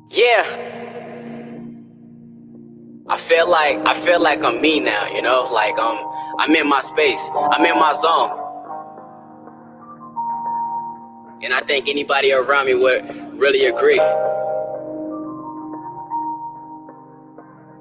Yeah, I feel like I'm me now, you know? Like I'm in my space. I'm in my zone. And I think anybody around me would really agree.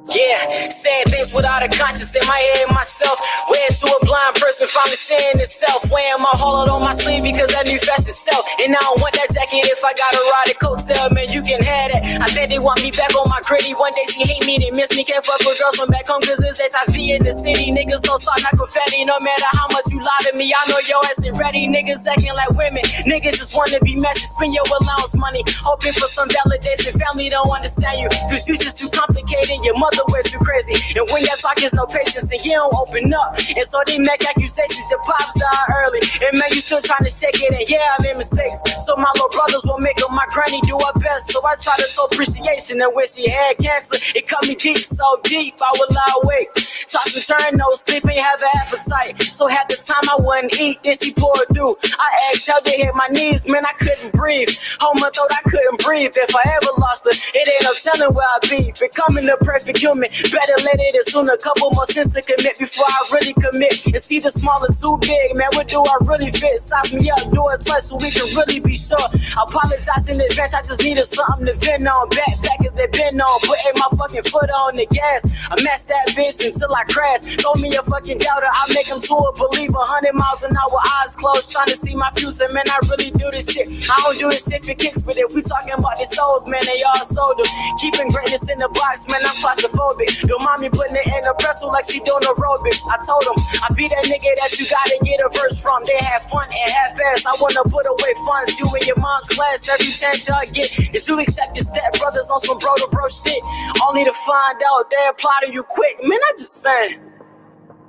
Yeah, saying things without a conscience in my head myself. Way into a blind person finally saying itself. Wearing my hollow on my sleeve because that new fashion sell. And I don't want that jacket if I gotta ride a coattail, man, you can have it. I think they want me back on my gritty. One day she hate me, they miss me. Can't fuck with girls from back home cause it's HIV in the city. Niggas don't talk like confetti. No matter how much you lie to me, I know your ass ain't ready. Niggas acting like women. Niggas just wanna be messy. Spend your allowance money. Hoping for some validation. Family don't understand you cause you just too complicated. Your mother way too crazy. And when y'all talk, there's no patience, and you don't open up. And so they make accusations, your pop star early. And man, you still trying to shake it, and yeah, I made mistakes. So my little brothers will make up my granny do her best. So I try to show appreciation. And when she had cancer, it cut me deep, so deep, I would lie awake. Toss and turn, no sleep, ain't have an appetite. So half the time I wouldn't eat, then she poured through. I exhaled, they hit my knees, man, I couldn't breathe. Hold my throat, I couldn't breathe. If I ever lost her, it ain't no telling where I'd be. Becoming the perfect human, better let it in soon. A couple more sins to commit before I really commit. It's either small or too big, man, what do I really fit? Size me up, do it twice so we can really be sure. I apologize in advance, I just needed something to vent on. Backpackers they been on, putting my fucking foot on the gas. I match that bitch until I crash. Throw me a fucking doubter, I make him to a believer. 100 miles an hour, eyes closed, trying to see my future. Man, I really do this shit. I don't do this shit for kicks, but if we talking about the souls, man, they all sold them. Keeping greatness in the box, man, I'm claustrophobic. Don't mind me putting it in a pretzel like she doing aerobics. I told him, I be that nigga that you gotta get a verse from. They have fun and have fast. I wanna put away funds. You and your mom's class, every chance y'all get is you accept your step brothers on some bro to bro shit. Only to find out they apply to you quick. Man, I just saying,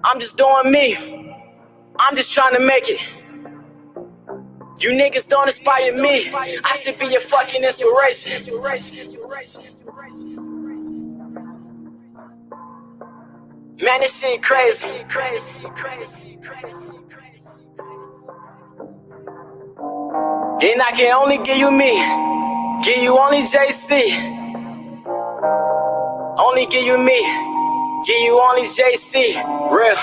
I'm just doing me. I'm just trying to make it. You niggas don't inspire me. I should be your fucking inspiration. Man, this shit crazy. And I can only give you me. Give you only JC. Only give you me. Give you only JC. Real.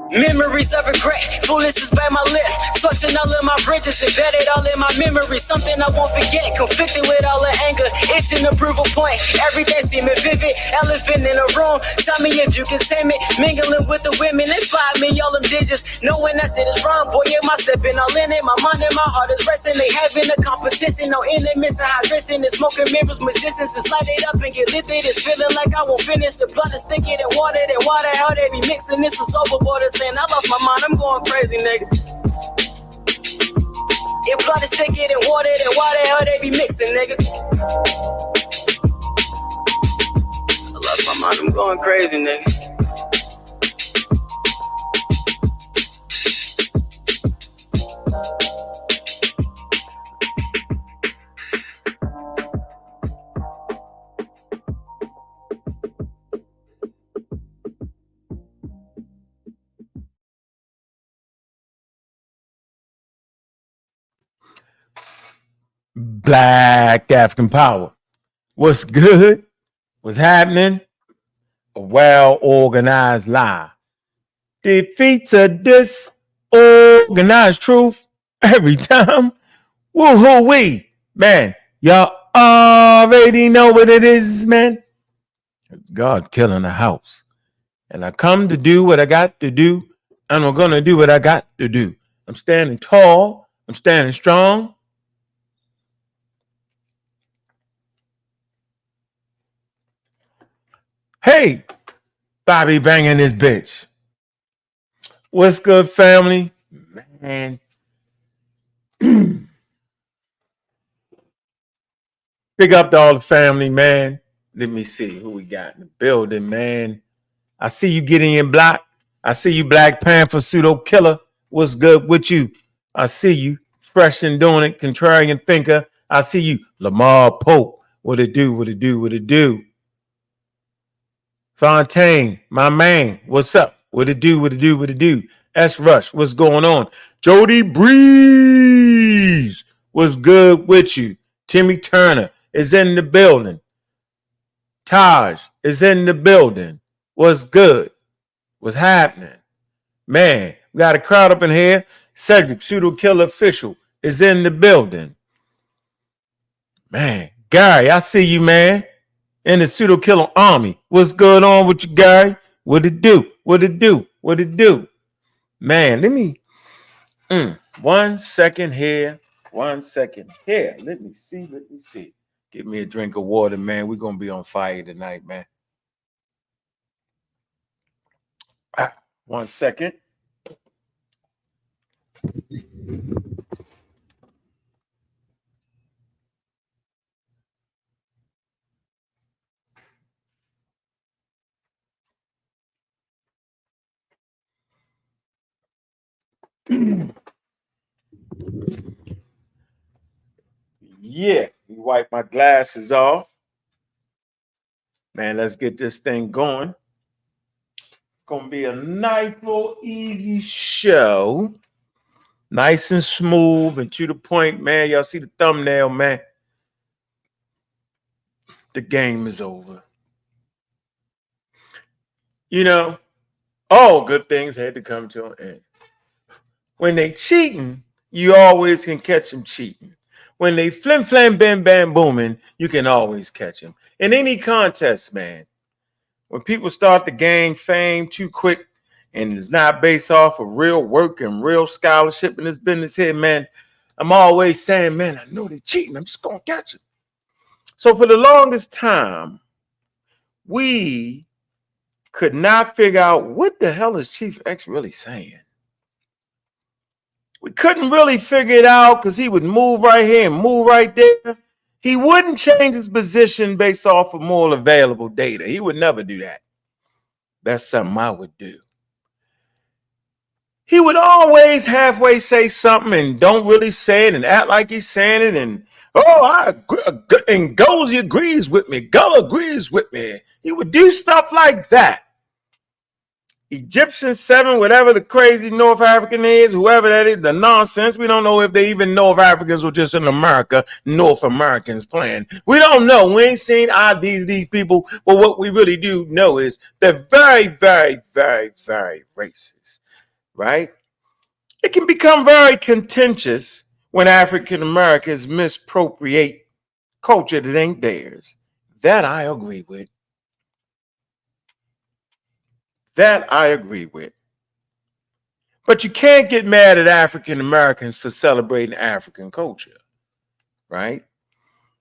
Memories of regret, foolishness by my lip. Touching all of my bridges, embedded all in my memories. Something I won't forget, conflicted with all the anger. Itching to prove a point, everything seeming vivid. Elephant in a room, tell me if you can tame it. Mingling with the women, inspire me all them digits. Knowing that shit is wrong, boy, am I stepping all in it. My mind and my heart is racing. They having a competition, no intermission, hydration. It's smoking mirrors, magicians, it's light it up and get lifted. It's feeling like I won't finish. The blood is thicker than water, how they be mixing. This is overboard. I lost my mind, I'm going crazy, nigga. If blood is thicker than water, then why the hell they be mixing, nigga? I lost my mind, I'm going crazy, nigga. Black African power. What's good? What's happening? A well-organized lie defeats a disorganized truth every time. Woo-hoo-wee. Man, y'all already know what it is, man. It's God killing the house. And I come to do what I got to do, and I'm going to do what I got to do. I'm standing tall. I'm standing strong. Hey, Bobby banging this bitch. What's good, family? Man. Big up to all the family, man. Let me see who we got in the building, man. I see you getting in black. I see you, Black Panther, pseudo killer. What's good with you? I see you, fresh and doing it, contrarian thinker. I see you, Lamar Pope. What it do? What it do? What it do? Fontaine, my man, what's up? What it do? What it do? What it do? S Rush, what's going on? Jody Breeze, what's good with you? Timmy Turner is in the building. Taj is in the building. What's good? What's happening? Man, we got a crowd up in here. Cedric, Pseudo Killer Official, is in the building. Man, Gary, I see you, man. In the Pseudo Killer Army. What's going on with you, Gary? What it do? What it do? What it do? Man, let me 1 second here. 1 second here. Let me see. Let me see. Give me a drink of water, man. We're gonna be on fire tonight, man. 1 second. Yeah, we wipe my glasses off. Man, let's get this thing going. It's gonna be a nice little easy show. Nice and smooth and to the point, man. Y'all see the thumbnail, man. The game is over. You know, all good things had to come to an end. When they cheating, you always can catch them cheating. When they flim flam bam bam booming, you can always catch them. In any contest, man, when people start to gain fame too quick and it's not based off of real work and real scholarship in this business here, man, I'm always saying, man, I know they're cheating. I'm just going to catch them. So for the longest time, we could not figure out what the hell is Chief X really saying. We couldn't really figure it out because he would move right here and move right there. He wouldn't change his position based off of more available data. He would never do that. That's something I would do. He would always halfway say something and don't really say it and act like he's saying it. And, and Gozy agrees with me. Gull agrees with me. He would do stuff like that. Egyptian 7, whatever the crazy North African is, whoever that is, the nonsense. We don't know if they even North Africans or just in America, North Americans playing. We don't know. We ain't seen these people. But what we really do know is they're very, very, very, very racist, right? It can become very contentious when African Americans misappropriate culture that ain't theirs. That I agree with. That I agree with. But you can't get mad at African Americans for celebrating African culture, right?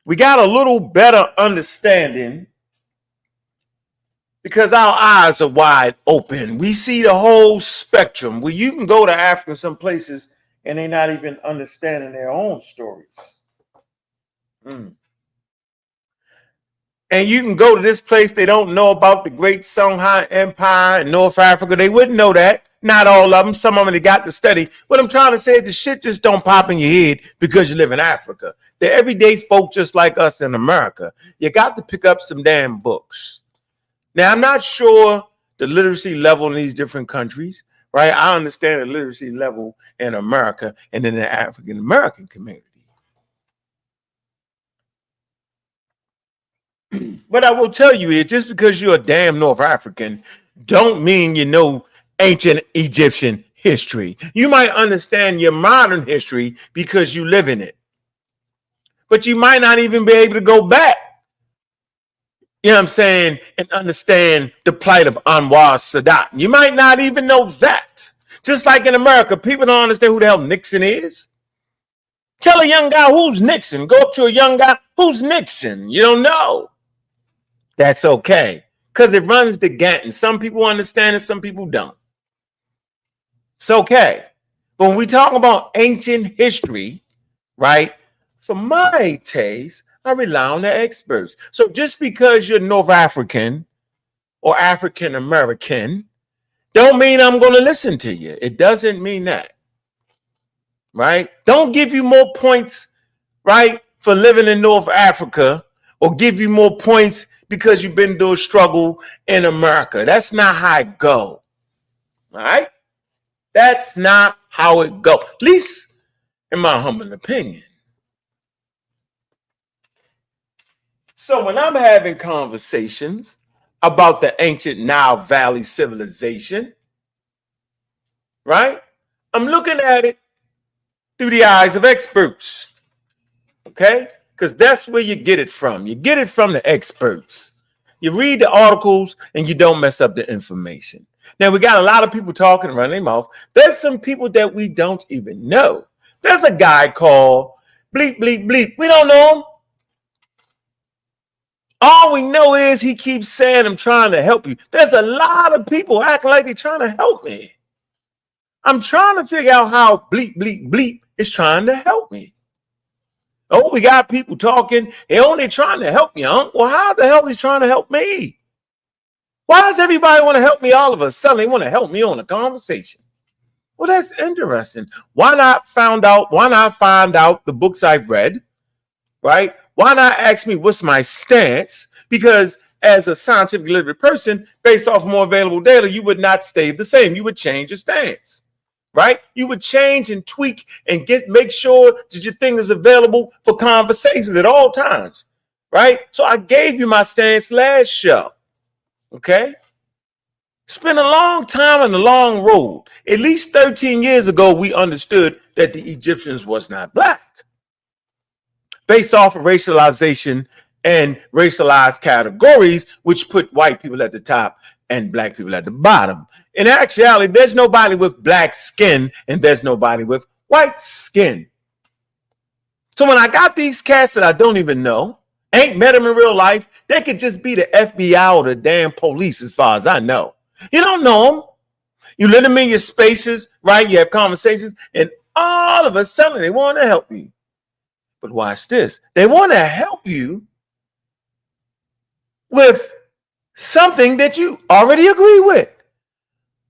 We got a little better understanding because our eyes are wide open. We see the whole spectrum. Where you can go to Africa some places and they're not even understanding their own stories. And you can go to this place, they don't know about the great Songhai Empire in North Africa. They wouldn't know that. Not all of them. Some of them they got to study. What I'm trying to say is the shit just don't pop in your head because you live in Africa. They're everyday folk just like us in America. You got to pick up some damn books. Now, I'm not sure the literacy level in these different countries, right? I understand the literacy level in America and in the African American community. But I will tell you is just because you're a damn North African don't mean you know ancient Egyptian history. You might understand your modern history because you live in it. But you might not even be able to go back, you know what I'm saying, and understand the plight of Anwar Sadat. You might not even know that. Just like in America, people don't understand who the hell Nixon is. Tell a young guy who's Nixon. Go up to a young guy, who's Nixon? You don't know. That's okay, because it runs the gamut. And some people understand it, some people don't. It's okay. But when we talk about ancient history, right, for my taste, I rely on the experts. So just because you're North African or African American, don't mean I'm going to listen to you. It doesn't mean that, right? Don't give you more points, right, for living in North Africa or give you more points because you've been through a struggle in America. That's not how it go. All right? That's not how it go. At least in my humble opinion. So when I'm having conversations about the ancient Nile Valley civilization, right? I'm looking at it through the eyes of experts. Okay? Because that's where you get it from. You get it from the experts. You read the articles and you don't mess up the information. Now, we got a lot of people talking around their mouth. There's some people that we don't even know. There's a guy called Bleep, Bleep, Bleep. We don't know him. All we know is he keeps saying, I'm trying to help you. There's a lot of people acting like they're trying to help me. I'm trying to figure out how Bleep, Bleep, Bleep is trying to help me. Oh, we got people talking. They're only trying to help you, huh? Well, how the hell is he trying to help me? Why does everybody want to help me all of a sudden? They want to help me on a conversation. Well, that's interesting. Why not find out the books I've read, right? Why not ask me what's my stance? Because as a scientifically literate person, based off more available data, you would not stay the same. You would change your stance. Right? You would change and tweak and make sure that your thing is available for conversations at all times. Right? So I gave you my stance last show. Okay? It's been a long time and a long road. At least 13 years ago, we understood that the Egyptians was not black. Based off of racialization and racialized categories, which put white people at the top and black people at the bottom. In actuality, there's nobody with black skin and there's nobody with white skin. So when I got these cats that I don't even know, ain't met them in real life, they could just be the FBI or the damn police as far as I know. You don't know them. You let them in your spaces, right? You have conversations and all of a sudden they want to help you. But watch this. They want to help you with something that you already agree with.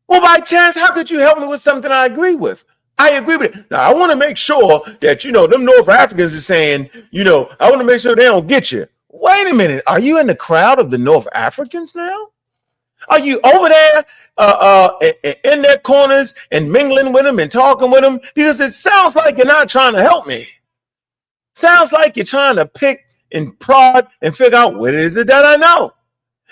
Well, by chance, how could you help me with something I agree with? I agree with it. Now, I want to make sure that, them North Africans are saying, I want to make sure they don't get you. Wait a minute. Are you in the crowd of the North Africans now? Are you over there in their corners and mingling with them and talking with them? Because it sounds like you're not trying to help me. Sounds like you're trying to pick and prod and figure out what is it that I know.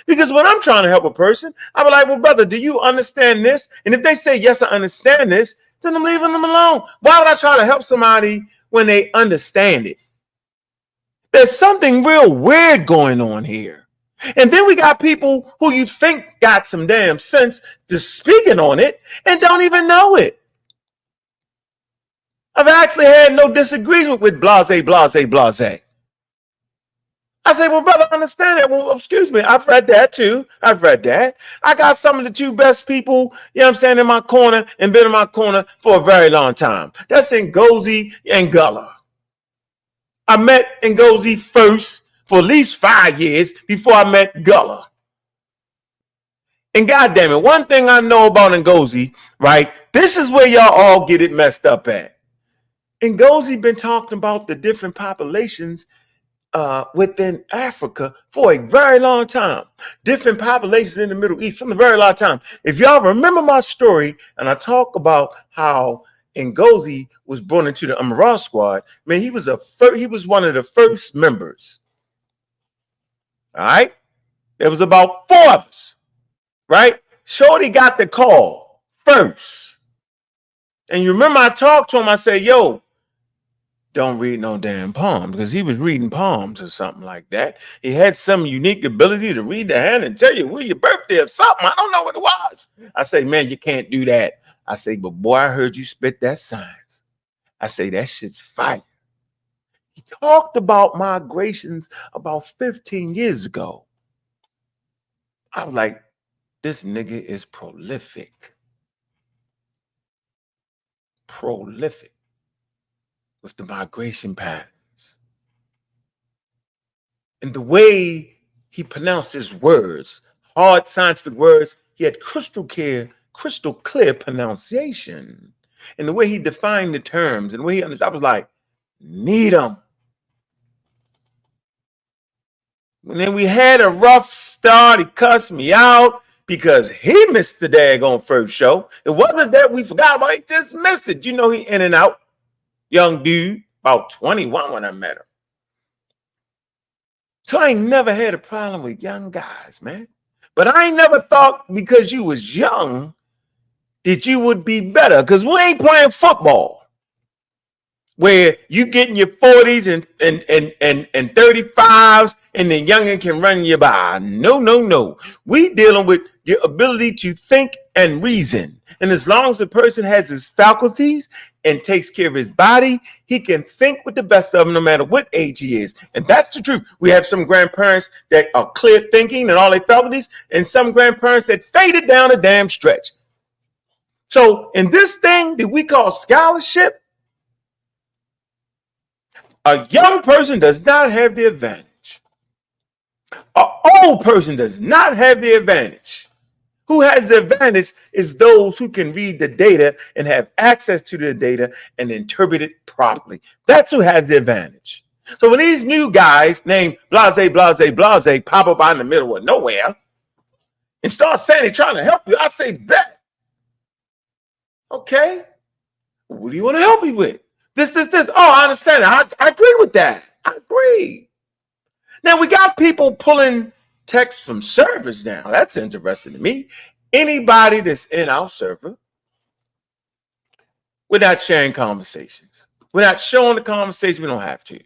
Because when I'm trying to help a person, I'm like, well, brother, do you understand this? And if they say, yes, I understand this, then I'm leaving them alone. Why would I try to help somebody when they understand it? There's something real weird going on here. And then we got people who you think got some damn sense to speaking on it and don't even know it. I've actually had no disagreement with blase, blase, blase. I say, well, brother, I understand that. Well, excuse me. I've read that too. I've read that. I got some of the two best people, in my corner and been in my corner for a very long time. That's Ngozi and Gullah. I met Ngozi first for at least 5 years before I met Gullah. And goddamn it, one thing I know about Ngozi, right? This is where y'all all get it messed up at. Ngozi been talking about the different populations within Africa for a very long time. Different populations in the Middle East from a very long time. If y'all remember my story and I talk about how Ngozi was born into the Amaral squad, man, he was one of the first members. All right? There was about 4 of us, right? Shorty got the call first. And you remember I talked to him, I said, yo, don't read no damn poem, because he was reading poems or something like that. He had some unique ability to read the hand and tell you when your birthday or something. I don't know what it was. I say, man, you can't do that. I say, but boy, I heard you spit that science. I say, that shit's fire. He talked about migrations about 15 years ago. I was like, this nigga is prolific. Prolific. With the migration patterns. And the way he pronounced his words, hard scientific words, he had crystal clear pronunciation. And the way he defined the terms and the way he understood, I was like, need him. And then we had a rough start. He cussed me out because he missed the daggone first show. It wasn't that we forgot about it, he just missed it. You know, he in and out. Young dude, about 21 when I met him. So I ain't never had a problem with young guys, man. But I ain't never thought because you was young that you would be better, because we ain't playing football where you get in your 40s and 35s and the youngin can run you by. No, no, no. We dealing with your ability to think and reason. And as long as the person has his faculties and takes care of his body, he can think with the best of them no matter what age he is. And that's the truth. We have some grandparents that are clear thinking and all their faculties, and some grandparents that faded down a damn stretch. So in this thing that we call scholarship, a young person does not have the advantage. An old person does not have the advantage. Who has the advantage is those who can read the data and have access to the data and interpret it properly. That's who has the advantage. So when these new guys named Blase, Blase, Blase pop up out in the middle of nowhere and start saying they're trying to help you, I say, bet. Okay. What do you want to help me with? This. Oh, I understand. I agree with that. I agree. Now, we got people pulling text from servers now. That's interesting to me. Anybody that's in our server, we're not sharing conversations. We're not showing the conversation. We don't have to.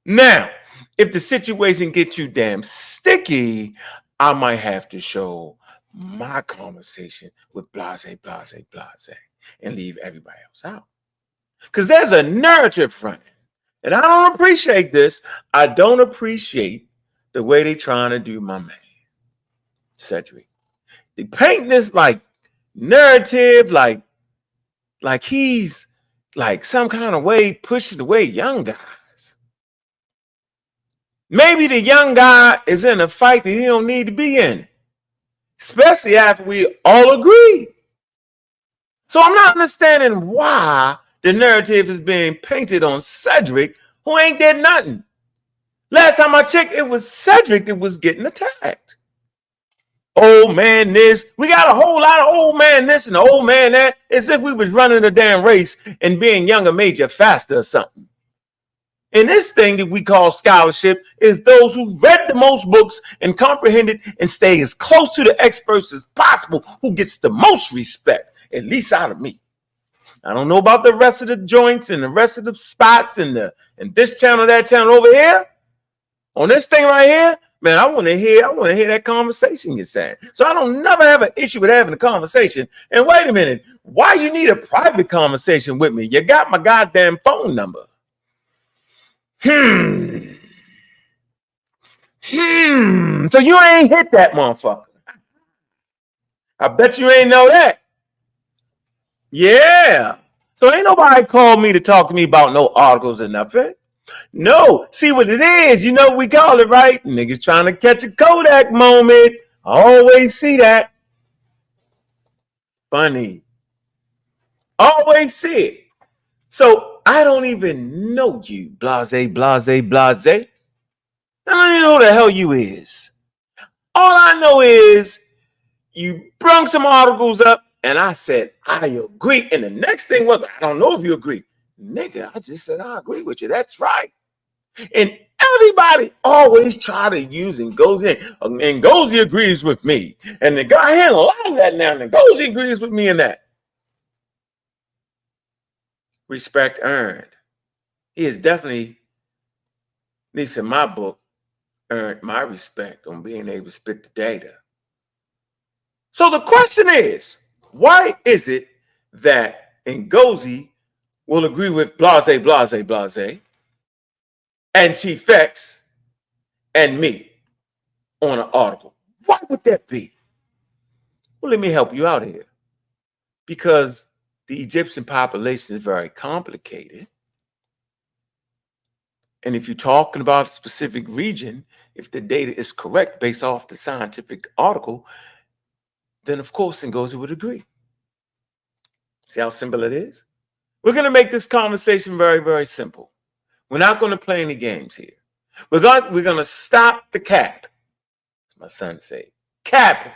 Now, if the situation gets too damn sticky, I might have to show my conversation with Blase, Blase, Blase, and leave everybody else out. Because there's a narrative front. And I don't appreciate this. I don't appreciate the way they trying to do my man, Cedric. They paint this like narrative, like he's like some kind of way pushing away young guys. Maybe the young guy is in a fight that he don't need to be in, especially after we all agree. So I'm not understanding why the narrative is being painted on Cedric, who ain't did nothing. Last time I checked, it was Cedric that was getting attacked. Old man this. We got a whole lot of old man this and old man that, as if we was running a damn race and being younger made you faster or something. And this thing that we call scholarship is those who read the most books and comprehended and stay as close to the experts as possible, who gets the most respect, at least out of me. I don't know about the rest of the joints and the rest of the spots and this channel, that channel over here. On this thing right here, man, I want to hear that conversation you're saying. So I don't never have an issue with having a conversation. And wait a minute, why you need a private conversation with me? You got my goddamn phone number. So you ain't hit that motherfucker. I bet you ain't know that. Yeah. So ain't nobody called me to talk to me about no articles or nothing. No. See what it is. You know what we call it, right? Niggas trying to catch a Kodak moment. I always see that. Funny. Always see it. So I don't even know you, Blase, Blase, Blase. I don't even know who the hell you is. All I know is you brung some articles up and I said, I agree. And the next thing was, I don't know if you agree. Nigga, I just said, I agree with you. That's right. And everybody always try to use Ngozi. And Ngozi agrees with me. And the guy had a lot of that now. And Ngozi agrees with me in that. Respect earned. He has definitely, at least in my book, earned my respect on being able to spit the data. So the question is, why is it that Ngozi will agree with Blase, Blase, Blase, and Chief X and me on an article? Why would that be? Well, let me help you out here. Because the Egyptian population is very complicated. And if you're talking about a specific region, if the data is correct based off the scientific article, then of course Ngozi would agree. See how simple it is? We're going to make this conversation very, very simple. We're not going to play any games here. We're gonna stop the cap. As my son said, cap.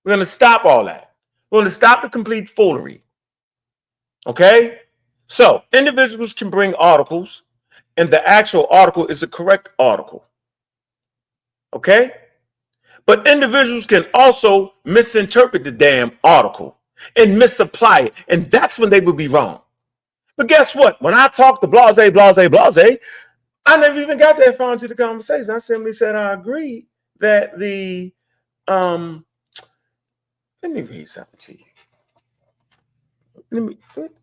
We're gonna stop all that. We're gonna stop the complete foolery. Okay? So individuals can bring articles, and the actual article is the correct article. Okay? But individuals can also misinterpret the damn article and misapply it. And that's when they would be wrong. But guess what? When I talk to blase, I never even got that far into the conversation. I simply said I agree that the let me read something to you.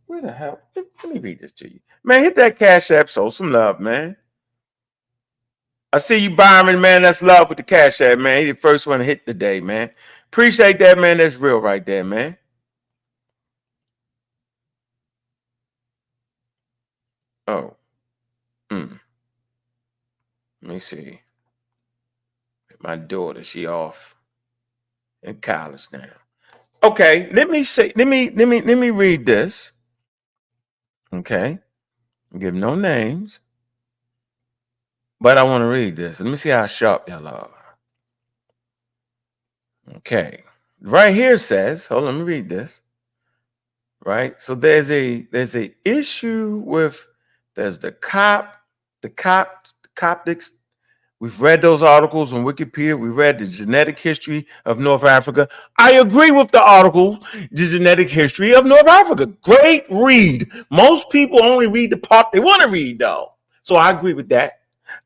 Where the hell? Let me read this to you. Man, hit that Cash App, show some love, man. I see you, Byron, man. That's love with the Cash App, man. He the first one to hit today, man. Appreciate that, man. That's real right there, man. Oh. Let me see. My daughter, she off in college now. Okay, let me read this. Okay. Give no names. But I want to read this. Let me see how sharp y'all are. Okay. Right here says, hold on, let me read this. Right? So there's a issue with there's the Coptics. We've read those articles on Wikipedia. We read the genetic history of North Africa. I agree with the article, the genetic history of North Africa. Great read. Most people only read the part they want to read, though. So I agree with that.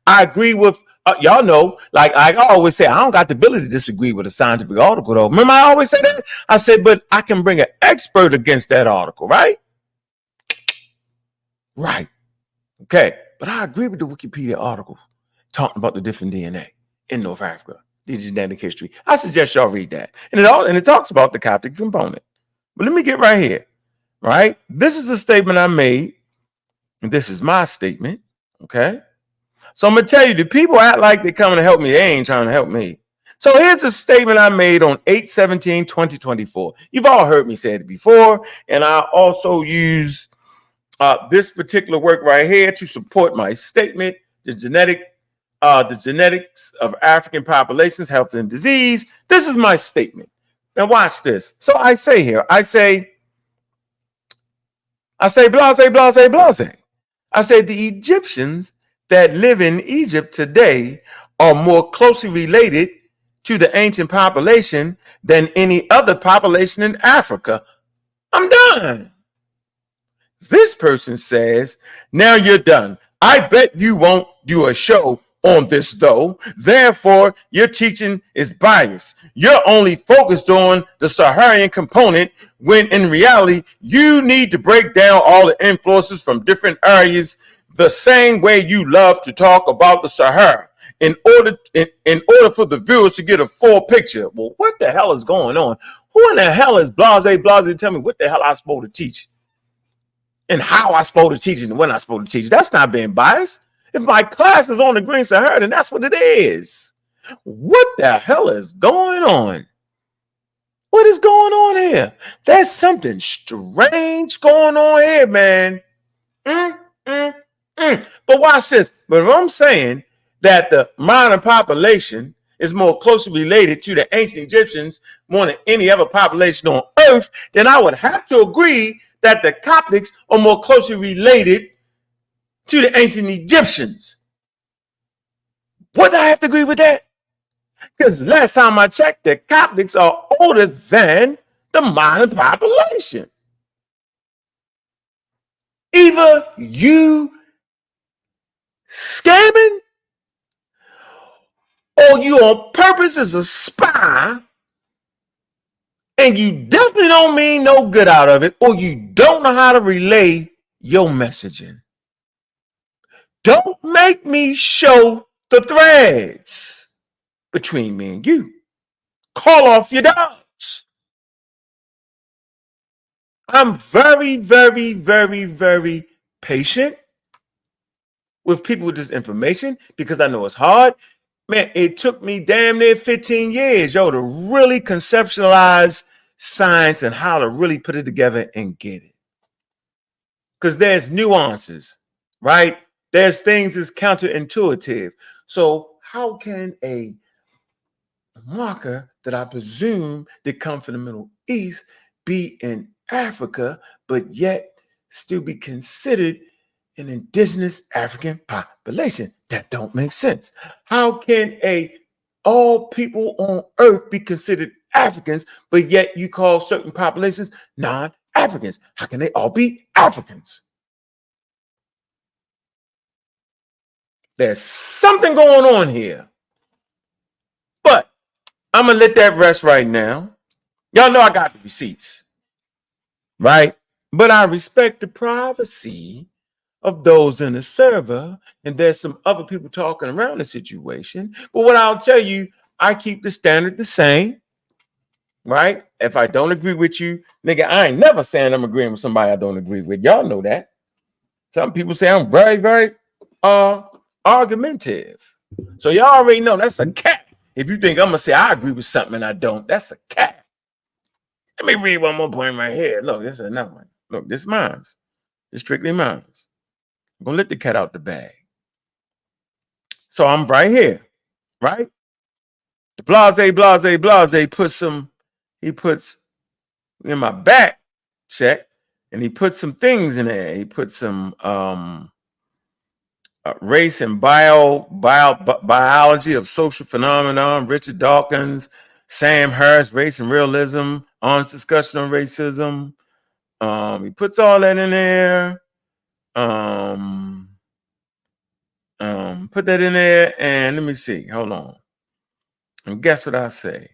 I agree with, y'all know, like I always say, I don't got the ability to disagree with a scientific article, though. Remember I always say that? I said, but I can bring an expert against that article, right? Right. Okay. But I agree with the Wikipedia article talking about the different DNA in North Africa, the genetic history. I suggest y'all read that. And it talks about the Coptic component. But let me get right here, right? This is a statement I made, and this is my statement, okay? So I'm going to tell you, the people act like they're coming to help me. They ain't trying to help me. So here's a statement I made on 8/17/2024. You've all heard me say it before, and I also use this particular work right here to support my statement, the genetics of African populations, health and disease. This is my statement. Now watch this. So I say here, I say, blase. I say the Egyptians that live in Egypt today are more closely related to the ancient population than any other population in Africa. I'm done. This person says, now you're done. I bet you won't do a show on this, though. Therefore, your teaching is biased. You're only focused on the Saharan component when in reality, you need to break down all the influences from different areas the same way you love to talk about the Sahara in order for the viewers to get a full picture. Well, what the hell is going on? Who in the hell is blase? Tell me what the hell I'm supposed to teach and how I'm supposed to teach it and when I'm supposed to teach it. That's not being biased. If my class is on the Green Sahara, then that's what it is. What the hell is going on? What is going on here? There's something strange going on here, man. But watch this. But if I'm saying that the modern population is more closely related to the ancient Egyptians more than any other population on earth, then I would have to agree that the Coptics are more closely related to the ancient Egyptians. Would I have to agree with that? Because last time I checked, the Coptics are older than the modern population. Either you scamming or you on purpose as a spy and you definitely don't mean no good out of it, or you don't know how to relay your messaging. Don't make me show the threads between me and you. Call off your dogs. I'm very, very, very, very patient with people with this information because I know it's hard. Man, it took me damn near 15 years, to really conceptualize science and how to really put it together and get it. Because there's nuances, right? There's things that's counterintuitive. So how can a marker that I presume that come from the Middle East be in Africa, but yet still be considered an indigenous African population? That don't make sense. How can all people on earth be considered Africans, but yet you call certain populations non-Africans? How can they all be Africans? There's something going on here. But I'm gonna let that rest right now. Y'all know I got the receipts, right? But I respect the privacy of those in the server, and there's some other people talking around the situation. But what I'll tell you, I keep the standard the same, right? If I don't agree with you, nigga, I ain't never saying I'm agreeing with somebody I don't agree with. Y'all know that. Some people say I'm very, very argumentative. So y'all already know that's a cap. If you think I'm gonna say I agree with something and I don't, that's a cap. Let me read one more point right here. Look, this is another one. Look, this is mine's. It's strictly mine's. I'm gonna let the cat out the bag. So I'm right here, right? The blase he puts in my back check, and he puts some things in there. He puts some race and biology of social phenomenon, Richard Dawkins, Sam Harris, race and realism, honest discussion on racism. He puts all that in there. Put that in there, and let me see. Hold on. And guess what I say?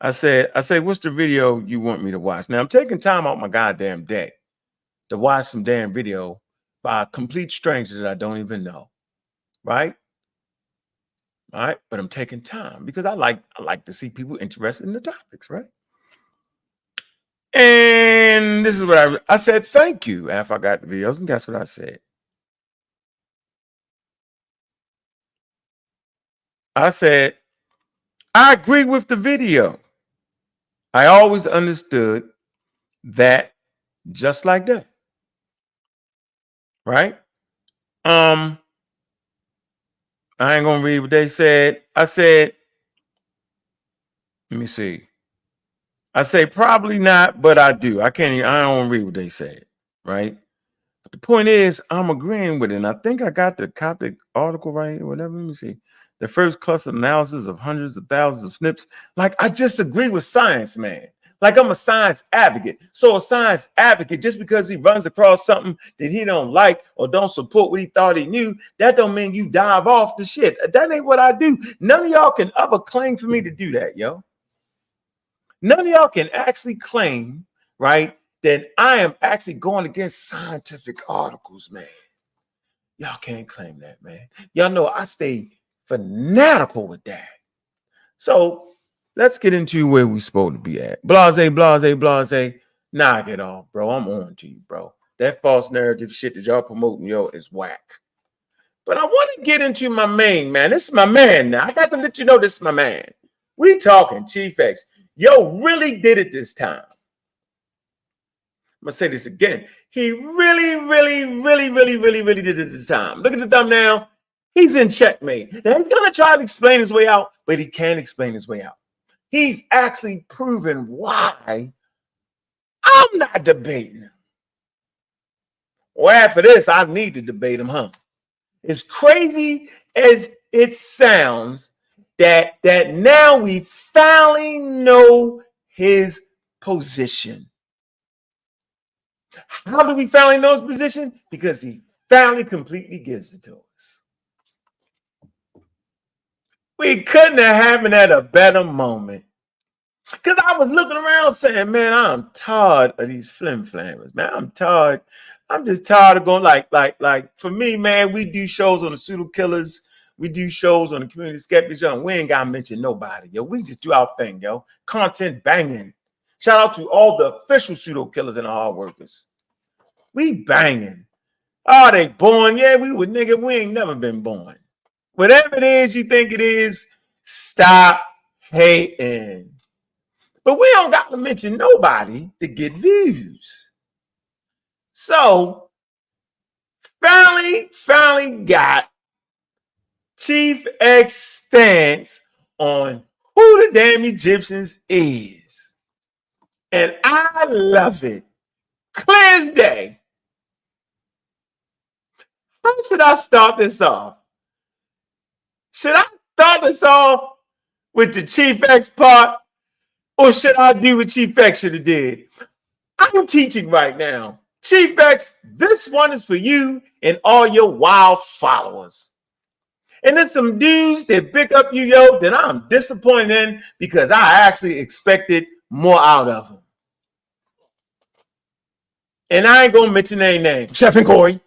I say, what's the video you want me to watch? Now I'm taking time out my goddamn day to watch some damn video by a complete stranger that I don't even know. Right? All right, but I'm taking time because I like to see people interested in the topics, right? And this is what I said. Thank you after I got the videos, and guess what I said? I said I agree with the video. I always understood that just like that, right? I ain't gonna read what they said. I said, let me see. I say probably not, but I do. I don't read what they said, right? But the point is, I'm agreeing with it. And I think I got the Coptic article right here, whatever. Let me see. The first cluster analysis of hundreds of thousands of SNPs. Like, I just agree with science, man. Like, I'm a science advocate. So a science advocate, just because he runs across something that he don't like or don't support what he thought he knew, that don't mean you dive off the shit. That ain't what I do. None of y'all can ever claim for me to do that, yo. None of y'all can actually claim, right, that I am actually going against scientific articles, man. Y'all can't claim that, man. Y'all know I stay fanatical with that. So let's get into where we supposed to be at. Blase. Knock it off, bro. I'm on to you, bro. That false narrative shit that y'all promoting, yo, is whack. But I want to get into my main man. This is my man now. I got to let you know this is my man. We talking Chief X. Yo, really did it this time. I'm gonna say this again. He really did it this time. Look at the thumbnail. He's in checkmate. Now he's gonna try to explain his way out, but he can't explain his way out. He's actually proven why I'm not debating. Well, after this, I need to debate him, huh? As crazy as it sounds, that now we finally know his position. How do we finally know his position? Because he finally completely gives it to us. We couldn't have happened at a better moment. Because I was looking around saying, man, I'm tired of these flim flammers, man. I'm tired. I'm just tired of going like for me, man, we do shows on the pseudo killers. We do shows on the community skeptics, yo. We ain't got to mention nobody, yo. We just do our thing, yo. Content banging. Shout out to all the official pseudo killers and the hard workers. We banging. Oh, they born? Yeah, we would, nigga. We ain't never been born. Whatever it is you think it is, stop hating. But we don't got to mention nobody to get views. So, finally got Chief X stance on who the damn Egyptians is. And I love it. Clear as day. How should I start this off? Should I start this off with the Chief X part? Or should I do what Chief X should have did? I'm teaching right now. Chief X, this one is for you and all your wild followers. And there's some dudes that pick up you, yo, that I'm disappointed in because I actually expected more out of them. And I ain't gonna mention their name, Chef and Corey.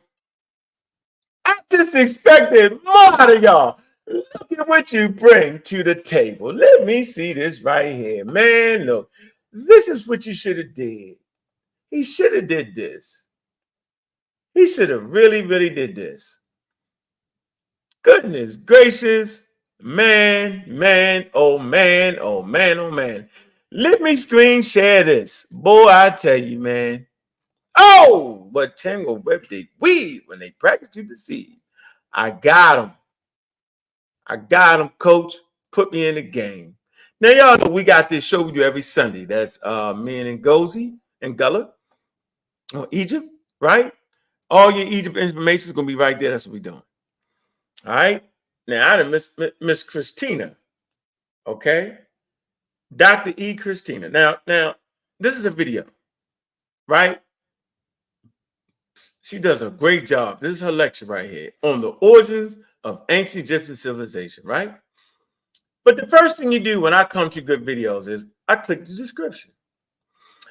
I just expected more out of y'all. Look at what you bring to the table. Let me see this right here. Man, look, this is what you should have did. He should have did this. He should have really, really did this. Goodness gracious. Man, oh man, oh man, oh man. Let me screen share this. Boy, I tell you, man. Oh, but tangle web they weave when they practice to deceive. I got him, coach. Put me in the game. Now, y'all know we got this show we do every Sunday. That's me and Ngozi and Gullah on Egypt, right? All your Egypt information is going to be right there. That's what we're doing. All right. Now, I done miss Christina. Okay. Dr. E. Christina. Now, this is a video, right? She does a great job. This is her lecture right here on the origins of ancient Egyptian civilization, right? But the first thing you do when I come to good videos is I click the description.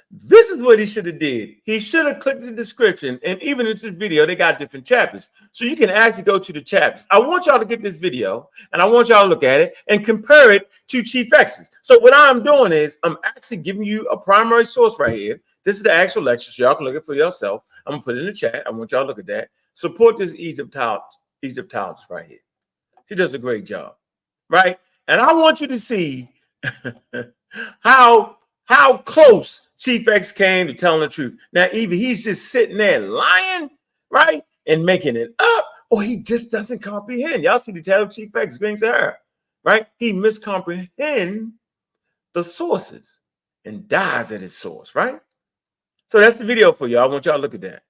This is what he should have did. He should have clicked the description, and even in this video, they got different chapters. So you can actually go to the chapters. I want y'all to get this video, and I want y'all to look at it and compare it to Chief X's. So what I'm doing is I'm actually giving you a primary source right here. This is the actual lecture, so y'all can look at it for yourself. I'm going to put it in the chat. I want y'all to look at that. Support this Egyptologist right here. She does a great job, right? And I want you to see how close Chief X came to telling the truth. Now, either he's just sitting there lying, right, and making it up, or he just doesn't comprehend. Y'all see the title Chief X brings Sahara, right? He miscomprehend the sources and dies at his source, right? So that's the video for you. I want y'all to look at that.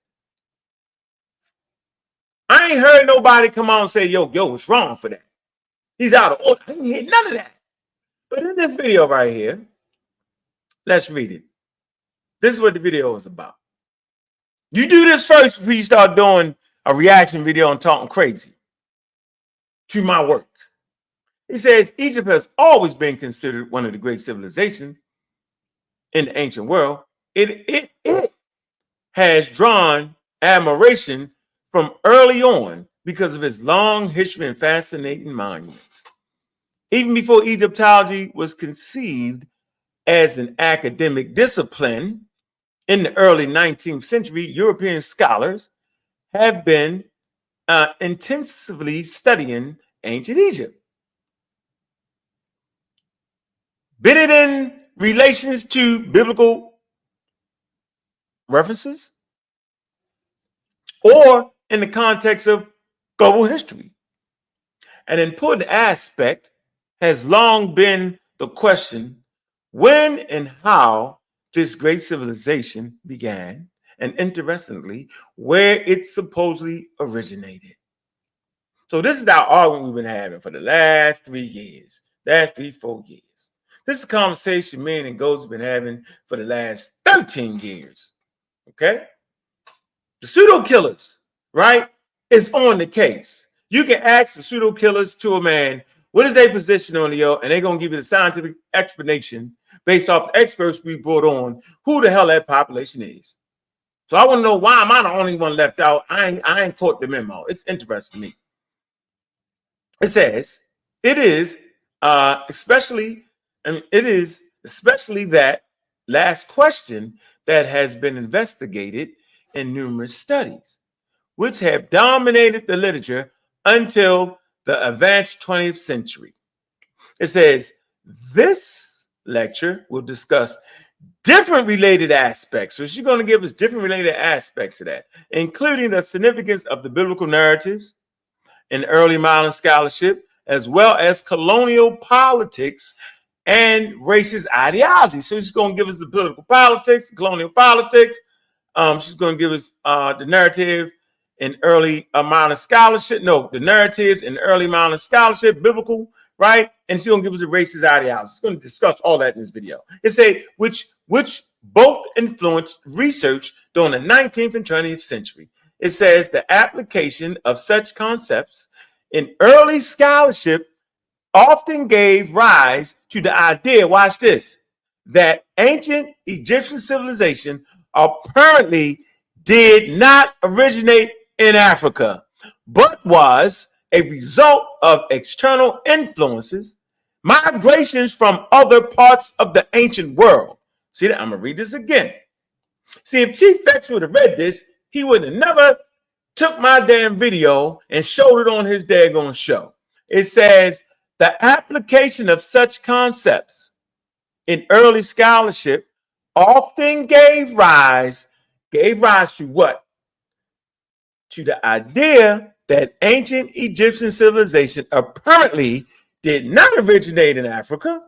I ain't heard nobody come out and say, yo, what's wrong for that? He's out of order. I didn't hear none of that. But in this video right here, let's read it. This is what the video is about. You do this first before you start doing a reaction video and talking crazy to my work. He says, Egypt has always been considered one of the great civilizations in the ancient world. It has drawn admiration from early on because of its long history and fascinating monuments. Even before Egyptology was conceived as an academic discipline in the early 19th century, European scholars have been intensively studying ancient Egypt. Be it in relations to biblical references or in the context of global history. An important aspect has long been the question when and how this great civilization began, and interestingly, where it supposedly originated. So this is our argument we've been having for the last 3 years, last 4 years. This is a conversation me and Ngozi have been having for the last 13 years, okay? The pseudo killers, right, is on the case. You can ask the pseudo killers to a man, what is their position on the yo? And they're going to give you the scientific explanation based off the experts we brought on who the hell that population is. So I want to know why am I the only one left out? I ain't caught the memo. It's interesting to me. It says it is especially that last question that has been investigated in numerous studies, which have dominated the literature until the advanced 20th century. It says this lecture will discuss different related aspects. So she's going to give us different related aspects of that, including the significance of the biblical narratives in early modern scholarship, as well as colonial politics and racist ideology. So she's going to give us the political politics, colonial politics. She's going to give us the narrative in early modern scholarship. No, the narratives in early modern scholarship, biblical, right? And she's going to give us the racist ideology. She's going to discuss all that in this video. It say which both influenced research during the 19th and 20th century. It says the application of such concepts in early scholarship often gave rise to the idea, watch this, that ancient Egyptian civilization apparently did not originate in Africa, but was a result of external influences, migrations from other parts of the ancient world. See that? I'm going to read this again. See, if Chief X would have read this, he would have never took my damn video and showed it on his daggone show. It says, the application of such concepts in early scholarship often gave rise to what? To the idea that ancient Egyptian civilization apparently did not originate in Africa,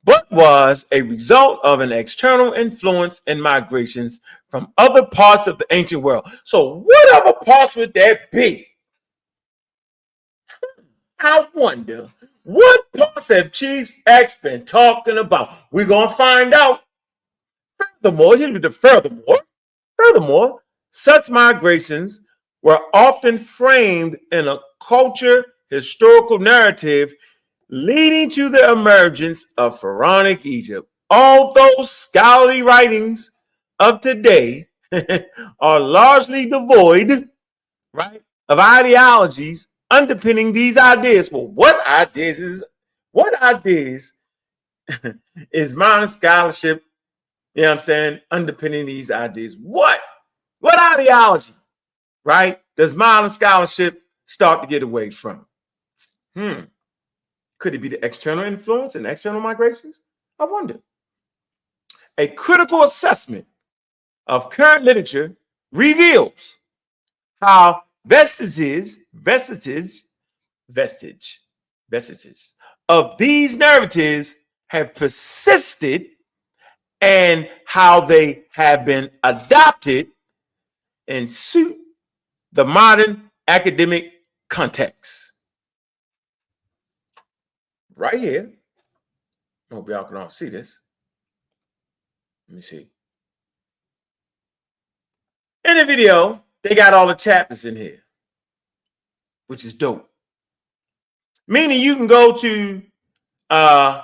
but was a result of an external influence and migrations from other parts of the ancient world. So what other parts would that be? I wonder, what parts have Chief X been talking about? We're going to find out. Furthermore, such migrations were often framed in a culture historical narrative leading to the emergence of pharaonic Egypt. Although scholarly writings of today are largely devoid, right, of ideologies underpinning these ideas. Well, what ideas is modern scholarship, you know what I'm saying, underpinning these ideas? What ideology, right, does modern scholarship start to get away from? Could it be the external influence and external migrations? I wonder. A critical assessment of current literature reveals how vestiges of these narratives have persisted and how they have been adopted in suit the modern academic context. Right here. I hope y'all can all see this. Let me see. In the video, they got all the chapters in here, which is dope. Meaning you can go to the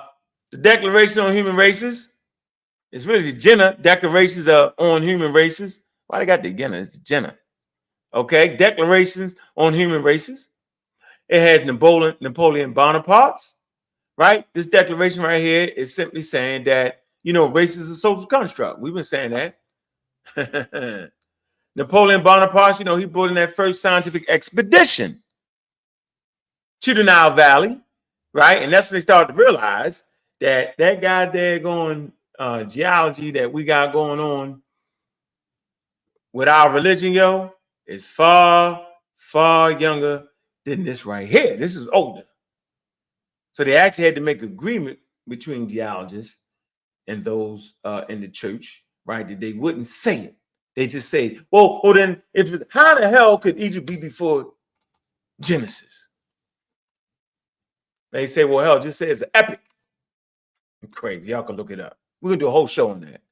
Declaration on Human Races. It's really the Jenner Declarations on Human Races. Why they got the Jenner? It's the Jenner. Okay, Declarations on Human Races. It has Napoleon Bonaparte's, right? This declaration right here is simply saying that, race is a social construct. We've been saying that. Napoleon Bonaparte, he brought in that first scientific expedition to the Nile Valley, right? And that's when they started to realize that guy there going geology that we got going on with our religion, is far, far younger than this right here. This is older. So they actually had to make agreement between geologists and those in the church, right? That they wouldn't say it. They just say, well, then how the hell could Egypt be before Genesis? They say, well, hell, just say it's an epic. Crazy. Y'all can look it up. We're going to do a whole show on that.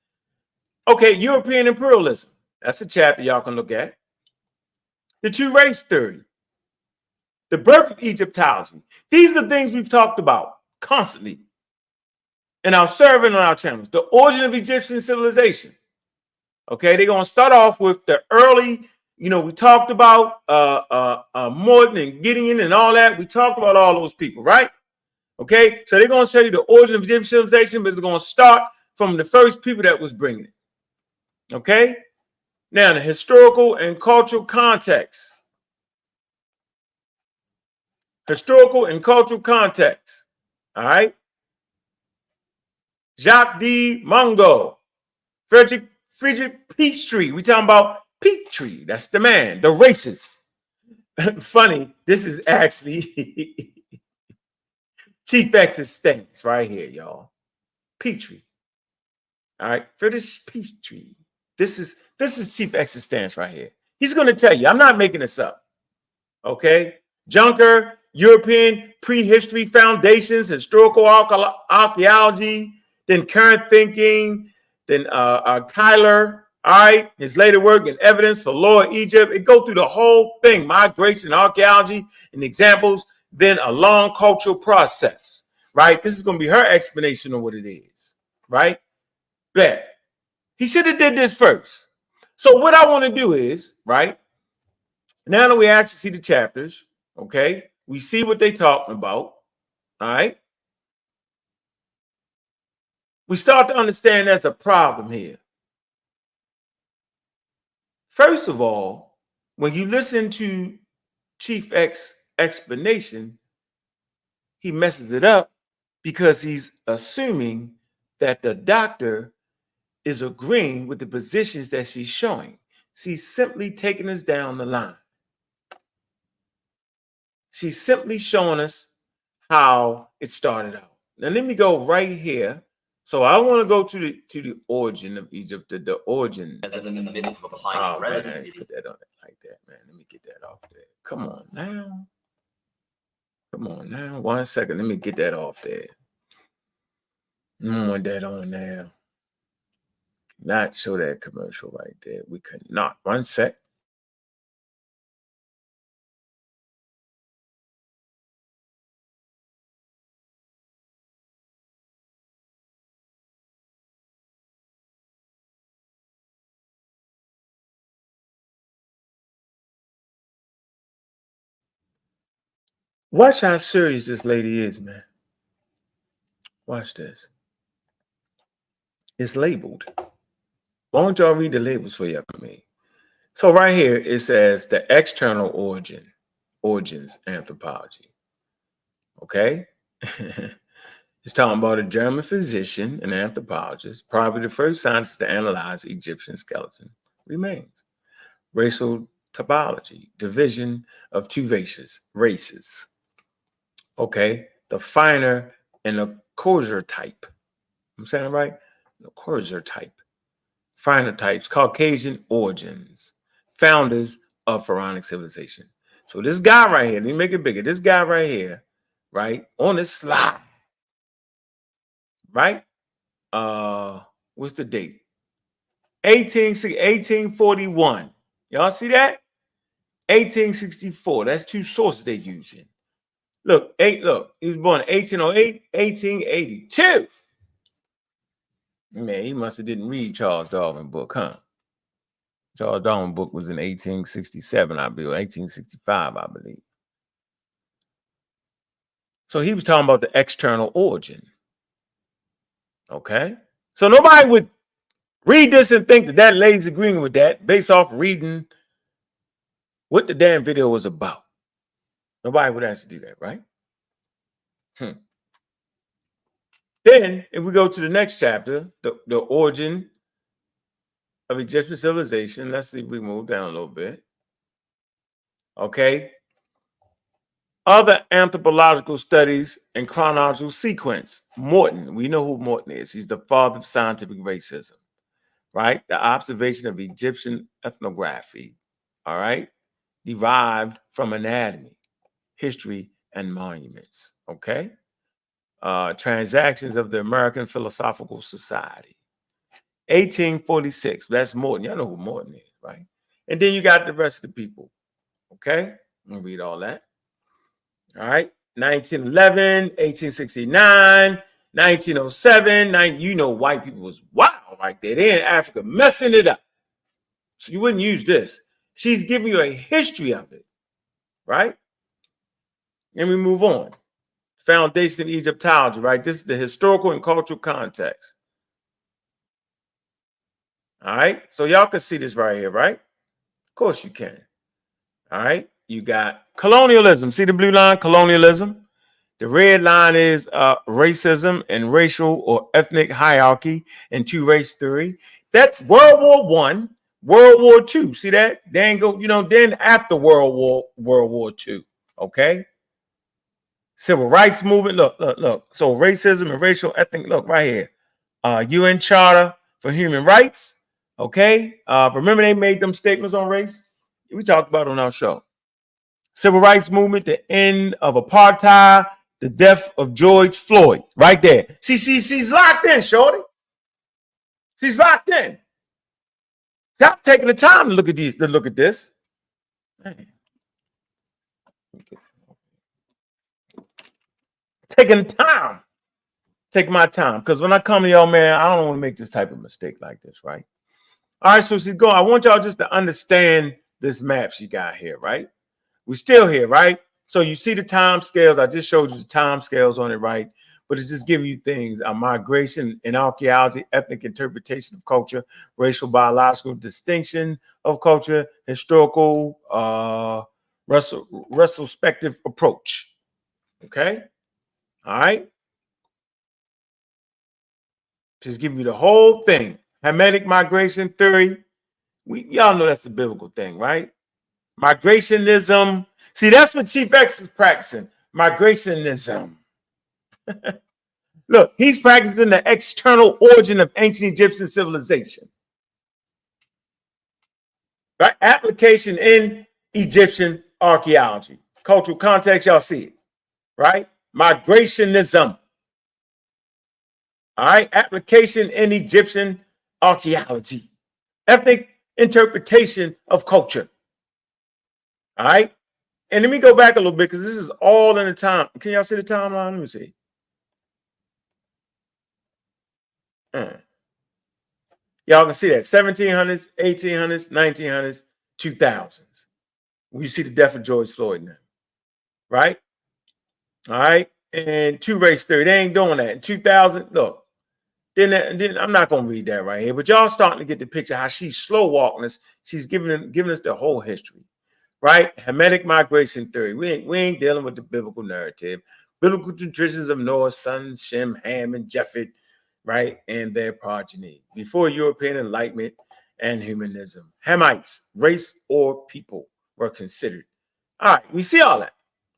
Okay, European imperialism. That's a chapter y'all can look at. The two-race theory. The birth of Egyptology. These are the things we've talked about constantly in our survey on our channels. The origin of Egyptian civilization. Okay, they're going to start off with the early, we talked about Morton and Gideon and all that. We talked about all those people, right? Okay, so they're going to show you the origin of Egyptian civilization, but they're going to start from the first people that was bringing it. Okay, now the historical and cultural context. Historical and cultural context. All right. Jacques de Mongo, Friedrich Peachtree. We talking about Peachtree. That's the man, the racist. funny, this is actually Chief X's stance right here, y'all. Petrie. All right, for this Petrie. This is Chief X's stance right here. He's going to tell you, I'm not making this up. Okay? Junker, European prehistory foundations, historical archaeology, then current thinking, then Kyler, all right, his later work and evidence for Lower Egypt. It go through the whole thing, migration, archaeology, and examples, then a long cultural process, right? This is going to be her explanation of what it is, right? Bet. He should have did this first. So what I want to do is, right, now that we actually see the chapters, okay, we see what they're talking about, all right, we start to understand there's a problem here. First of all, when you listen to Chief X's explanation, he messes it up because he's assuming that the doctor is agreeing with the positions that she's showing. She's simply taking us down the line. She's simply showing us how it started out. Now let me go right here. So I want to go to the origin of Egypt, the origins. As in the midst of applying for residency. Put that on it like that, man. Let me get that off there. Come on now. Come on now. 1 second. Let me get that off there. I don't want that on there. Not show that commercial right there. We could not. 1 sec. Watch how serious this lady is, man. Watch this. It's labeled. Why don't y'all read the labels for you for me? So right here, it says the external origins anthropology. Okay? It's talking about a German physician and anthropologist, probably the first scientist to analyze Egyptian skeleton remains. Racial typology, division of two races. Okay? The finer and the coarser type. I'm saying it right? The coarser type. Finer types, Caucasian origins, founders of pharaonic civilization. So this guy right here, let me make it bigger. This guy right here, right, on this slide, right? What's the date? 1841. Y'all see that? 1864. That's two sources they're using. Look, he was born in 1808, 1882. Man, he must have didn't read Charles Darwin book, huh? Charles Darwin book was in 1867, I believe, 1865, I believe. So he was talking about the external origin. Okay? So nobody would read this and think that that lady's agreeing with that based off reading what the damn video was about. Nobody would actually do that, right? Then, if we go to the next chapter, the origin of Egyptian civilization, let's see if we move down a little bit. Okay. Other anthropological studies and chronological sequence. Morton, we know who Morton is. He's the father of scientific racism, right? The observation of Egyptian ethnography, all right, derived from anatomy, history, and monuments, okay? Transactions of the American Philosophical Society. 1846, that's Morton. Y'all know who Morton is, right? And then you got the rest of the people, okay? I'm gonna read all that. All right, 1911, 1869, 1907. You know, white people was wild right there. They're in Africa messing it up. So you wouldn't use this. She's giving you a history of it, right? And we move on. Foundation of Egyptology, right? This is the historical and cultural context. All right, so y'all can see this right here, right? Of course you can. All right, you got colonialism. See the blue line, colonialism. The red line is racism and racial or ethnic hierarchy and two-race theory. That's World War I, World War II. See that? Then go, then after World War II. Okay. Civil rights movement. Look. So racism and racial ethnic. Look right here. UN Charter for Human Rights. Okay. Remember they made them statements on race? We talked about it on our show. Civil rights movement, the end of apartheid, the death of George Floyd. Right there. She's locked in, shorty. She's locked in. See, I've taken the time to look at this. Man. Taking time. Take my time. Because when I come to y'all, man, I don't want to make this type of mistake like this, right? All right, so go. I want y'all just to understand this map she got here, right? We're still here, right? So you see the time scales. I just showed you the time scales on it, right? But it's just giving you things: migration and archaeology, ethnic interpretation of culture, racial biological distinction of culture, historical retrospective approach. Okay, all right. Just giving you the whole thing. Hamitic migration theory. Y'all know that's the biblical thing, right? Migrationism. See, that's what Chief X is practicing. Migrationism. Look, he's practicing the external origin of ancient Egyptian civilization. Right? Application in Egyptian archaeology. Cultural context, y'all see it. Right? Migrationism. All right? Application in Egyptian archaeology. Ethnic interpretation of culture. All right? And let me go back a little bit because this is all in the time. Can y'all see the timeline? Let me see. Y'all can see that 1700s, 1800s, 1900s, 2000s. When you see the death of George Floyd now, right? All right. And two race theory, they ain't doing that. In 2000, look, then I'm not gonna read that right here, but y'all starting to get the picture how she's slow walking us. She's giving us the whole history, right? Hamitic migration theory. We ain't dealing with the biblical narrative. Biblical traditions of Noah's sons, Shem, Ham, and Japheth, right, and their progeny before European Enlightenment and humanism. Hamites, race or people, were considered. All right, we see all that,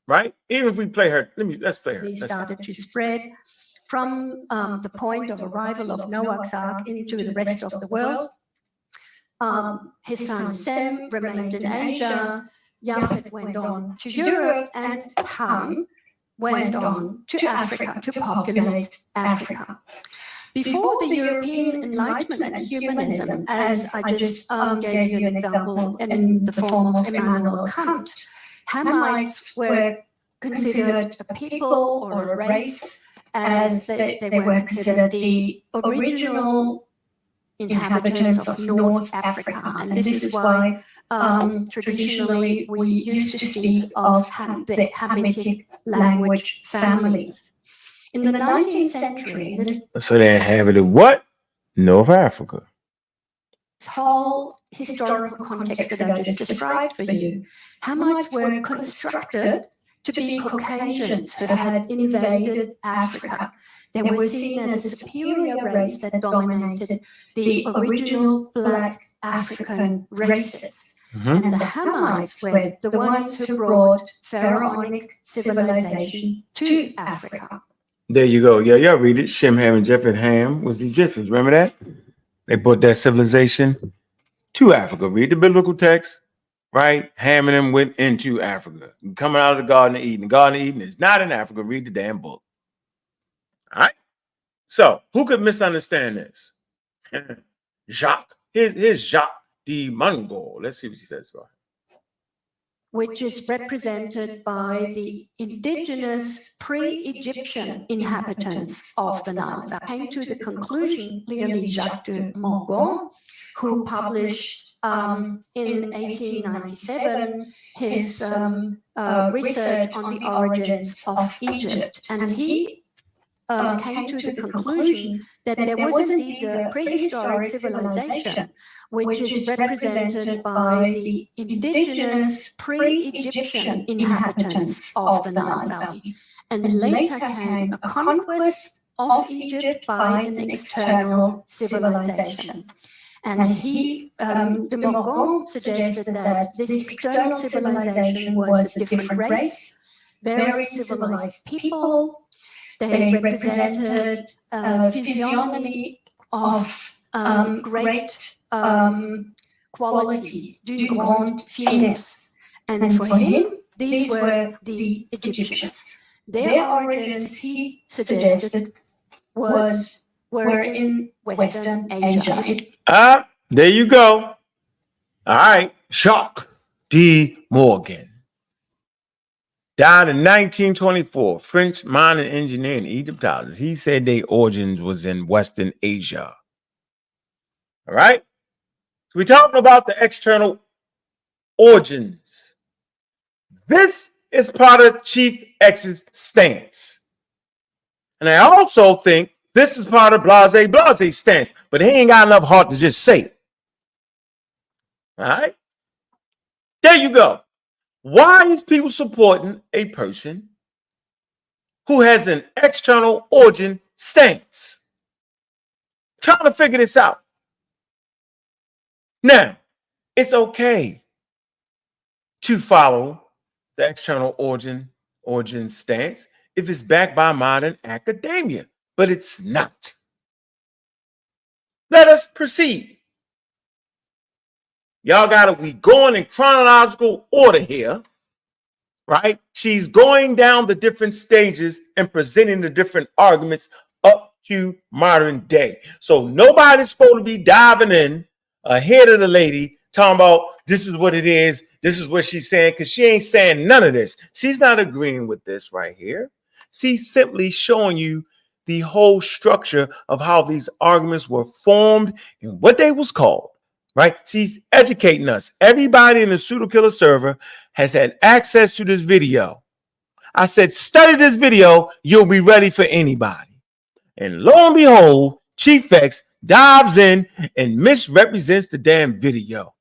right? Even if we play her, let's play her. They started to spread from the point of arrival of Noah's Ark into the rest of the world. His son Sem remained in Asia, Japheth went on to Europe, and Ham went on to Africa to populate Africa. Before the European Enlightenment and humanism, as I just gave you an example in the form of Immanuel Kant, Hamites were considered a people or a race, as they were considered the original inhabitants of North Africa. And this is why traditionally we used to speak of the Hamitic language families. In the 19th century, so they inhabited what? North Africa. This whole historical context that I just described for you, Hamites were constructed to be Caucasians who had invaded Africa. They were seen as a superior race that dominated the original Black African races. And the Hamites were the ones who brought pharaonic civilization to Africa. There you go. Yeah, y'all read it. Shem, Ham, and Japheth. Ham was Egyptians. Remember that? They brought that civilization to Africa. Read the biblical text, right? Ham and them went into Africa. Coming out of the Garden of Eden. The Garden of Eden is not in Africa. Read the damn book. All right? So, who could misunderstand this? Jacques. Here's Jacques the Mongol. Let's see what she says about him. Which is represented by the indigenous pre-Egyptian inhabitants of the Nile. I came to the conclusion, clearly Jacques de Mongol, who published in 1897 his research on the origins of Egypt. And he came to the conclusion that there was indeed a prehistoric civilization which is represented by the indigenous pre-Egyptian inhabitants of the Nile Valley. And later came a conquest of Egypt by an external civilization. And de Morgan suggested that this external civilization was a different race, very civilized people. They represented a physiognomy of great quality, d'une grande finesse. And for him, these were the Egyptians. Their origins, he suggested, were in Western Asia. There you go. All right. Jacques de Morgan died in 1924. French mining engineer and Egyptologist. He said their origins was in Western Asia. All right. So we're talking about the external origins. This is part of Chief X's stance. And I also think this is part of Blase stance, but he ain't got enough heart to just say it. All right. There you go. Why is people supporting a person who has an external origin stance? Trying to figure this out. Now, it's okay to follow the external origin stance if it's backed by modern academia, but it's not. Let us proceed. Y'all we going in chronological order here, right? She's going down the different stages and presenting the different arguments up to modern day. So nobody's supposed to be diving in ahead of the lady talking about this is what it is, this is what she's saying, because she ain't saying none of this. She's not agreeing with this right here. She's simply showing you the whole structure of how these arguments were formed and what they was called. Right? She's educating us. Everybody in the Pseudo Killer server has had access to this video. I said, study this video. You'll be ready for anybody. And lo and behold, Chief X dives in and misrepresents the damn video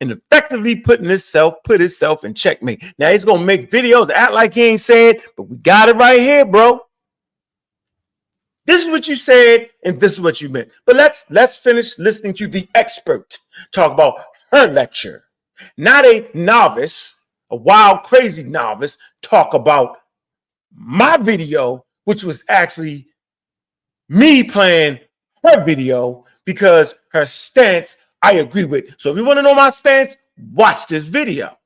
and effectively put itself in checkmate. Now he's going to make videos, act like he ain't said, but we got it right here, bro. This is what you said, and this is what you meant. But let's finish listening to the expert talk about her lecture. Not a novice, a wild, crazy novice, talk about my video, which was actually me playing her video because her stance I agree with. So if you want to know my stance, watch this video.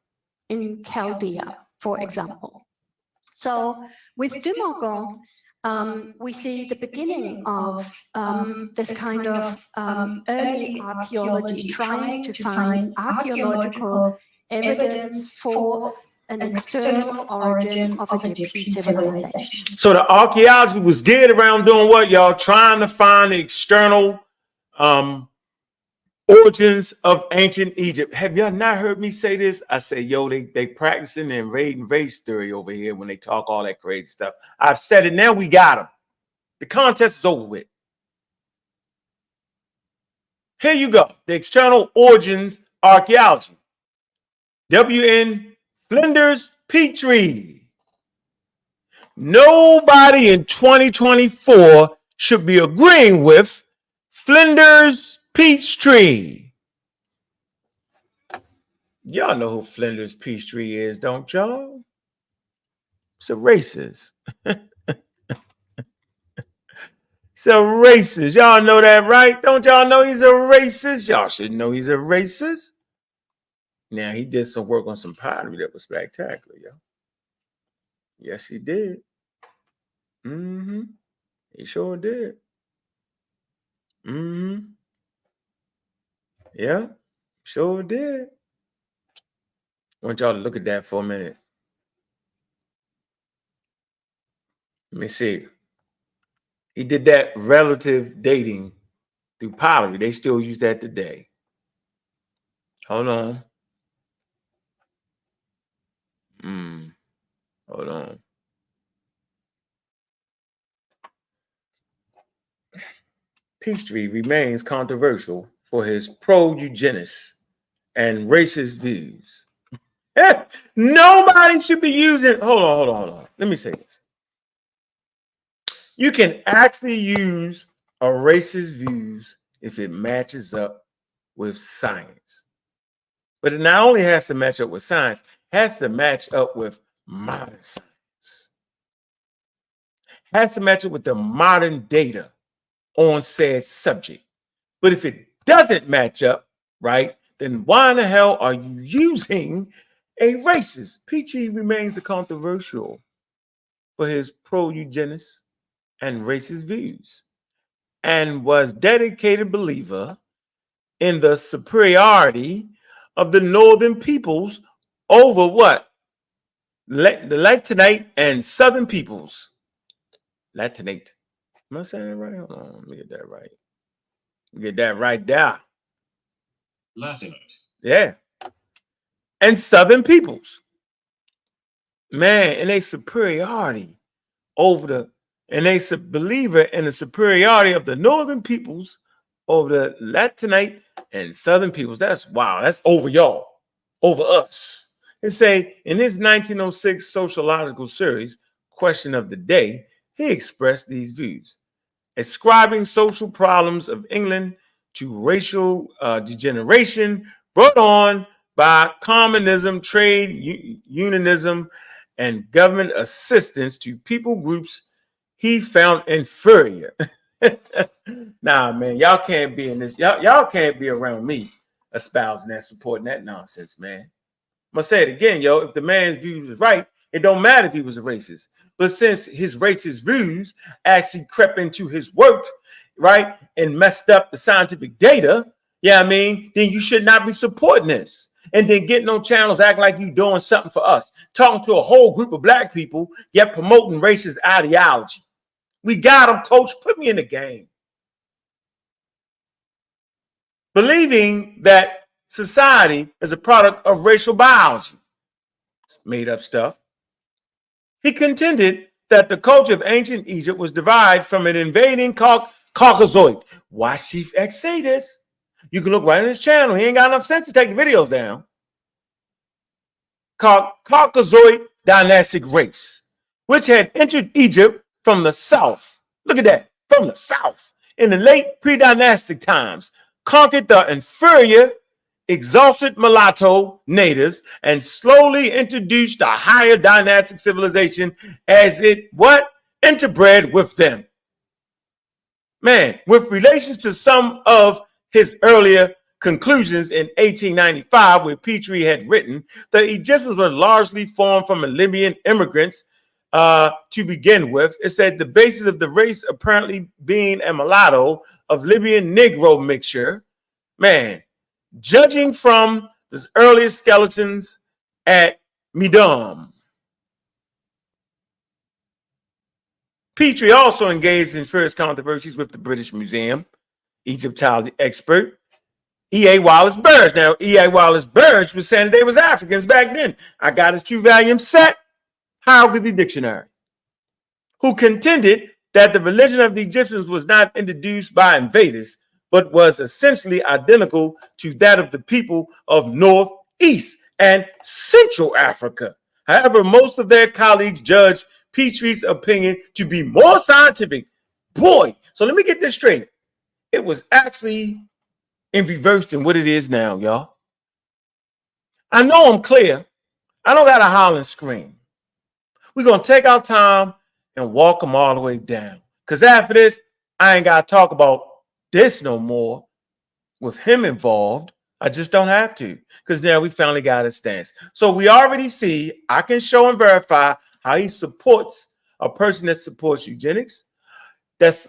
In Chaldea, for example. So with de Morgan, we see the beginning of this kind of early archaeology, trying to find archaeological evidence for an external origin of Egyptian civilization. So the archaeology was geared around doing what, y'all? Trying to find the external origins of ancient Egypt. Have y'all not heard me say this? I say, yo, they practicing and raiding race theory over here when they talk all that crazy stuff. I've said it now. We got them. The contest is over with. Here you go. The external origins archaeology. W.N. Flinders Petrie. Nobody in 2024 should be agreeing with Flinders Petrie. Y'all know who Flinders Petrie is, don't y'all? It's a racist. He's a racist. Y'all know that, right? Don't y'all know he's a racist? Y'all should know he's a racist. Now, he did some work on some pottery that was spectacular, yo. Yes, he did. He sure did. Yeah, sure did. I want y'all to look at that for a minute. Let me see. He did that relative dating through pottery. They still use that today. Hold on. Hold on. Petrie remains controversial for his pro-eugenist and racist views. Nobody should be using. Hold on. Let me say this. You can actually use a racist views if it matches up with science. But it not only has to match up with science, it has to match up with modern science. It has to match up with the modern data on said subject. But if it doesn't match up, right, then why in the hell are you using a racist? Petrie remains controversial for his pro-eugenist and racist views, and was dedicated believer in the superiority of the northern peoples over what? The Latinate and southern peoples. Latinate. Am I saying that right? Hold on, let me get that right. Get that right there. Latinate. Yeah. And southern peoples. Man, and a superiority over the, and they believer in the superiority of the northern peoples over the Latinate and southern peoples. That's wow. That's over y'all, over us. And say in his 1906 sociological series, Question of the Day, he expressed these views, ascribing social problems of England to racial degeneration brought on by communism, trade unionism, and government assistance to people groups he found inferior. Nah, man, y'all can't be in this. Y'all can't be around me espousing that, supporting that nonsense, man. I'm gonna say it again, yo. If the man's views is right, it don't matter if he was a racist. But since his racist views actually crept into his work, right, and messed up the scientific data, yeah, I mean, then you should not be supporting this. And then getting on channels acting like you doing something for us, talking to a whole group of black people, yet promoting racist ideology. We got them, coach. Put me in the game. Believing that society is a product of racial biology. Made up stuff. He contended that the culture of ancient Egypt was derived from an invading Caucasoid. Why Chief X say this? You can look right on his channel. He ain't got enough sense to take the videos down. Caucasoid dynastic race, which had entered Egypt from the south. Look at that, from the south. In the late pre-dynastic times, conquered the inferior, exhausted mulatto natives, and slowly introduced a higher dynastic civilization as it what? Interbred with them. Man, with relations to some of his earlier conclusions in 1895, where Petrie had written, the Egyptians were largely formed from Libyan immigrants to begin with. It said the basis of the race apparently being a mulatto of Libyan Negro mixture. Man, judging from the earliest skeletons at Midam. Petrie also engaged in fierce controversies with the British Museum, Egyptology expert, E.A. Wallace Burge. Now, E.A. Wallace Burge was saying they was Africans back then. I got his 2-volume set, Hieroglyphy Dictionary, who contended that the religion of the Egyptians was not introduced by invaders, but was essentially identical to that of the people of North, East, and Central Africa. However, most of their colleagues judged Petrie's opinion to be more scientific. Boy, so let me get this straight. It was actually in reverse than what it is now, y'all. I know I'm clear. I don't got to holler and scream. We're going to take our time and walk them all the way down. Because after this, I ain't got to talk about this no more with him involved. I just don't have to, because now we finally got a stance. So we already see, I can show and verify how he supports a person that supports eugenics.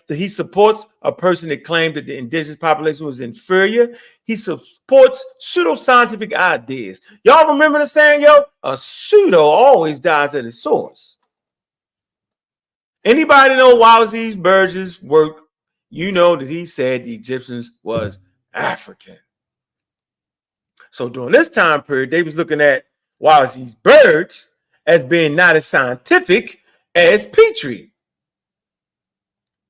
He supports a person that claimed that the indigenous population was inferior. He supports pseudoscientific ideas. Y'all remember the saying, yo? A pseudo always dies at its source. Anybody know Wallace Burge's work? You know that he said the Egyptians was African. So during this time period, they was looking at Wallace Burge as being not as scientific as Petrie.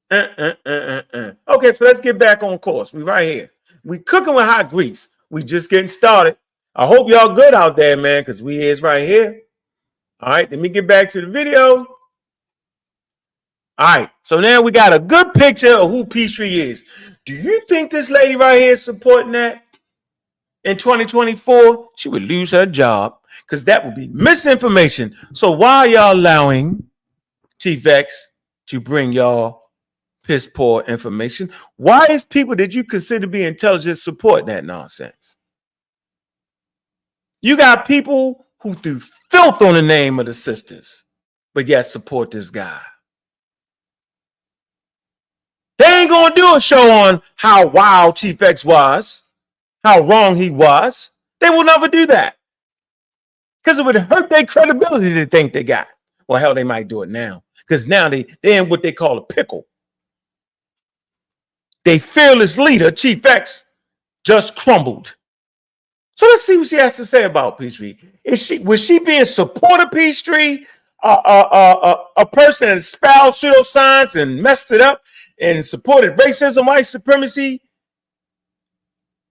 Okay, so let's get back on course. We right here. We cooking with hot grease. We just getting started. I hope y'all good out there, man, because we is right here. All right, let me get back to the video. All right, so now we got a good picture of who Peachtree is. Do you think this lady right here is supporting that? In 2024, she would lose her job because that would be misinformation. So why are y'all allowing Chief X to bring y'all piss poor information? Why is people that you consider to be intelligent supporting that nonsense? You got people who threw filth on the name of the sisters, but yet support this guy. They ain't gonna do a show on how wild Chief X was, how wrong he was. They will never do that. Because it would hurt their credibility to think they got. Well, hell, they might do it now. Because now they're in what they call a pickle. They fearless leader, Chief X, just crumbled. So let's see what she has to say about Peachtree. Was she being supportive Peachtree? A person that espoused pseudoscience and messed it up and supported racism, white supremacy?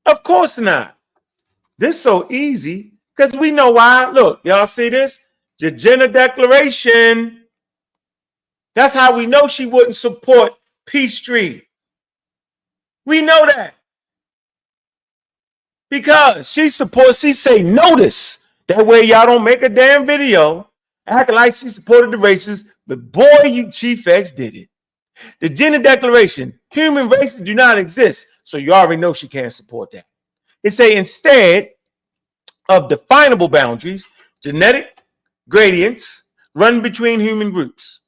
Of course not. This is so easy because we know why. Look, y'all see this? The gender declaration. That's how we know she wouldn't support Peachtree. We know that. Because she say notice. That way y'all don't make a damn video acting like she supported the racists. But boy, you Chief X did it. The gender declaration, human races do not exist. So you already know she can't support that. It say instead of definable boundaries, genetic gradients run between human groups.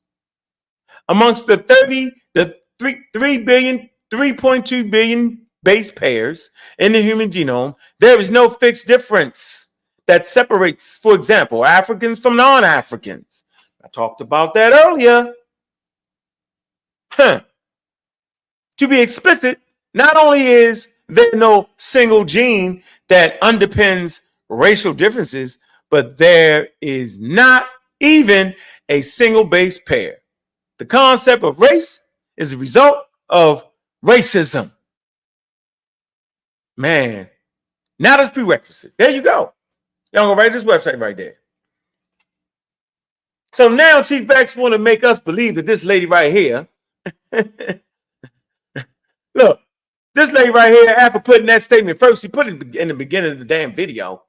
Amongst the 3.2 billion base pairs in the human genome, there is no fixed difference that separates, for example, Africans from non-Africans. I talked about that earlier. To be explicit, not only is there no single gene that underpins racial differences, but there is not even a single base pair. The concept of race is a result of racism. Man, not as prerequisite. There you go. Y'all go right to this website right there. So now Chief X want to make us believe that this lady right here, look, this lady right here, after putting that statement first, she put it in the beginning of the damn video.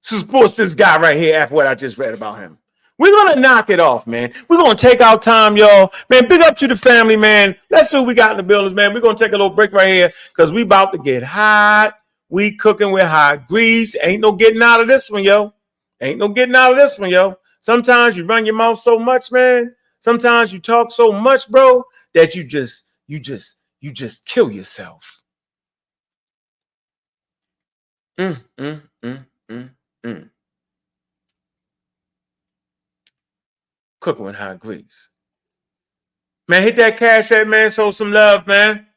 She supports this guy right here after what I just read about him. We're going to knock it off, man. We're going to take our time, y'all. Man, big up to the family, man. Let's see what we got in the buildings, man. We're going to take a little break right here because we about to get hot. We cooking with hot grease. Ain't no getting out of this one, yo. Ain't no getting out of this one, yo. Sometimes you run your mouth so much, man. Sometimes you talk so much, bro, that you just kill yourself. Cooking with hot grease. Man, hit that cash app, man. Show some love, man.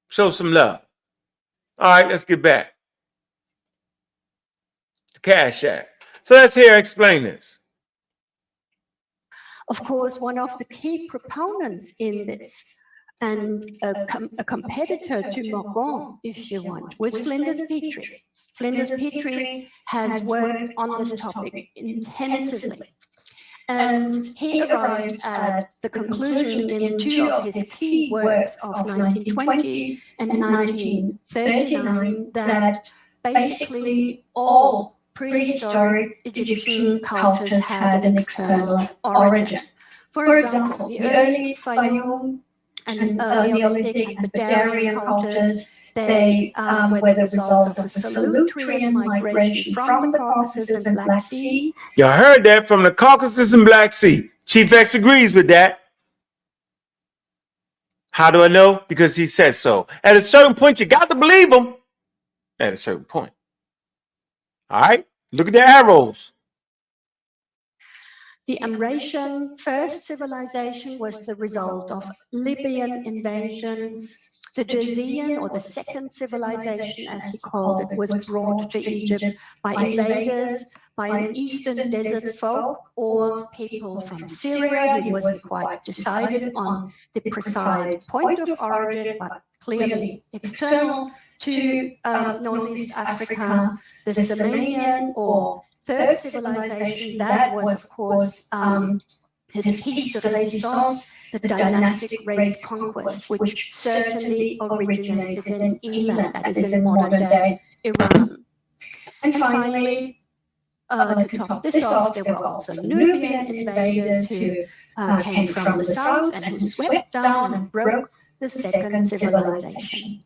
Show some love. All right, let's get back to cash app. So let's hear her explain this. Of course, one of the key proponents in this and a competitor to Morgan, if you want, was Flinders Petrie. Flinders Petrie has worked on this topic intensively. And he arrived at the conclusion in two of his key works of 1920 and 1939 that basically all prehistoric Egyptian cultures had an external origin. For example, the early Fayum and Neolithic and Badarian cultures, they were the result of a Solutrean migration from the Caucasus and Black Sea. Y'all heard that, from the Caucasus and Black Sea. Chief X agrees with that. How do I know? Because he said so. At a certain point, you got to believe him. At a certain point. All right? Look at the arrows. The Amratian first civilization was the result of Libyan invasions. The Jazean, or the second civilization, as he called it, was brought to Egypt by invaders, by an eastern desert folk, or people from Syria. He wasn't quite decided on the precise point of origin, but clearly external to Northeast Africa. The Sumerian or third civilization, that was, of course, his piece de résistance, the dynastic race conquest, which certainly originated in Iran, that is in modern-day Iran. And finally, to top this off, there were also Nubian invaders who came from the south and who swept down and broke the second civilization.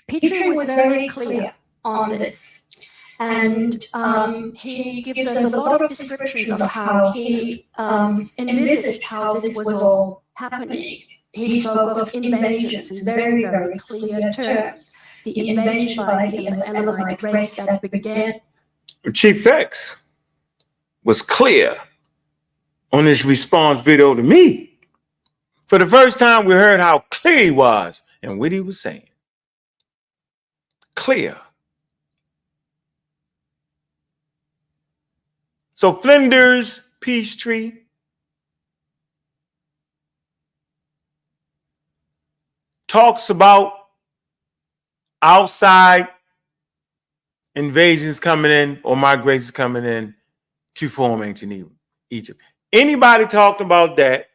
Petrie was very clear on this. And he gives us a lot of descriptions of how he envisaged how this was all happening. He spoke of invasions in very, very clear terms. The invasion by the Elamite race that began. Chief X was clear on his response video to me. For the first time, we heard how clear he was and what he was saying. Clear. So Flinders Peachtree talks about outside invasions coming in or migrations coming in to form ancient Egypt. Anybody talking about that,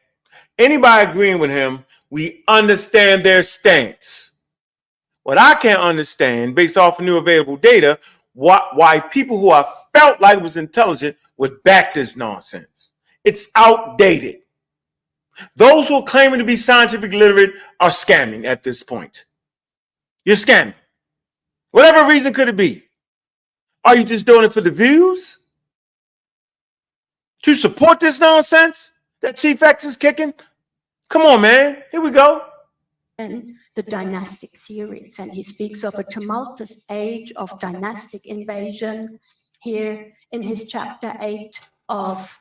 anybody agreeing with him, we understand their stance. What I can't understand, based off of new available data, why people who have felt like it was intelligent would back this nonsense. It's outdated. Those who are claiming to be scientific literate are scamming at this point. You're scamming. Whatever reason could it be? Are you just doing it for the views? To support this nonsense that Chief X is kicking? Come on, man. Here we go. And the dynastic series, and he speaks of a tumultuous age of dynastic invasion here in his chapter 8 of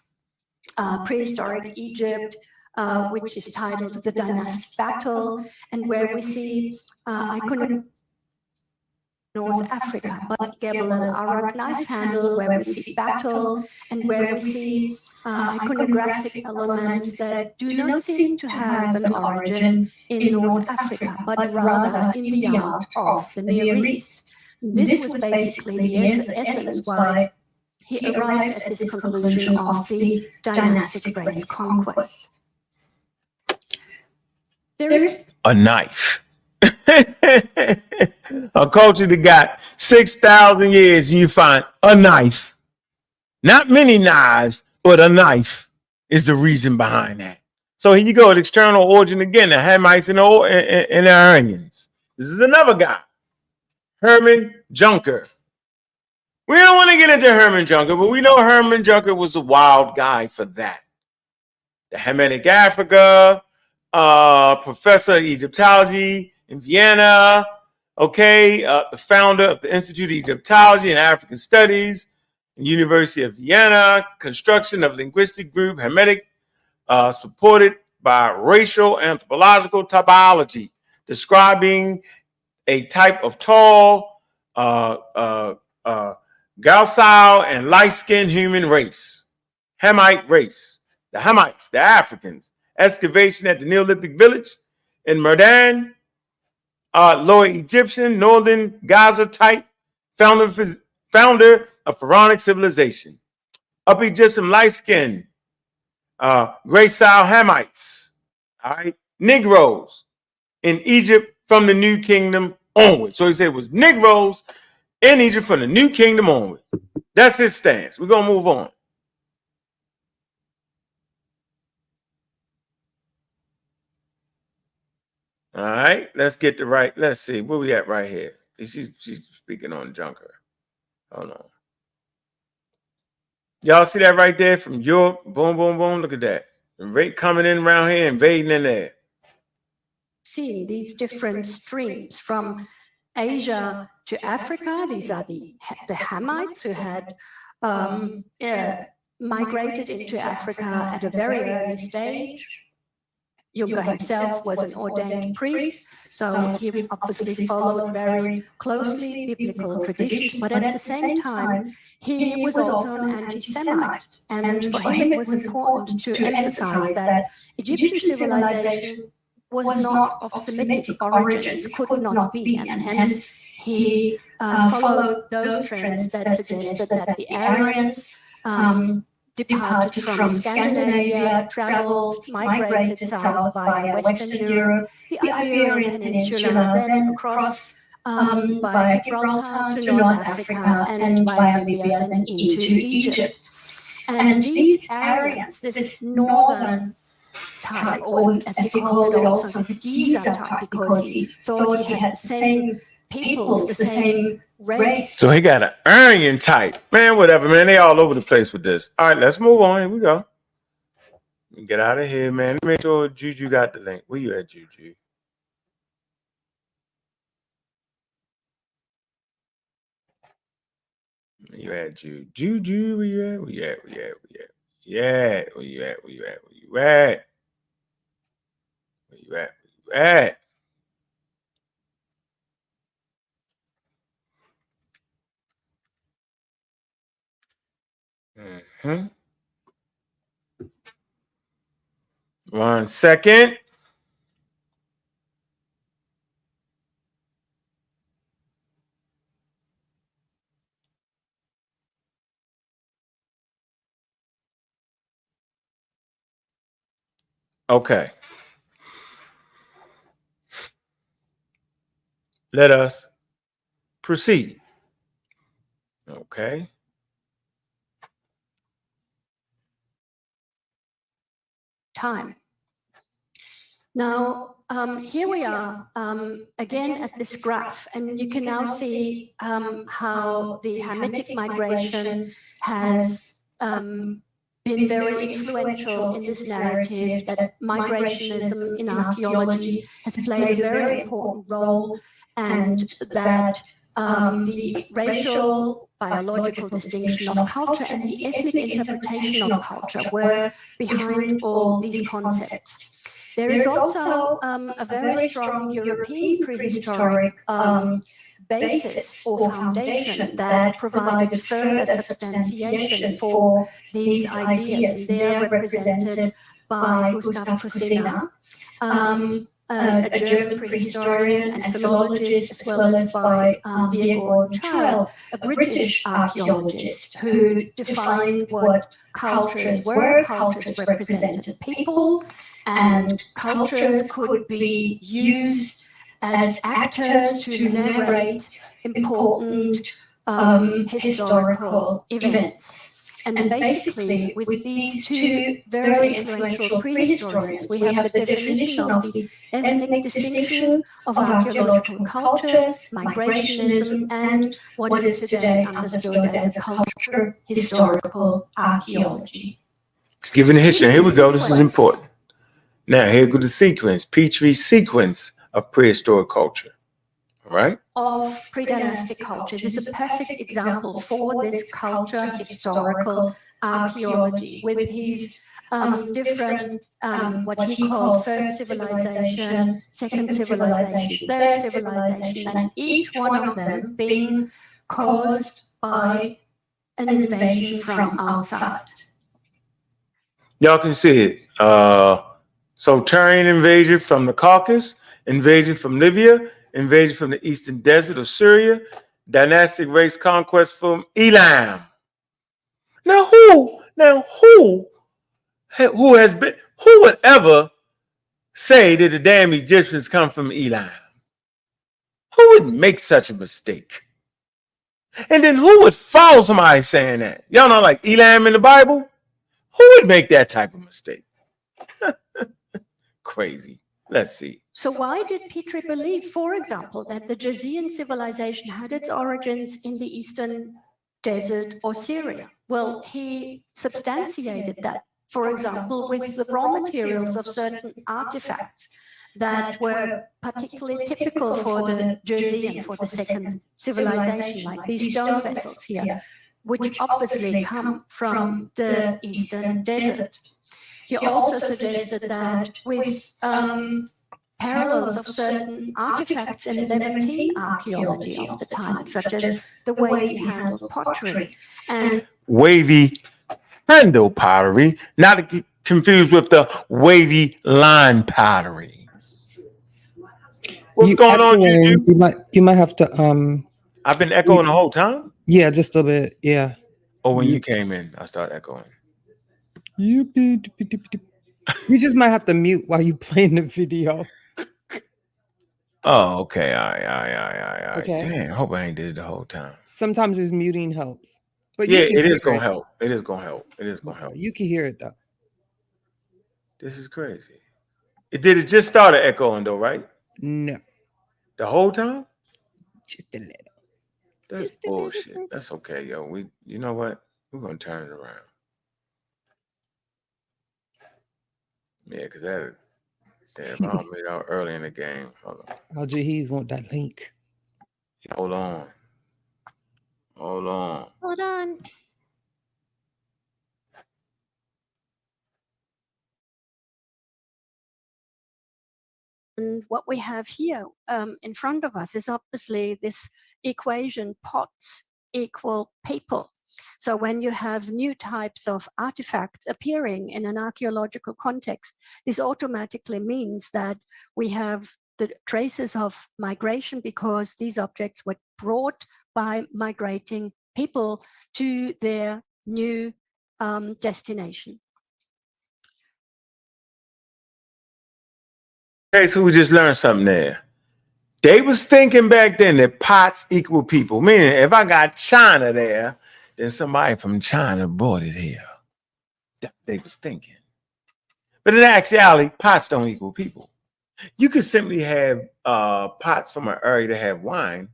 prehistoric Egypt, which is titled The Dynastic Battle, and where we see North Africa, but Gebel al-Arak knife handle, where we see battle, and where we see iconographic elements that do not seem to have an origin in North Africa, but rather in the yard of the Near East. This was basically the essence why he arrived at this conclusion of the dynastic race conquest. There is a knife. A culture that got 6,000 years and you find a knife. Not many knives, but a knife is the reason behind that. So here you go, the external origin again, the Hamites and the Iranians. This is another guy, Herman Junker. We don't want to get into Herman Junker, but we know Herman Junker was a wild guy for that. The Hamitic Africa, professor of Egyptology in Vienna, the founder of the Institute of Egyptology and African Studies, University of Vienna, construction of linguistic group Hamitic, supported by racial anthropological typology, describing a type of tall, Gausal and light-skinned human race, Hamite race, the Hamites, the Africans. Excavation at the Neolithic village in Merdan, Lower Egyptian, Northern Gaza type, founder of Pharaonic civilization. Upper Egyptian light-skinned, Gray-Sal Hamites, all right, Negroes in Egypt from the New Kingdom onward. So he said it was Negroes in Egypt from the New Kingdom onward. That's his stance. We're going to move on. All right, let's get the right. Let's see where we at right here. She's speaking on Junker. Hold on. Y'all see that right there from Europe? Boom, boom, boom. Look at that. And rate coming in around here, invading in there. Seeing these different streams from Asia to Africa. These are the Hamites who had migrated into Africa at a very early stage. Junker himself was an ordained priest, so he obviously followed very closely biblical traditions, but at the same time, he was also an anti-Semite. And for him, it was important to emphasize that Egyptian civilization was not of Semitic origin. This could not be, and hence he followed those trends that suggested that the Aryans departed from Scandinavia, traveled, migrated south via Western Europe, the Iberian Peninsula, then across via Gibraltar to North Africa, and via Libya, then into Egypt. And these Aryans, this northern type, or as he called it also, the Giza type, because he thought he had the same peoples, the same race. So he got an Aryan type. Man, whatever, man. They all over the place with this. All right, let's move on. Here we go. Get out of here, man. Make sure Juju got the link. Where you at, Juju? Where you at, Juju? Where you at? Where you at? Where you at? Where you at? Where you at? Where you at? Where you at? Where you at? Where you at? Mm-hmm. 1 second. Okay. Let us proceed. Okay. Time. Now, here we are again at this graph, and you can now see how the Hamitic migration has been very influential in this narrative, that migrationism in archaeology has played a very important role, and that the racial, biological distinction of culture and the ethnic interpretation of culture were behind all these concepts. There is also a very strong European prehistoric basis or foundation that provided further substantiation for these ideas. And they are represented by Gustav Cousinat, a German prehistorian and philologist, as well as by Vere Gordon-Childe, a British archaeologist who defined what cultures were. Cultures represented people, and cultures could be used as actors to narrate important historical events. And basically, with these two very influential prehistorians, we have the definition of the ethnic distinction of archaeological cultures, migrationism, and what is today understood as a culture historical archaeology. It's giving a history. Here we go. This is important. Now, here goes the sequence, Petrie's sequence of prehistoric culture. All right? Of pre-dynastic culture. This is a perfect example for this culture historical archaeology, with his different, what he called first civilization, second civilization, third civilization, and each one of them being caused by an invasion from outside. Y'all can see it. So Turian invasion from the Caucasus, invasion from Libya, invasion from the eastern desert of Syria, dynastic race conquest from Elam. Now who would ever say that the damn Egyptians come from Elam? Who would make such a mistake? And then who would follow somebody saying that? Y'all know, like Elam in the Bible? Who would make that type of mistake? Crazy. Let's see. So why did Petrie believe, for example, that the Jazean civilization had its origins in the eastern desert or Syria? Well, he substantiated that, for example, with the raw materials of certain artifacts that were particularly typical for the Jazean, for the second civilization, like these stone vessels here, which obviously come from the eastern desert. He also suggested that with parallels of certain artifacts in Levantine archaeology of the time, such as the wavy handled pottery. And wavy handle pottery, not to get confused with the wavy line pottery. What's going on, echoing. Juju? You might have to I've been echoing the whole time. yeah, just a bit. Yeah. Or when you came in, I started echoing. You just might have to mute while you playing the video. Oh, okay. All right. Okay. Damn, I hope I ain't did it the whole time. Sometimes his muting helps. But Yeah, you can it is hear gonna it. help. It is gonna help. It is gonna help. You can hear it though. This is crazy. It just started echoing though, right? No. The whole time? Just a little. That's Just a bullshit. little bit. That's okay, yo. You know what? We're gonna turn it around. Yeah, because if I don't made out early in the game. Hold on. Al Jaheez want that link. Hold on. Hold on. And what we have here in front of us is obviously this equation: pots equal people. So when you have new types of artifacts appearing in an archaeological context, this automatically means that we have the traces of migration, because these objects were brought by migrating people to their new destination. Okay, so we just learned something there. They was thinking back then that pots equal people. Meaning, if I got China there, then somebody from China brought it here. They was thinking. But in actuality, pots don't equal people. You could simply have pots from an area that have wine,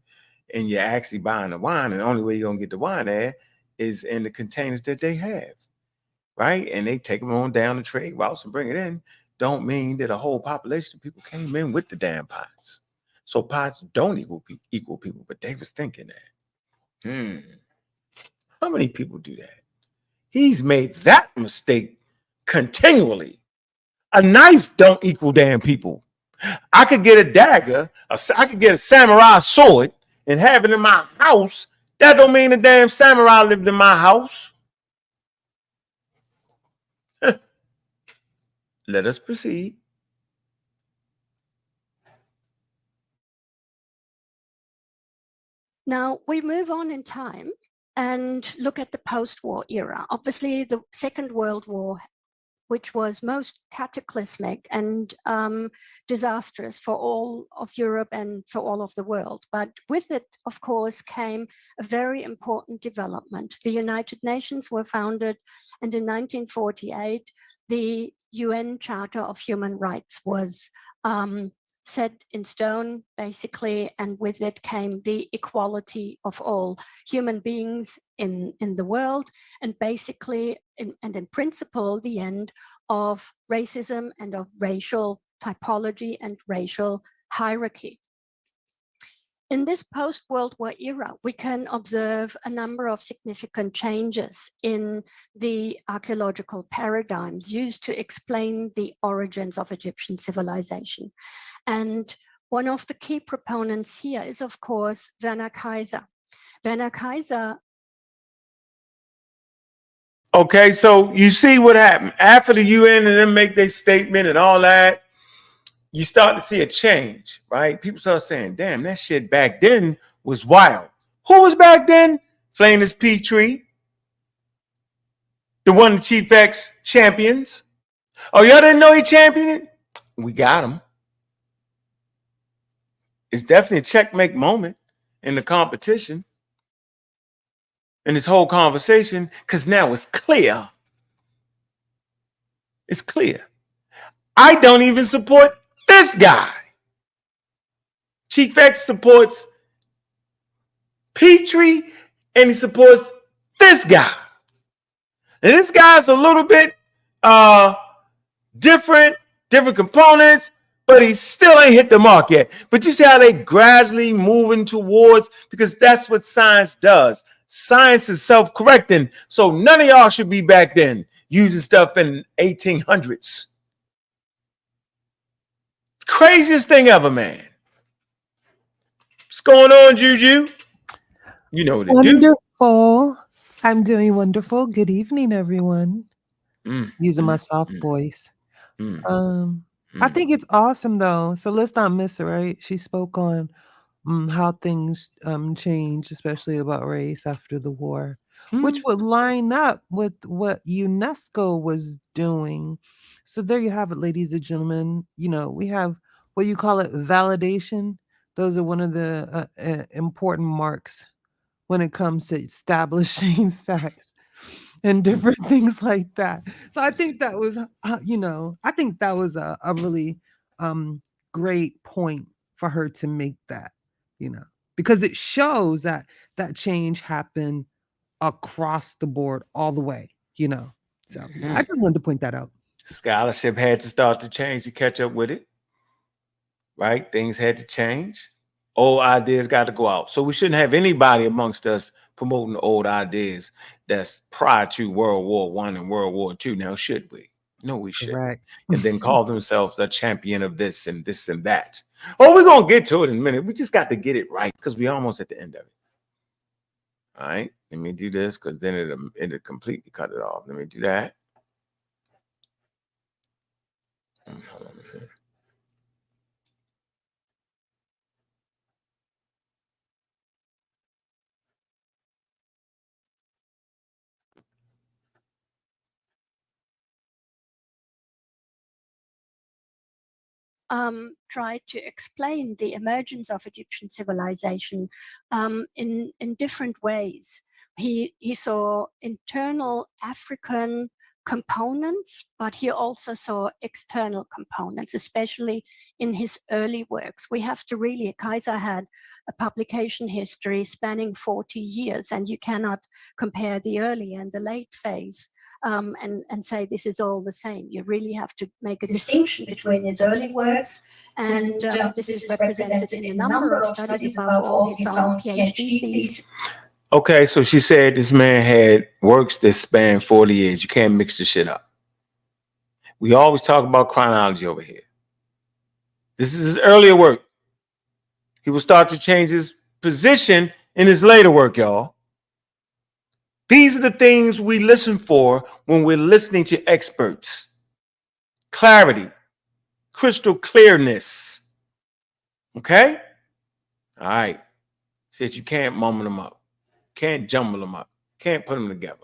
and you're actually buying the wine, and the only way you're gonna get the wine there is in the containers that they have, right? And they take them on down the trade routes and bring it in. Don't mean that a whole population of people came in with the damn pots. So pots don't equal people, but they was thinking that. How many people do that? He's made that mistake continually. A knife don't equal damn people. I could get a dagger, I could get a samurai sword and have it in my house. That don't mean the damn samurai lived in my house. Let us proceed. Now we move on in time and look at the post-war era. Obviously, the Second World War, which was most cataclysmic and disastrous for all of Europe and for all of the world. But with it, of course, came a very important development. The United Nations were founded, and in 1948, the UN Charter of Human Rights was set in stone, basically, and with it came the equality of all human beings in the world, and basically, and in principle, the end of racism and of racial typology and racial hierarchy. In this post-World War era, we can observe a number of significant changes in the archaeological paradigms used to explain the origins of Egyptian civilization. And one of the key proponents here is, of course, Werner Kaiser. Werner Kaiser. Okay, so you see what happened after the UN and them make their statement and all that. You start to see a change, right? People start saying, damn, that shit back then was wild. Who was back then? Flanders Petrie, the one the Chief X champions. Oh, y'all didn't know he championed? We got him. It's definitely a checkmate moment in the competition, in this whole conversation, because now it's clear. It's clear. I don't even support this guy. Chief X supports Petrie, and he supports this guy. And this guy's a little bit different components, but he still ain't hit the mark yet. But you see how they gradually moving towards, because that's what science does. Science is self-correcting. So none of y'all should be back then using stuff in 1800s. Craziest thing ever, man. What's going on, Juju? You know what to do. Wonderful. I'm doing wonderful. Good evening, everyone. Using my soft voice. I think it's awesome though. So let's not miss it, right? She spoke on how things changed, especially about race after the war, which would line up with what UNESCO was doing. So there you have it, ladies and gentlemen. You know, we have what you call it validation. Those are one of the important marks when it comes to establishing facts and different things like that. So I think that was, I think that was a really great point for her to make that, you know, because it shows that that change happened across the board all the way, you know. So I just wanted to point that out. Scholarship had to start to change to catch up with it, right? Things had to change. Old ideas got to go out. So we shouldn't have anybody amongst us promoting old ideas that's prior to World War One and World War II. Now, should we? No, we shouldn't. Correct. And then call themselves a champion of this and this and that. Oh, we're gonna get to it in a minute. We just got to get it right because we're almost at the end of it. All right, let me do this because then it'll completely cut it off. Let me do that. Hold on here. Tried to explain the emergence of Egyptian civilization in different ways. He saw internal African components, but he also saw external components, especially in his early works. We have to really, Kaiser had a publication history spanning 40 years, and you cannot compare the early and the late phase and say this is all the same. You really have to make a distinction between his early works, and this is represented in a number of studies, above all his own PhD thesis. Okay, so she said this man had works that span 40 years. You can't mix the shit up. We always talk about chronology over here. This is his earlier work. He will start to change his position in his later work, y'all. These are the things we listen for when we're listening to experts. Clarity, crystal clearness. Okay? All right. Says you can't mumble them up. Can't jumble them up. Can't put them together.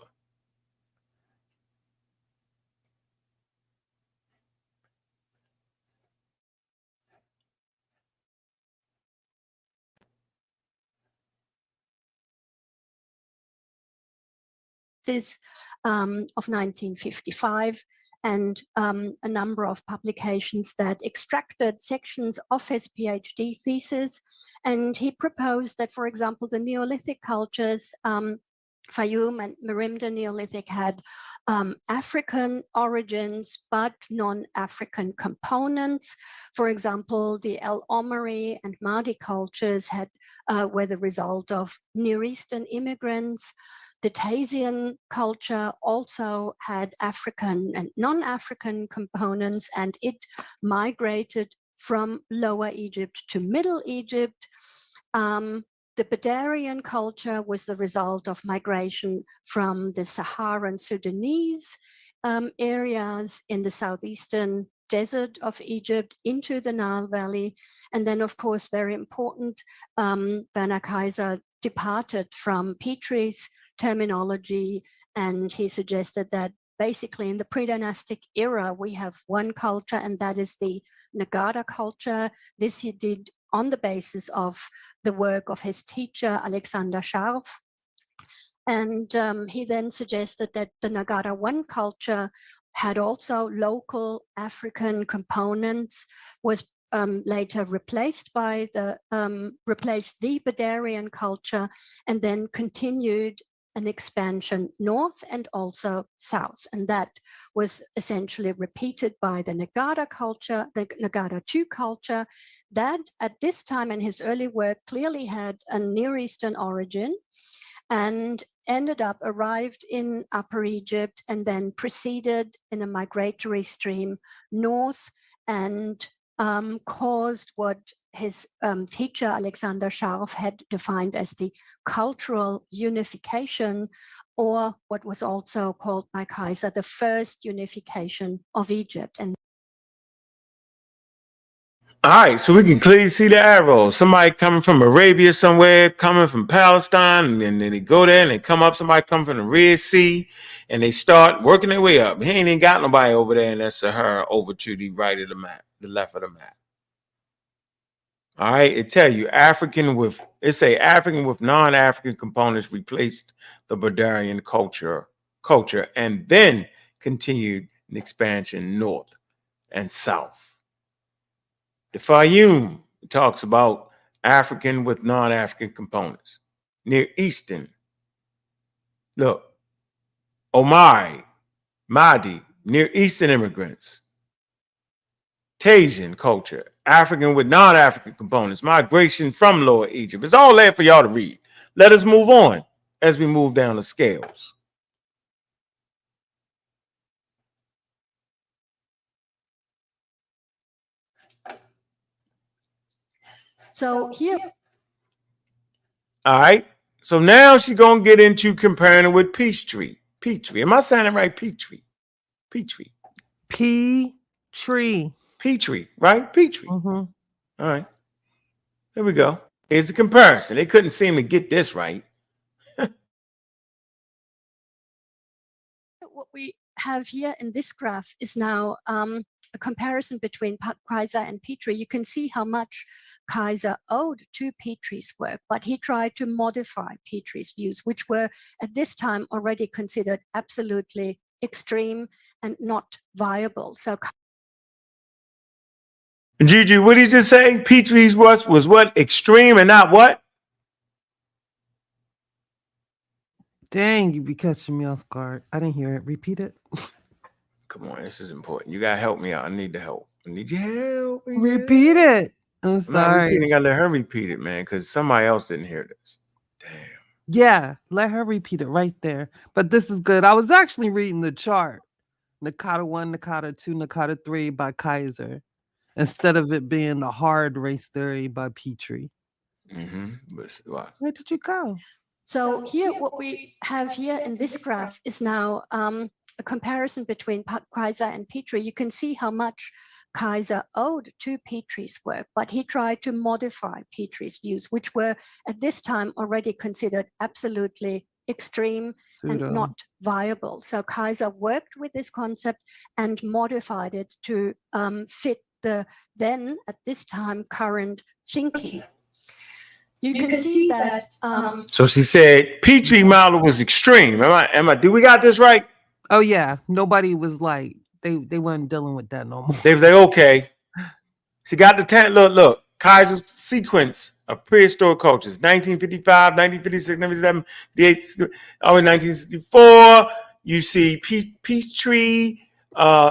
Of 1955, and a number of publications that extracted sections of his PhD thesis. And he proposed that, for example, the Neolithic cultures, Fayum and Merimda Neolithic, had African origins, but non-African components. For example, the El Omari and Mahdi cultures were the result of Near Eastern immigrants. The Thasian culture also had African and non-African components, and it migrated from Lower Egypt to Middle Egypt. The Badarian culture was the result of migration from the Saharan Sudanese areas in the southeastern desert of Egypt into the Nile Valley. And then, of course, very important, Werner Kaiser departed from Petrie's terminology, and he suggested that basically in the pre-dynastic era, we have one culture, and that is the Nagada culture. This he did on the basis of the work of his teacher, Alexander Scharf. And he then suggested that the Nagara I culture had also local African components, was later replaced by replaced the Badarian culture, and then continued an expansion north and also south. And that was essentially repeated by the Nagara culture, the Nagara II culture, that at this time in his early work clearly had a Near Eastern origin, and arrived in Upper Egypt, and then proceeded in a migratory stream north, and caused what his teacher, Alexander Scharf, had defined as the cultural unification, or what was also called by Kaiser the first unification of Egypt. And All right, so we can clearly see the arrows. Somebody coming from Arabia somewhere, coming from Palestine, and then they go there and they come up. Somebody come from the Red Sea, and they start working their way up. He ain't even got nobody over there in that Sahara over to the right of the map, the left of the map. All right, it tell you African with non-African components replaced the Barbarian culture, and then continued an expansion north and south. The Fayum talks about African with non-African components. Near Eastern, look, Omai, Mahdi, Near Eastern immigrants. Tajin culture, African with non-African components, migration from Lower Egypt. It's all there for y'all to read. Let us move on as we move down the scales. So here, All right. So now she's going to get into comparing it with Peachtree. Peachtree. Am I saying it right? Peachtree. Peachtree. P-tree. Peachtree, right? Peachtree. Mm-hmm. All right. Here we go. Here's a comparison. They couldn't seem to get this right. what we have here in this graph is now a comparison between Kaiser and Petrie. You can see how much Kaiser owed to Petrie's work, but he tried to modify Petrie's views, which were at this time already considered absolutely extreme and not viable. So Gigi, what did you just say? Petrie's was what? Extreme and not what? Dang, you be catching me off guard. I didn't hear it. Repeat it. Come on, this is important. You gotta help me out. I need the help. I need your help. Repeat it. I'm I'm not sorry. repeating. I gotta let her repeat it, man, because somebody else didn't hear this. Damn. Yeah, let her repeat it right there. But this is good. I was actually reading the chart. Nakata 1, Nakata 2, Nakata 3 by Kaiser, instead of it being the hard race theory by Petrie. Where did you go? So here, what we have here in this graph is now a comparison between Kaiser and Petrie. You can see how much Kaiser owed to Petrie's work, but he tried to modify Petrie's views, which were at this time already considered absolutely extreme and not viable. So Kaiser worked with this concept and modified it to fit the then, at this time, current thinking. You can see that. So she said Petrie model was extreme. Am I? Do we got this right? Oh yeah, nobody was like they weren't dealing with that no more. They was like, okay. She got the look. Kaiser's sequence of prehistoric cultures: 1955, 1956, 1957, 1964. You see Peachtree,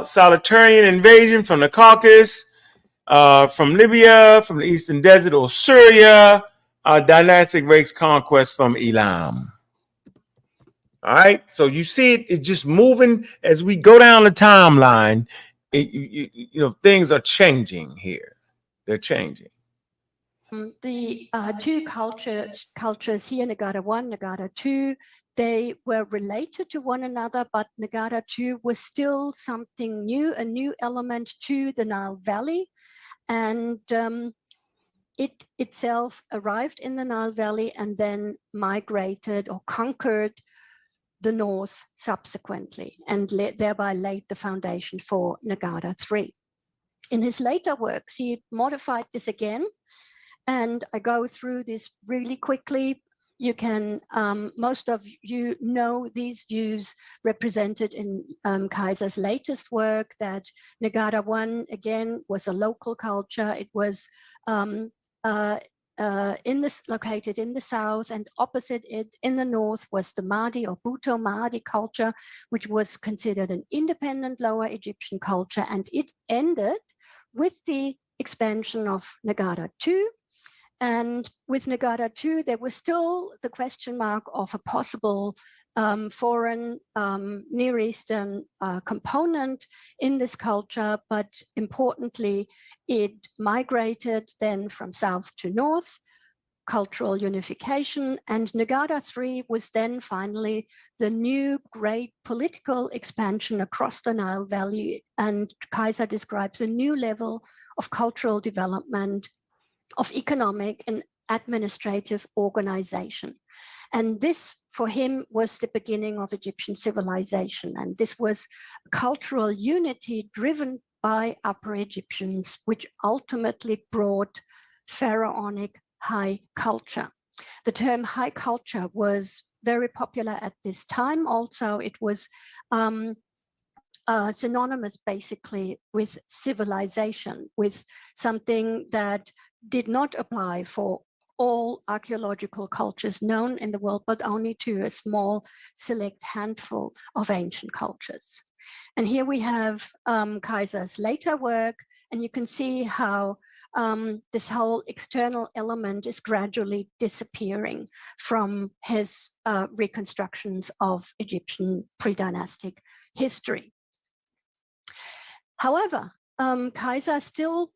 Solitarian invasion from the Caucasus, from Libya, from the Eastern Desert or Syria. Dynastic race conquest from Elam. All right, so you see it's just moving as we go down the timeline. Things are changing here. They're changing. The two cultures here, Nagata 1, Nagata 2, they were related to one another, but Nagata 2 was still something new, a new element to the Nile Valley. And it itself arrived in the Nile Valley and then migrated or conquered the north subsequently, and thereby laid the foundation for Nagata 3. In his later works, he modified this again, and I go through this really quickly. You can, most of you know these views represented in Kaiser's latest work, that Nagata 1, again, was a local culture. It was located in the south, and opposite it in the north was the Mahdi or Bhutto Mahdi culture, which was considered an independent Lower Egyptian culture, and it ended with the expansion of Nagata 2. And with Nagata 2, there was still the question mark of a possible foreign Near Eastern component in this culture, but importantly, it migrated then from south to north, cultural unification, and Nagada III was then finally the new great political expansion across the Nile Valley, and Kaiser describes a new level of cultural development, of economic and administrative organization. And this, for him, was the beginning of Egyptian civilization. And this was cultural unity driven by Upper Egyptians, which ultimately brought pharaonic high culture. The term high culture was very popular at this time. Also, it was synonymous basically with civilization, with something that did not apply for all archaeological cultures known in the world, but only to a small select handful of ancient cultures. And here we have Kaiser's later work, and you can see how this whole external element is gradually disappearing from his reconstructions of Egyptian pre-dynastic history. However, Kaiser still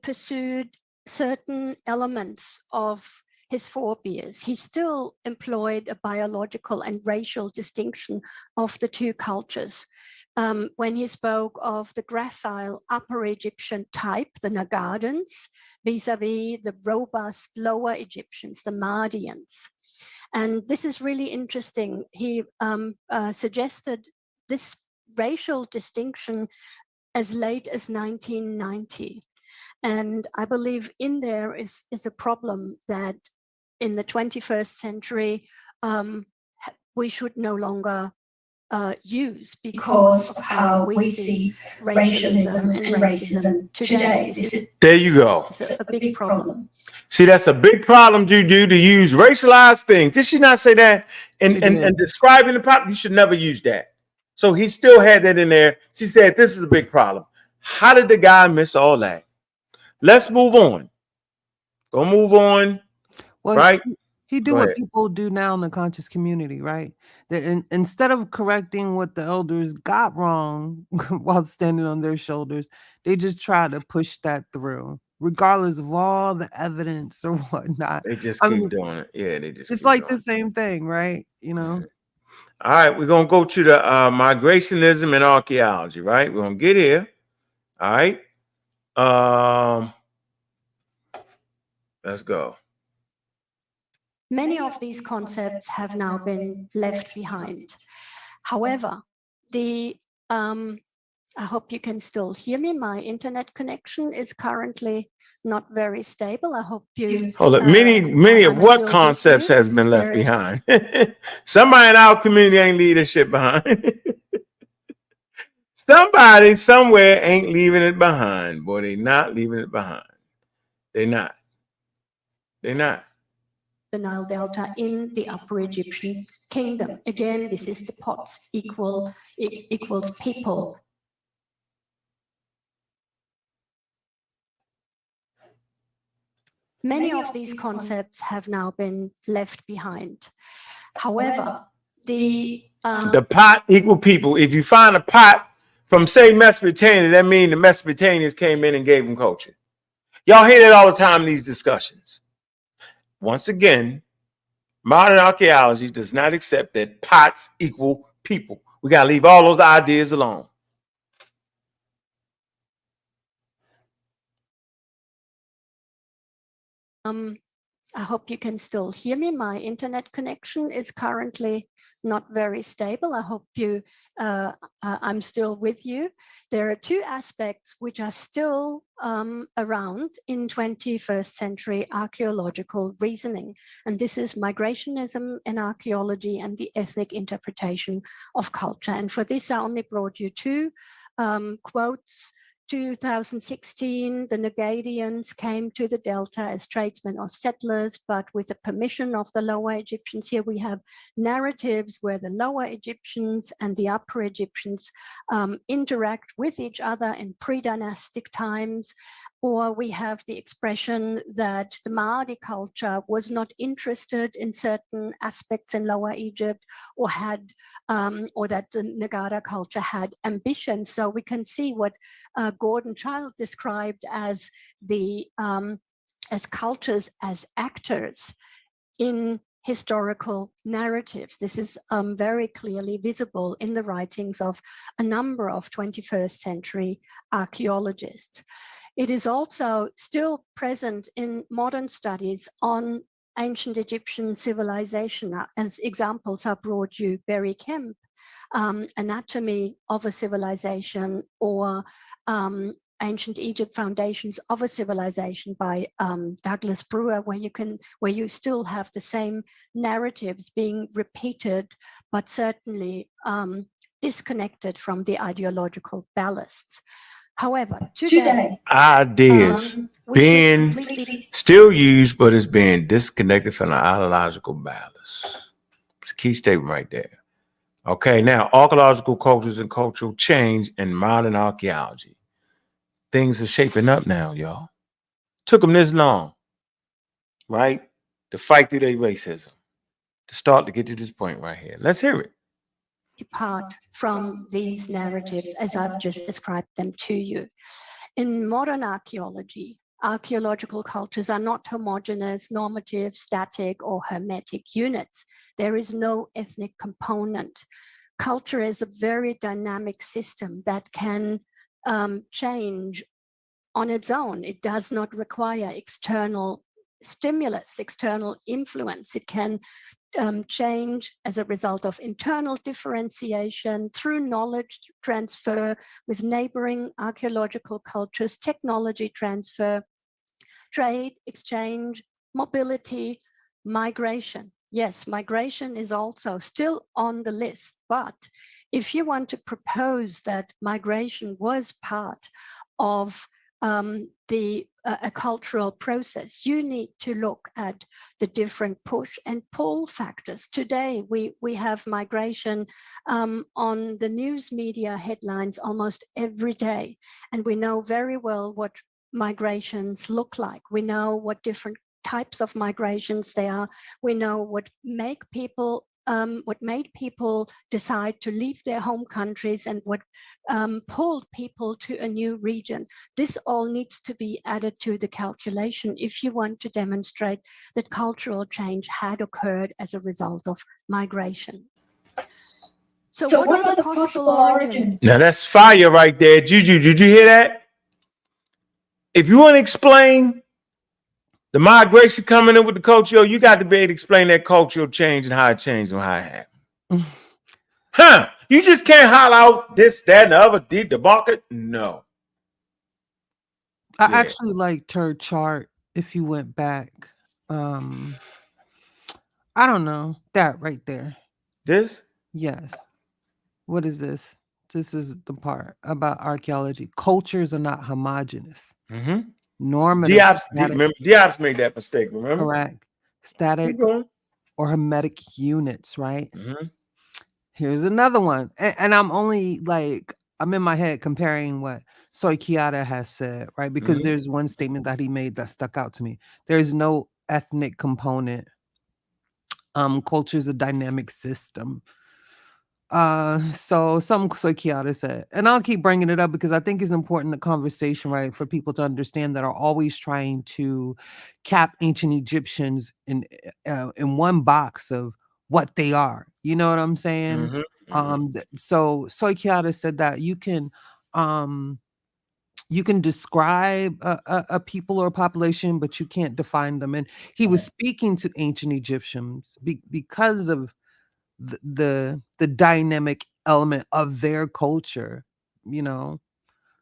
pursued certain elements of his forebears. He still employed a biological and racial distinction of the two cultures. When he spoke of the gracile Upper Egyptian type, the Nagadans, vis-a-vis the robust Lower Egyptians, the Mahdians. And this is really interesting. He suggested this racial distinction as late as 1990. And I believe in there is a problem that in the 21st century, we should no longer use because of how we see racialism and racism today. There you go. It's a big problem. See, that's a big problem you do to use racialized things. Did she not say that? And describing the problem, you should never use that. So he still had that in there. She said, this is a big problem. How did the guy miss all that? Let's move on. Go move on. Well, right? he do Go what ahead. people do now in the conscious community, right? That instead of correcting what the elders got wrong while standing on their shoulders, they just try to push that through, regardless of all the evidence or whatnot. They just I keep mean, doing it. Yeah, they just it's keep like doing the same thing, right? You know. All right, we're gonna go to the migrationism and archaeology, right? We're gonna get here. All right. Let's go. Many of these concepts have now been left behind. However, I hope you can still hear me. My internet connection is currently not very stable. I hope you. Hold up. Many of what concepts has been left behind? Somebody in our community ain't leaving this shit behind. Somebody somewhere ain't leaving it behind. Boy, they not leaving it behind. They not. They not. The Nile Delta in the Upper Egyptian Kingdom. Again, this is the pots equals people. Many of these concepts have now been left behind. However, the pot equal people. If you find a pot from, say, Mesopotamia, that means the Mesopotamians came in and gave them culture. Y'all hear that all the time in these discussions. Once again, modern archaeology does not accept that pots equal people. We got to leave all those ideas alone. I hope you can still hear me. My internet connection is currently not very stable. I hope I'm still with you. There are two aspects which are still around in 21st century archaeological reasoning. And this is migrationism in archaeology and the ethnic interpretation of culture. And for this, I only brought you two quotes. 2016, the Nagadians came to the Delta as tradesmen or settlers, but with the permission of the Lower Egyptians. Here we have narratives where the Lower Egyptians and the Upper Egyptians interact with each other in pre-dynastic times. Or we have the expression that the Mahdi culture was not interested in certain aspects in Lower Egypt, or that the Nagada culture had ambitions. So we can see what Gordon Child described as the as cultures, as actors in historical narratives. This is very clearly visible in the writings of a number of 21st century archaeologists. It is also still present in modern studies on ancient Egyptian civilization. As examples, I brought you Barry Kemp, Anatomy of a Civilization, or Ancient Egypt Foundations of a Civilization by Douglas Brewer, where you still have the same narratives being repeated, but certainly disconnected from the ideological ballasts. However, today, Ideas we should being completely still used, but it's being disconnected from the ideological ballast. It's a key statement right there. Okay, now archaeological cultures and cultural change in modern archaeology. Things are shaping up now, y'all. Took them this long, right? To fight through their racism, to start to get to this point right here. Let's hear it. depart from these narratives as I've just described them to you. In modern archaeology, archaeological cultures are not homogeneous, normative, static, or hermetic units. There is no ethnic component. Culture is a very dynamic system that can change on its own. It does not require external stimulus, external influence. It can change as a result of internal differentiation through knowledge transfer with neighboring archaeological cultures, technology transfer, trade, exchange, mobility, migration. Yes, migration is also still on the list, but if you want to propose that migration was part of a cultural process, you need to look at the different push and pull factors. Today, we have migration on the news media headlines almost every day, and we know very well what migrations look like. We know what different types of migrations they are. We know what made people decide to leave their home countries and what pulled people to a new region. This all needs to be added to the calculation if you want to demonstrate that cultural change had occurred as a result of migration. So what are the possible origins? Now that's fire right there. Juju, did you hear that? If you want to explain the migration coming in with the culture, you got to be able to explain that cultural change and how it changed and how it happened. Huh? You just can't holler out this, that, and the other, the market. No. I Yeah. actually liked her chart if you went back. I don't know. That right there. This? Yes. What is this? This is the part about archaeology. Cultures are not homogeneous. Mm-hmm. Normative, Diops made that mistake, remember? correct. Static Keep going. or hermetic units, right? Mm-hmm. Here's another one. And I'm only like, I'm in my head comparing what Soy Kiata has said, right? Because there's one statement that he made that stuck out to me. There's no ethnic component. Culture is a dynamic system. So some Soy Kiata said, and I'll keep bringing it up because I think it's important the conversation, right, for people to understand that are always trying to cap ancient Egyptians in one box of what they are. You know what I'm saying? So Soy Kiata said that you can describe a people or a population, but you can't define them. And he was speaking to ancient Egyptians because of the dynamic element of their culture, you know.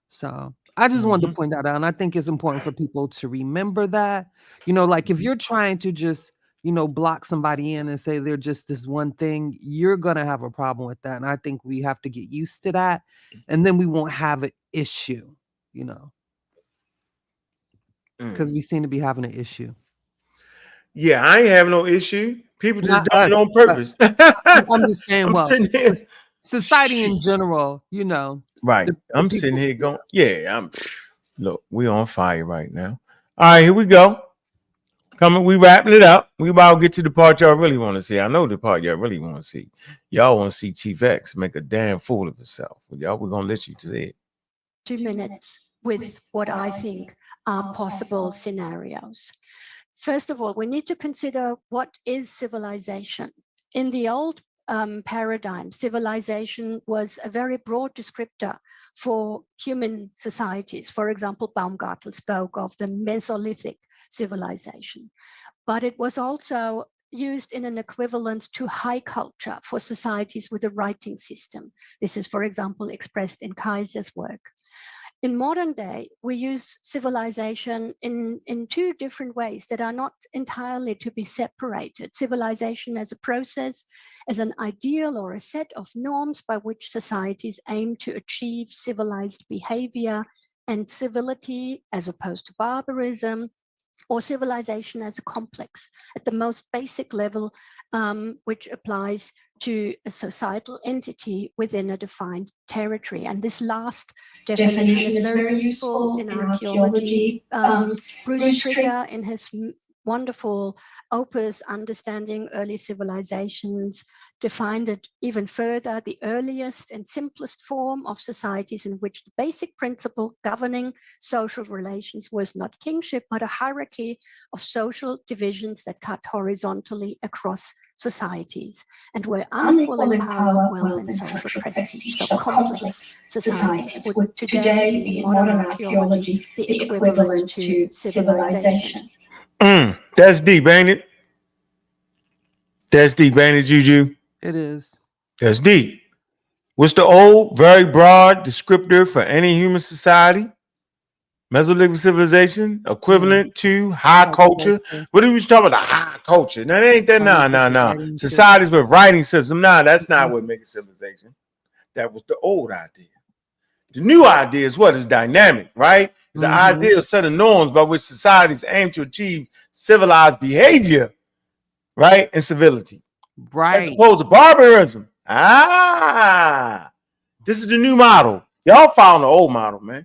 So I just wanted to point that out, and I think it's important for people to remember that. You know, like if you're trying to just block somebody in and say they're just this one thing, you're gonna have a problem with that. And I think we have to get used to that, and then we won't have an issue, because we seem to be having an issue. Yeah, I ain't having no issue. People just Not do it us, on purpose. I'm just saying, I'm well, sitting here. society in general, Right. the I'm people, sitting here going, yeah, look, we on fire right now. All right, here we go. We wrapping it up. We about to get to the part y'all really want to see. I know the part y'all really want to see. Y'all want to see Chief X make a damn fool of himself. Y'all, we're gonna let you to it. 2 minutes with what I think possible scenarios. First of all, we need to consider what is civilization. In the old paradigm, civilization was a very broad descriptor for human societies. For example, Baumgartel spoke of the Mesolithic civilization, but it was also used in an equivalent to high culture for societies with a writing system. This is, for example, expressed in Kaiser's work. In modern day, we use civilization in two different ways that are not entirely to be separated. Civilization as a process, as an ideal or a set of norms by which societies aim to achieve civilized behavior and civility as opposed to barbarism, or civilization as a complex at the most basic level, which applies to a societal entity within a defined territory. And this last definition is very useful in archaeology. Bruce Trigger, in his wonderful opus, Understanding Early Civilizations, defined it even further: the earliest and simplest form of societies in which the basic principle governing social relations was not kingship, but a hierarchy of social divisions that cut horizontally across societies and were unequal in power, wealth, and social prestige. So complex societies would today be, in modern archaeology, the equivalent to civilization. That's deep, ain't it? That's deep, ain't it, Juju? It is. That's deep. What's the old, very broad descriptor for any human society? Mesolithic civilization, equivalent to high culture. What are we talking about? The high culture. Now, that ain't that. Nah. Societies with writing system. Nah, that's not what makes civilization. That was the old idea. The new idea is what is dynamic, right? It's the idea of set of norms by which societies aim to achieve civilized behavior, right? And civility. Right. As opposed to barbarism. This is the new model. Y'all following the old model, man.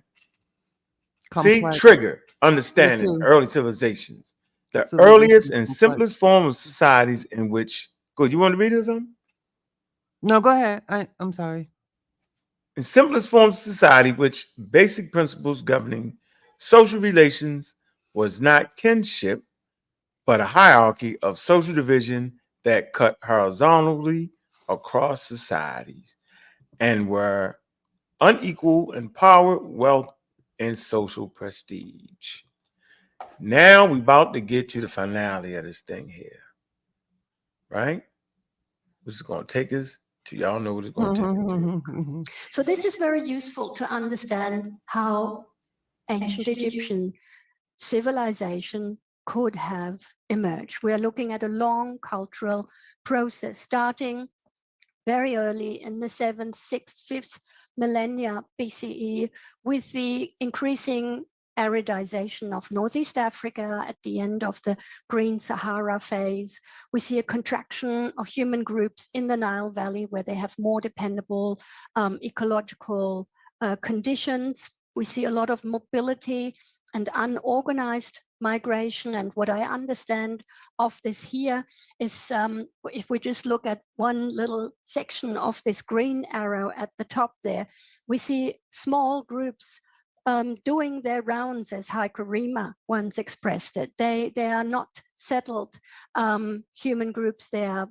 Complex. See, trigger, understanding, early civilizations. The earliest and simplest form of societies in which, good, you want to read this something? No, go ahead. I'm sorry. In simplest forms of society, which basic principles governing social relations was not kinship, but a hierarchy of social division that cut horizontally across societies and were unequal in power, wealth, and social prestige. Now we about to get to the finale of this thing here, right? Which is going to take us to, y'all know what it's going to take us to. So this is very useful to understand how ancient Egyptian civilization could have emerged. We are looking at a long cultural process starting very early in the 7th, 6th, 5th millennia BCE with the increasing aridization of Northeast Africa at the end of the Green Sahara phase. We see a contraction of human groups in the Nile Valley where they have more dependable ecological conditions. We see a lot of mobility and unorganized migration. And what I understand of this here is if we just look at one little section of this green arrow at the top there, we see small groups doing their rounds, as Heike Riemer once expressed it. They are not settled human groups. They are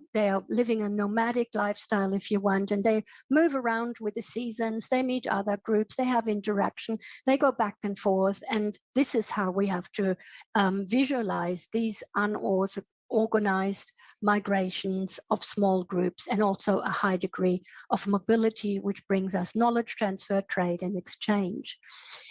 living a nomadic lifestyle, if you want, and they move around with the seasons. They meet other groups. They have interaction. They go back and forth, and this is how we have to visualize these unorganized migrations of small groups, and also a high degree of mobility, which brings us knowledge transfer, trade, and exchange.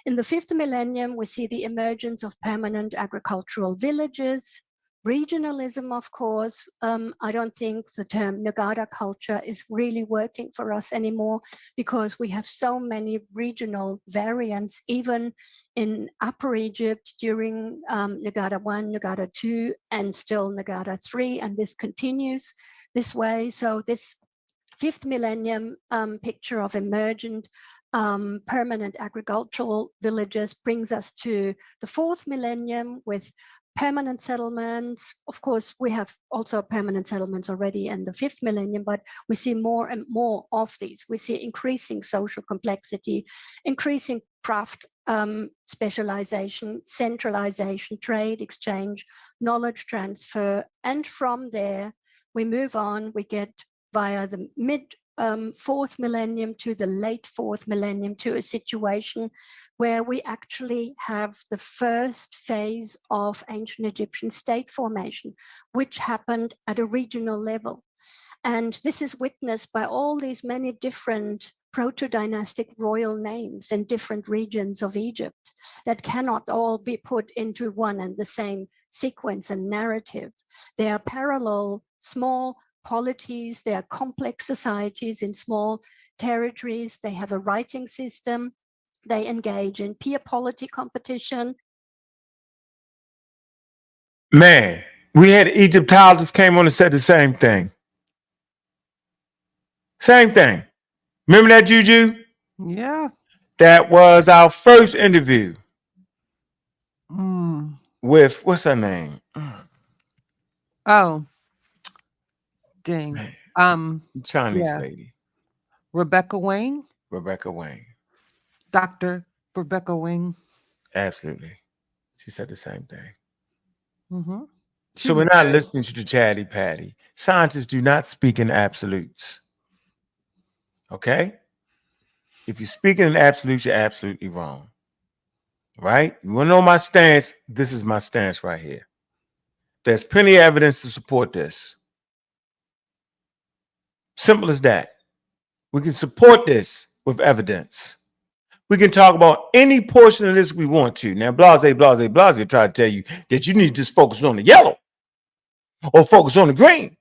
In the 5th millennium, we see the emergence of permanent agricultural villages, regionalism, of course. I don't think the term Nagada culture is really working for us anymore because we have so many regional variants, even in Upper Egypt during Nagada 1, Nagada 2, and still Nagada 3, and this continues this way. So this 5th millennium picture of emergent permanent agricultural villages brings us to the 4th millennium with permanent settlements. Of course, we have also permanent settlements already in the 5th millennium, but we see more and more of these. We see increasing social complexity, increasing craft specialization, centralization, trade, exchange, knowledge transfer. And from there, we move on, we get via the mid fourth millennium to the late fourth millennium to a situation where we actually have the first phase of ancient Egyptian state formation, which happened at a regional level. And this is witnessed by all these many different proto-dynastic royal names in different regions of Egypt that cannot all be put into one and the same sequence and narrative. They are parallel, small polities, they are complex societies in small territories, they have a writing system, they engage in peer polity competition. Man, we had Egyptologists came on and said the same thing. Same thing. Remember that, Juju? Yeah. That was our first interview Mm. with, what's her name? Oh, dang. Man. Chinese Yeah. lady, Rebecca Wang, Rebecca Wang. Dr. Rebecca Wang. Absolutely. She said the same thing. Mm-hmm. So we're not listening to the chatty patty. Scientists do not speak in absolutes. Okay? If you're speaking in absolutes, you're absolutely wrong. Right? You want to know my stance? This is my stance right here. There's plenty of evidence to support this. Simple as that. We can support this with evidence. We can talk about any portion of this we want to. Now, blase try to tell you that you need to just focus on the yellow or focus on the green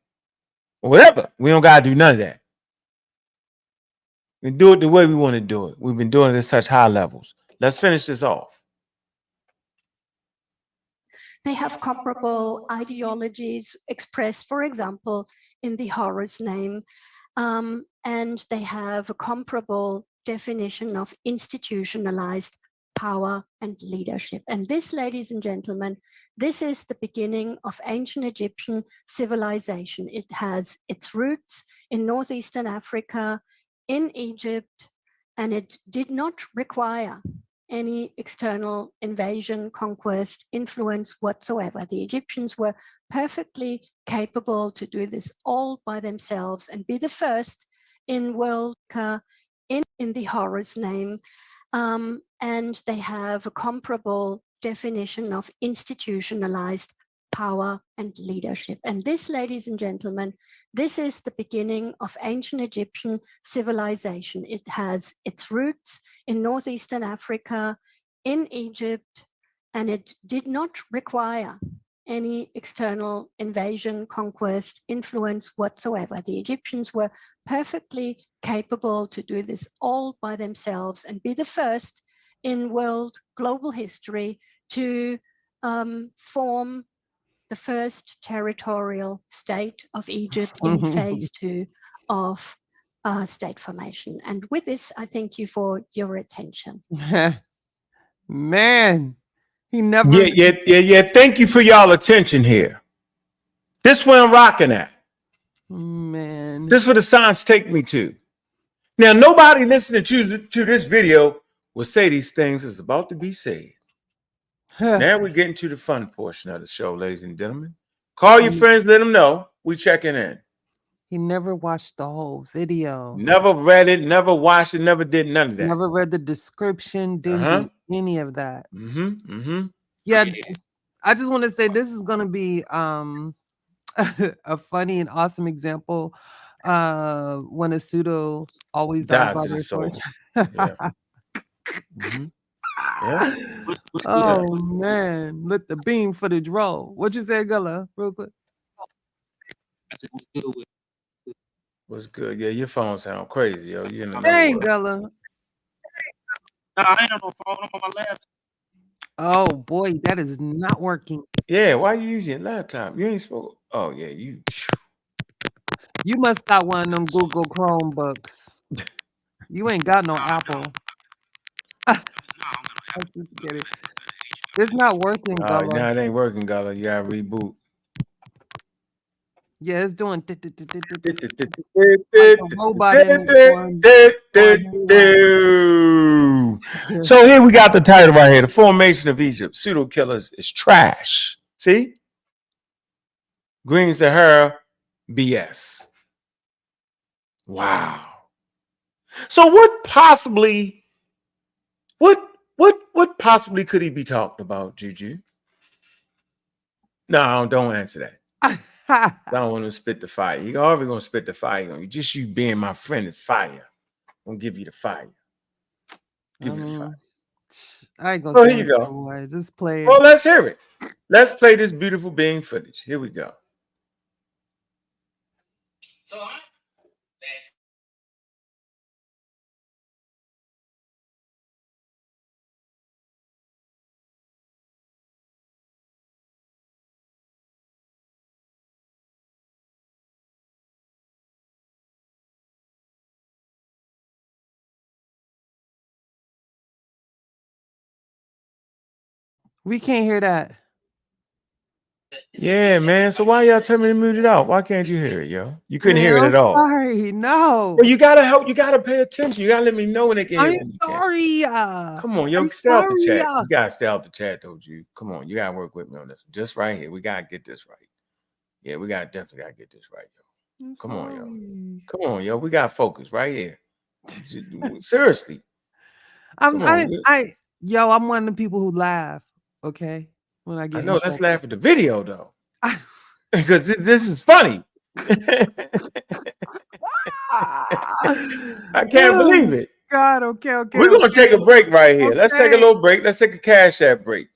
or whatever. We don't got to do none of that. We can do it the way we want to do it. We've been doing it at such high levels. Let's finish this off. They have comparable ideologies expressed, for example, in the Horus name, and they have a comparable definition of institutionalized power and leadership. And this, ladies and gentlemen, this is the beginning of ancient Egyptian civilization. It has its roots in northeastern Africa, in Egypt, and it did not require any external invasion, conquest, influence whatsoever. The Egyptians were perfectly capable to do this all by themselves and be the first in world in the Horus name. And they have a comparable definition of institutionalized power and leadership. And this, ladies and gentlemen, this is the beginning of ancient Egyptian civilization. It has its roots in northeastern Africa, in Egypt, and it did not require any external invasion, conquest, influence whatsoever. The Egyptians were perfectly capable to do this all by themselves and be the first in world global history to form the first territorial state of Egypt in phase 2 of state formation. And with this, I thank you for your attention. Man, he never. Yeah. Thank you for y'all attention here. This where I'm rocking at. Man. This is where the science take me to. Now, nobody listening to this video will say these things is about to be said. Now we're getting to the fun portion of the show, ladies and gentlemen. Call your friends, let them know we checking in. He never watched the whole video. Never read it, never watched it, never did none of that. Never read the description, didn't do any of that. Yeah, I just want to say this is gonna be a funny and awesome example when a pseudo always dies by their source. Yeah. Oh man, let the beam footage roll. What you say, Gullah, real quick? What's good? Yeah, your phone sound crazy, yo. You in the Dang, Gullah. I ain't on no phone. I'm on my laptop. Oh boy, that is not working. Yeah, why you using your laptop? You ain't supposed. Oh yeah, you. You must got one of them Google Chromebooks. You ain't got no Apple. I'm just kidding. It's not working, Gullah. No, it ain't working, Gullah. You gotta reboot. Yeah, it's doing like a robot in it. Woo! So here we got the title right here. The Formation of Egypt. Pseudo killers is trash. See? Green Sahara BS. Wow. So what possibly could he be talking about, Juju? No, don't answer that. I don't want to spit the fire. You're already gonna spit the fire on you. Just you being my friend is fire. I'm gonna give you the fire. Give you the fire. I ain't gonna So say here you go. boy. Just play Well, it. let's hear it. Let's play this beautiful being footage. Here we go. So We can't hear that. Yeah, man. So why y'all tell me to mute it out? Why can't you hear it, yo? You couldn't hear Man, it I'm at all. sorry. No. Well, you gotta help. You gotta pay attention. You gotta let me know when they can hear I'm it when you can't. sorry. Come on, yo, I'm stay out the sorry. chat. You gotta stay out the chat, though, Jude. Come on, you gotta work with me on this. Just right here. We gotta get this right. Yeah, we definitely gotta get this right, yo. Come on, yo. Come on, yo. We gotta focus right here. Seriously. I'm Come on. I'm one of the people who laugh. Okay, when I I get know. Let's instructed. laugh at the video though, because this is funny. I can't believe it. God, okay. We're gonna take a break right here. Let's take a little break. Let's take a cash app break.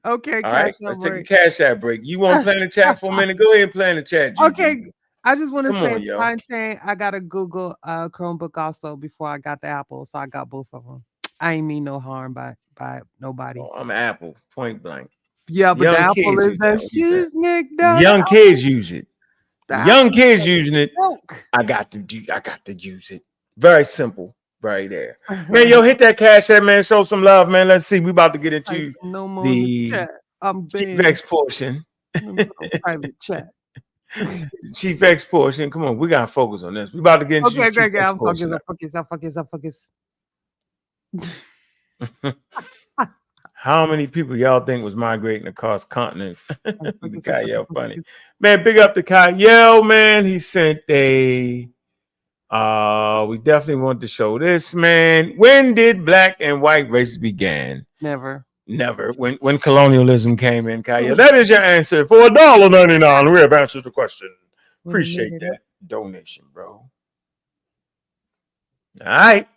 Okay, All right, cash let's out take a break. cash app break. You want to play in the chat for a minute? Go ahead and play in the chat, Juju. Okay, I just want to Come say, on, yo. content. I got a Google Chromebook also before I got the Apple, so I got both of them. I ain't mean no harm by nobody. Oh, I'm Apple, point blank. Yeah, but Young the Apple kids is use that that. shoes, Nick. No, Young kids use it. the Young Apple kids using it. milk. I got to use it. Very simple, right there. Man, yo, hit that cash app, man. Show some love, man. Let's see. We about to get into No more in the chat. I'm Chief banned. X portion. Private chat. Chief X portion. Come on, we gotta focus on this. We about to get into Okay, Chief X I'm portion. focus. How many people y'all think was migrating across continents? The Kyle funny. Man, big up to Kyle, man. He sent a we definitely want to show this, man. When did black and white race began? Never. When colonialism came in, Kyle. That is your answer for $1.99. We have answered the question. Appreciate that donation, bro. All right.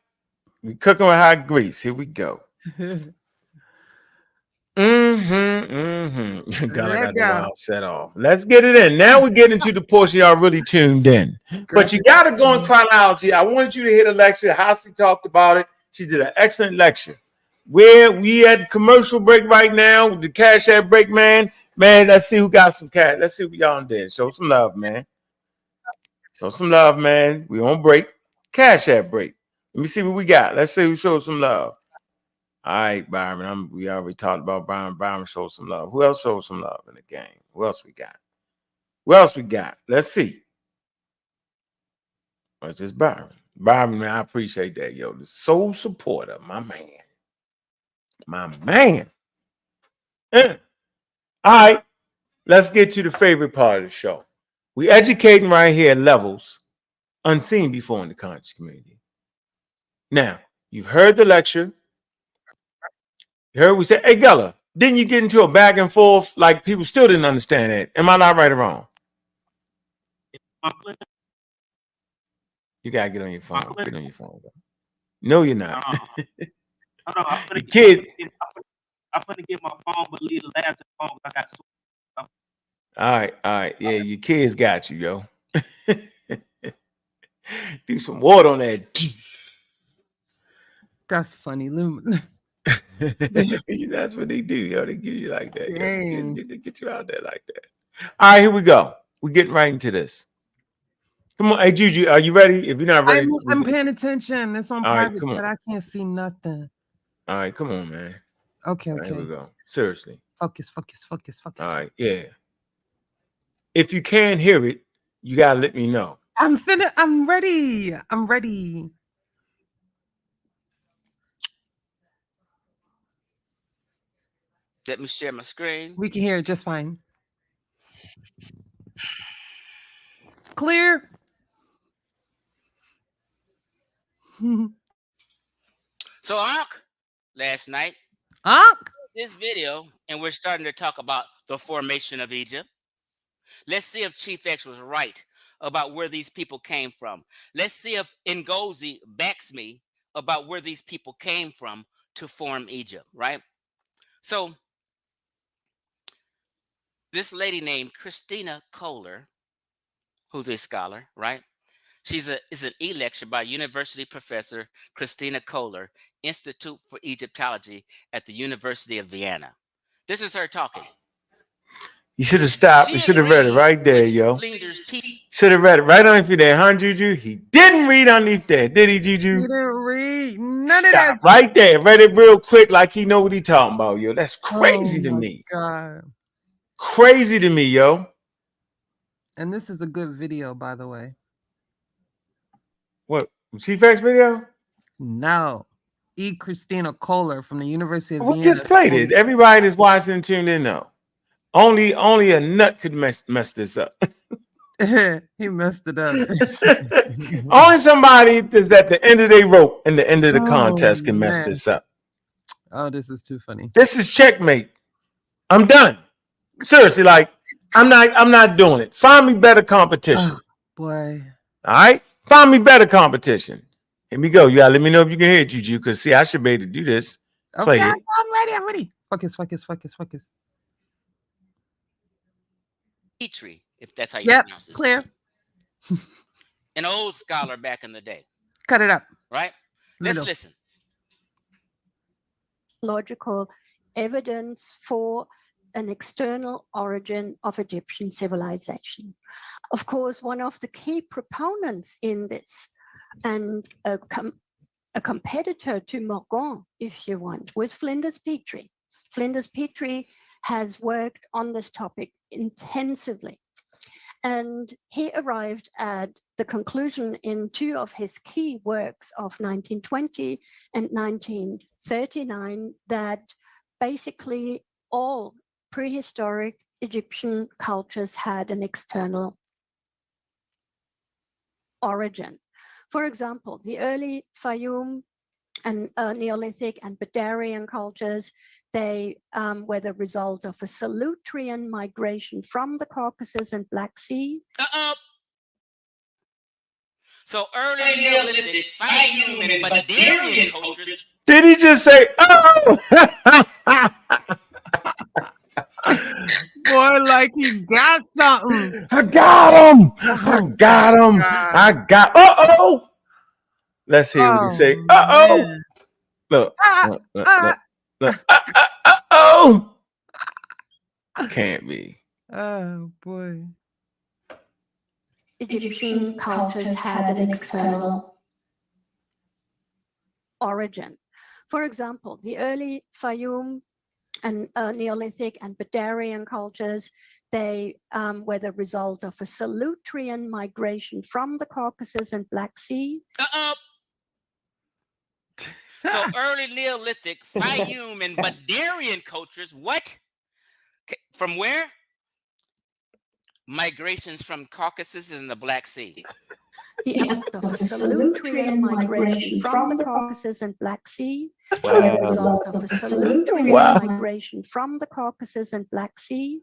We cooking with hot grease. Here we go. God, I got the wild set off. Let's get it in. Now we get into the portion y'all really tuned in. But you got to go in chronology. I wanted you to hear the lecture. Hossie talked about it. She did an excellent lecture. We at commercial break right now with the cash app break, man. Man, let's see who got some cash. Let's see what y'all did. Show some love, man. Show some love, man. We on break. Cash app break. Let me see what we got. Let's see who shows some love. All right, Byron. We already talked about Byron. Byron showed some love. Who else showed some love in the game? Who else we got? Let's see. It's just Byron. Byron, man, I appreciate that, yo. The soul supporter, my man. All right, let's get to the favorite part of the show. We educating right here at levels unseen before in the conscious community. Now, you've heard the lecture. You heard we said, hey, Gella, didn't you get into a back and forth like people still didn't understand it? Am I not right or wrong? You gotta get on your phone. Get on your phone. Bro. No, you're not. The kid. I'm gonna get my phone, but leave the laptop phone. I got. All right. Yeah, your kids got you, yo. Do some water on that. That's funny, That's what they do, yo. They give you like that. Yo. They get you out there like that. All right, here we go. We're getting right into this. Come on, hey Juju, are you ready? If you're not ready, I'm paying attention. It's on private, but I can't see nothing. All right, come on, man. Okay. Right, here we go. Seriously. Focus. All right, yeah. If you can't hear it, you gotta let me know. I'm ready. Let me share my screen. We can hear it just fine. Clear. So Ankh last night Ankh. this video, and we're starting to talk about the formation of Egypt. Let's see if Chief X was right about where these people came from. Let's see if Ngozi backs me about where these people came from to form Egypt, right? So this lady named Christina Kohler, who's a scholar, right? Is an e-lecture by University professor Christina Kohler, Institute for Egyptology at the University of Vienna. This is her talking. You should have stopped. You should have read it right there, yo. Should have read it right underneath there, huh, Juju? He didn't read underneath there, did he, Juju? He didn't read none of Stop that. right there. Read it real quick like he know what he talking about, yo. That's crazy to my me. God. Crazy to me, yo. And this is a good video, by the way. What? Chief X video? No. Christina Kohler from the University of We Vienna. just played it. Everybody that's watching and tuned in now. Only a nut could mess this up. He messed it up. Only somebody that's at the end of their rope and the end of the contest can mess this up. Oh, this is too funny. This is checkmate. I'm done. Seriously, like I'm not doing it. Find me better competition. Oh, boy. All right? Find me better competition. Here we go. You gotta let me know if you can hear it, Juju, because see, I should be able to do this. Play Okay, it. I'm ready. Focus. Petrie, if that's how you Yep, pronounce it. clear. An old scholar back in the day. Cut it up. Right? Let's Little. listen. Logical evidence for an external origin of Egyptian civilization. Of course, one of the key proponents in this, and a competitor to Morgan, if you want, was Flinders Petrie. Flinders Petrie has worked on this topic intensively, and he arrived at the conclusion in two of his key works of 1920 and 1939 that basically all prehistoric Egyptian cultures had an external origin. For example, the early Fayum and Neolithic and Badarian cultures, they were the result of a Solutrean migration from the Caucasus and Black Sea. So early Neolithic, Fayum, and Badarian cultures. Did he just say, oh? Boy, like he got something. I got him. Uh-oh. Let's hear what he say. Uh-oh. Man. Look. Uh-oh. Can't be. Oh, boy. Egyptian cultures had an external origin. For example, the early Fayum and Neolithic and Badarian cultures, they were the result of a Solutrean migration from the Caucasus and Black Sea. So early Neolithic, Fayum, and Badarian cultures, what? From where? Migrations from Caucasus and the Black Sea. The act of a Solutrean migration from the Caucasus and Black Sea. Wow. The result of a Solutrean migration from the Caucasus and Black Sea.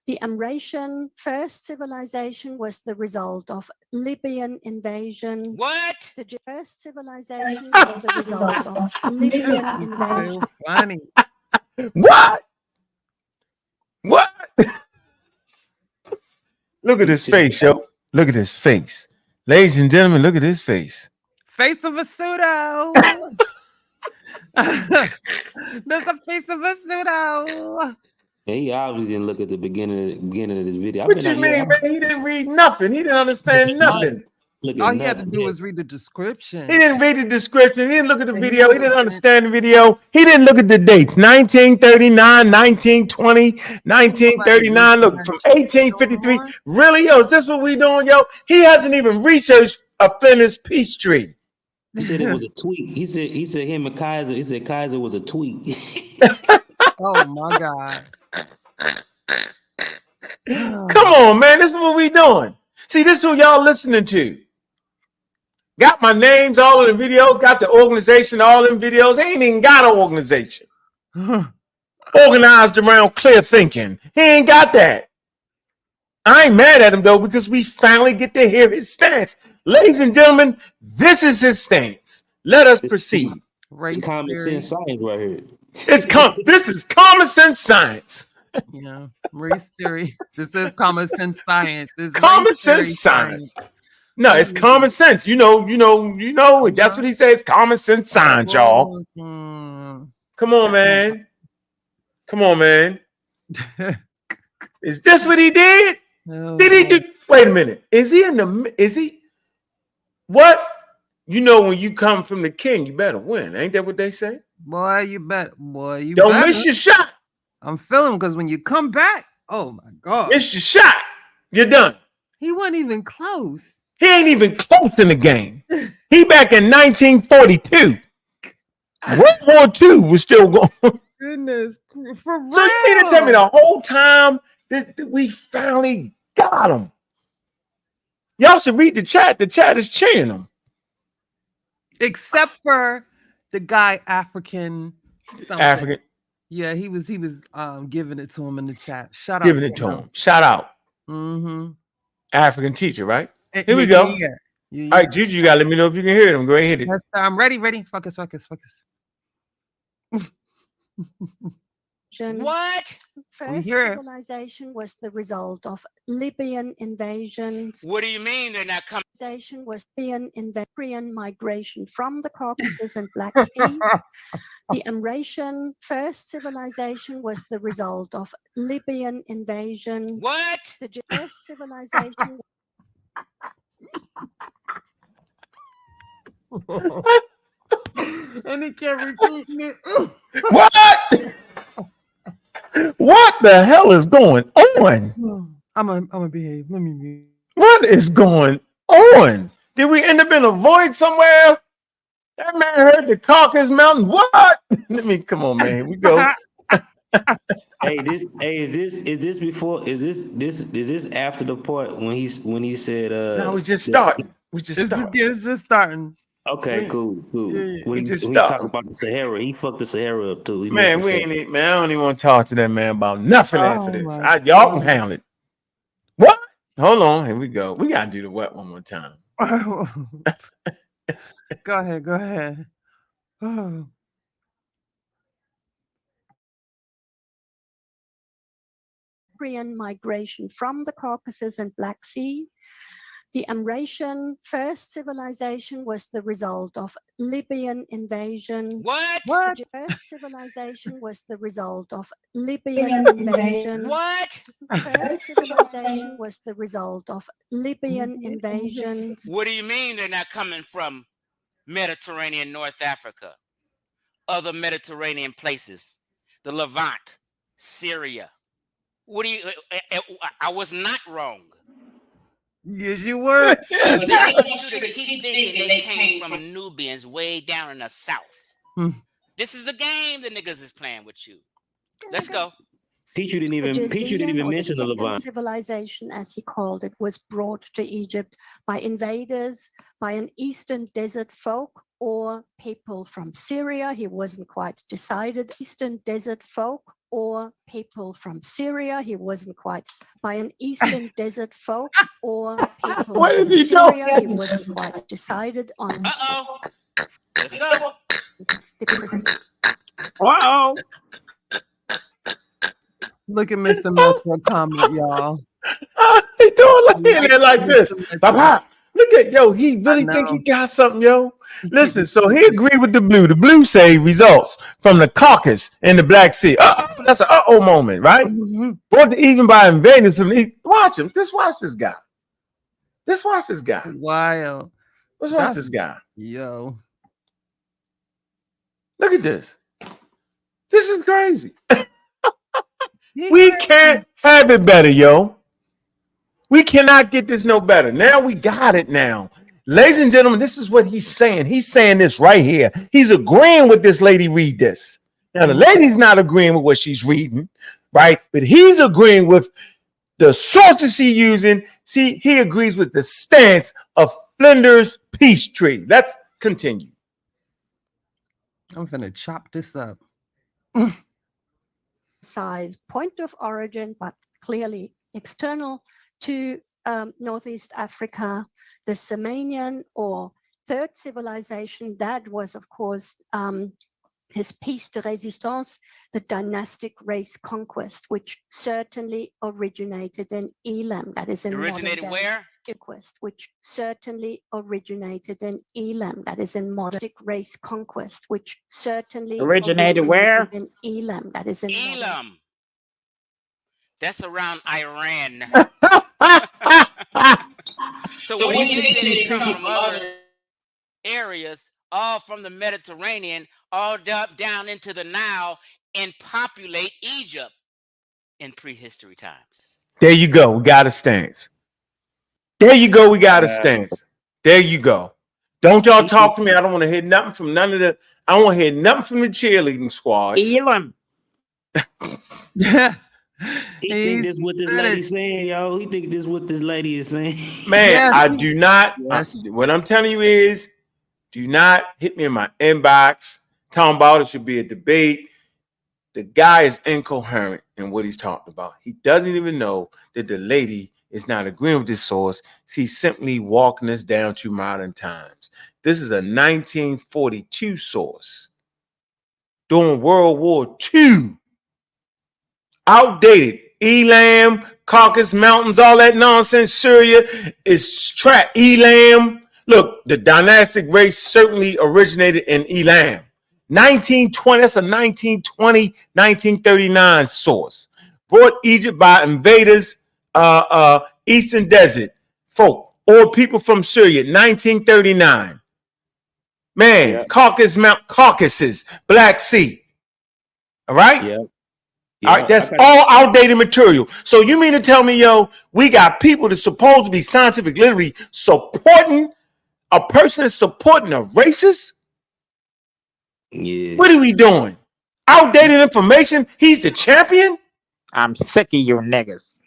The Amratian first civilization was the result of Libyan invasion. What? The first civilization was the result of Libyan invasion. So funny. What? Look at his face, yo. Look at his face. Ladies and gentlemen, look at his face. Face of a pseudo. There's a face of a pseudo. Yeah, he obviously didn't look at the beginning of this video. What you mean, man? He didn't read nothing. He didn't understand nothing. All he had to do was read the description. He didn't read the description. He didn't look at the video. He didn't understand the video. He didn't look at the dates. 1939, 1920, 1939. Look, from 1853. Really, yo, is this what we doing, yo? He hasn't even researched a Flinders Peachtree. He said it was a tweet. He said him and Kaiser. He said Kaiser was a tweet. Oh my God. Come on, man. This is what we doing. See, this is who y'all listening to. Got my names all in the videos, got the organization all in videos. Ain't even got an organization. Organized around clear thinking. He ain't got that. I ain't mad at him though, because we finally get to hear his stance. Ladies and gentlemen, this is his stance. Let us proceed. It's common sense science right here. This is common sense science. Yeah, race theory. This is common sense science. This Common sense science. No, it's common sense. You know. That's what he says. Common sense science, y'all. Come on, man. Come on, man. Is this what he did? No. Did he do? Wait a minute. Is he? What? You know, when you come from the king, you better win. Ain't that what they say? Boy, you bet. Boy, you don't better. Miss your shot. I'm feeling because when you come back, oh my God. Miss your shot. You're done. He wasn't even close. He ain't even close in the game. He back in 1942. World War II was still going. Goodness, for real. So you mean to tell me the whole time that we finally got him? Y'all should read the chat. The chat is cheering him. Except for the guy African. Something. African. Yeah, he was giving it to him in the chat. Shout out. Giving it to him. Shout out. Mm-hmm. African teacher, right? Here we go. Yeah. All right, Juju, you gotta let me know if you can hear them. Go ahead, hit it. I'm ready. Focus. What? First civilization was the result of Libyan invasions. What do you mean they're not coming? Civilization was Libyan migration from the Caucasus and Black Sea. The Amratian first civilization was the result of Libyan invasion. What? The first civilization. And he kept repeating it. What? What the hell is going on? I'm gonna behave. Let me be. What is going on? Did we end up in a void somewhere? That man heard the Caucasus Mountain. What? Let me come on, man. Here we go. Is this after the part when he said No, we just starting. It's just starting. Okay, cool. Yeah. When he talked about the Sahara, he fucked the Sahara up too. Man, I don't even want to talk to that man about nothing after this. Y'all can handle it. What? Hold on. Here we go. We gotta do the what one more time. Go ahead. Oh. Migration from the Caucasus and Black Sea. The Amratian first civilization was the result of Libyan invasion. What? The first civilization was the result of Libyan invasion. What? First civilization was the result of Libyan invasion. What do you mean they're not coming from Mediterranean North Africa? Other Mediterranean places, the Levant, Syria. What do you? I was not wrong. Yes, you were. But they want you to keep thinking they came from Nubians way down in the south. This is the game the niggas is playing with you. Let's go. Pichu didn't even mention the Levant. Civilization, as he called it, was brought to Egypt by invaders, by an eastern desert folk, or people from Syria. He wasn't quite decided. Eastern desert folk or people from Syria. He wasn't quite by an eastern desert folk or people from Syria. He wasn't quite decided on. Let's go. Uh-oh. Look at Mr. Metro comment, y'all. He doing like this. Papa. Look at he really think he got something, yo. Listen, so he agreed with the blue. The blue say results from the Caucasus and the Black Sea. That's an moment, right? Or even by invaders from the east. Watch him. Just watch this guy. Wow. Let's watch this guy. Yo. Look at this. This is crazy. We can't have it better, yo. We cannot get this no better. Now we got it now. Ladies and gentlemen, this is what he's saying. He's saying this right here. He's agreeing with this lady. Read this. Now, the lady's not agreeing with what she's reading, right? But he's agreeing with the sources she's using. See, he agrees with the stance of Flinders Peachtree. Let's continue. I'm finna chop this up. Size point of origin, but clearly external to Northeast Africa, the Sumerian or third civilization. That was, of course, his piece de résistance, the dynastic race conquest, which certainly originated in Elam. That is in Originated modern day where? conquest, which certainly originated in Elam. That is in modern race conquest, which certainly Originated where? in Elam. That is in modern. Elam. That's around Iran. So when you say they come from other areas, all from the Mediterranean, all down into the Nile, and populate Egypt in prehistory times. There you go. We got a stance. There you go. We got a stance. There you go. Don't y'all talk to me. I don't want to hear nothing from none of the. I don't want to hear nothing from the cheerleading squad. Elam. He think this what this lady saying, yo. He think this what this lady is saying. Man, Yeah, I do not. Yes. What I'm telling you is, do not hit me in my inbox. Talking about it should be a debate. The guy is incoherent in what he's talking about. He doesn't even know that the lady is not agreeing with this source. She's simply walking us down to modern times. This is a 1942 source during World War II. Outdated. Elam, Caucasus Mountains, all that nonsense. Syria is trapped. Elam. Look, the dynastic race certainly originated in Elam. 1920, that's a 1920, 1939 source. Brought Egypt by invaders, Eastern Desert folk, or people from Syria, 1939. Man, Yeah. Caucasus, Black Sea. All right? Yeah. All right, that's all outdated material. So you mean to tell me, yo, we got people that's supposed to be scientific literally supporting a person that's supporting a racist? Yeah. What are we doing? Outdated information? He's the champion? I'm sick of you niggas.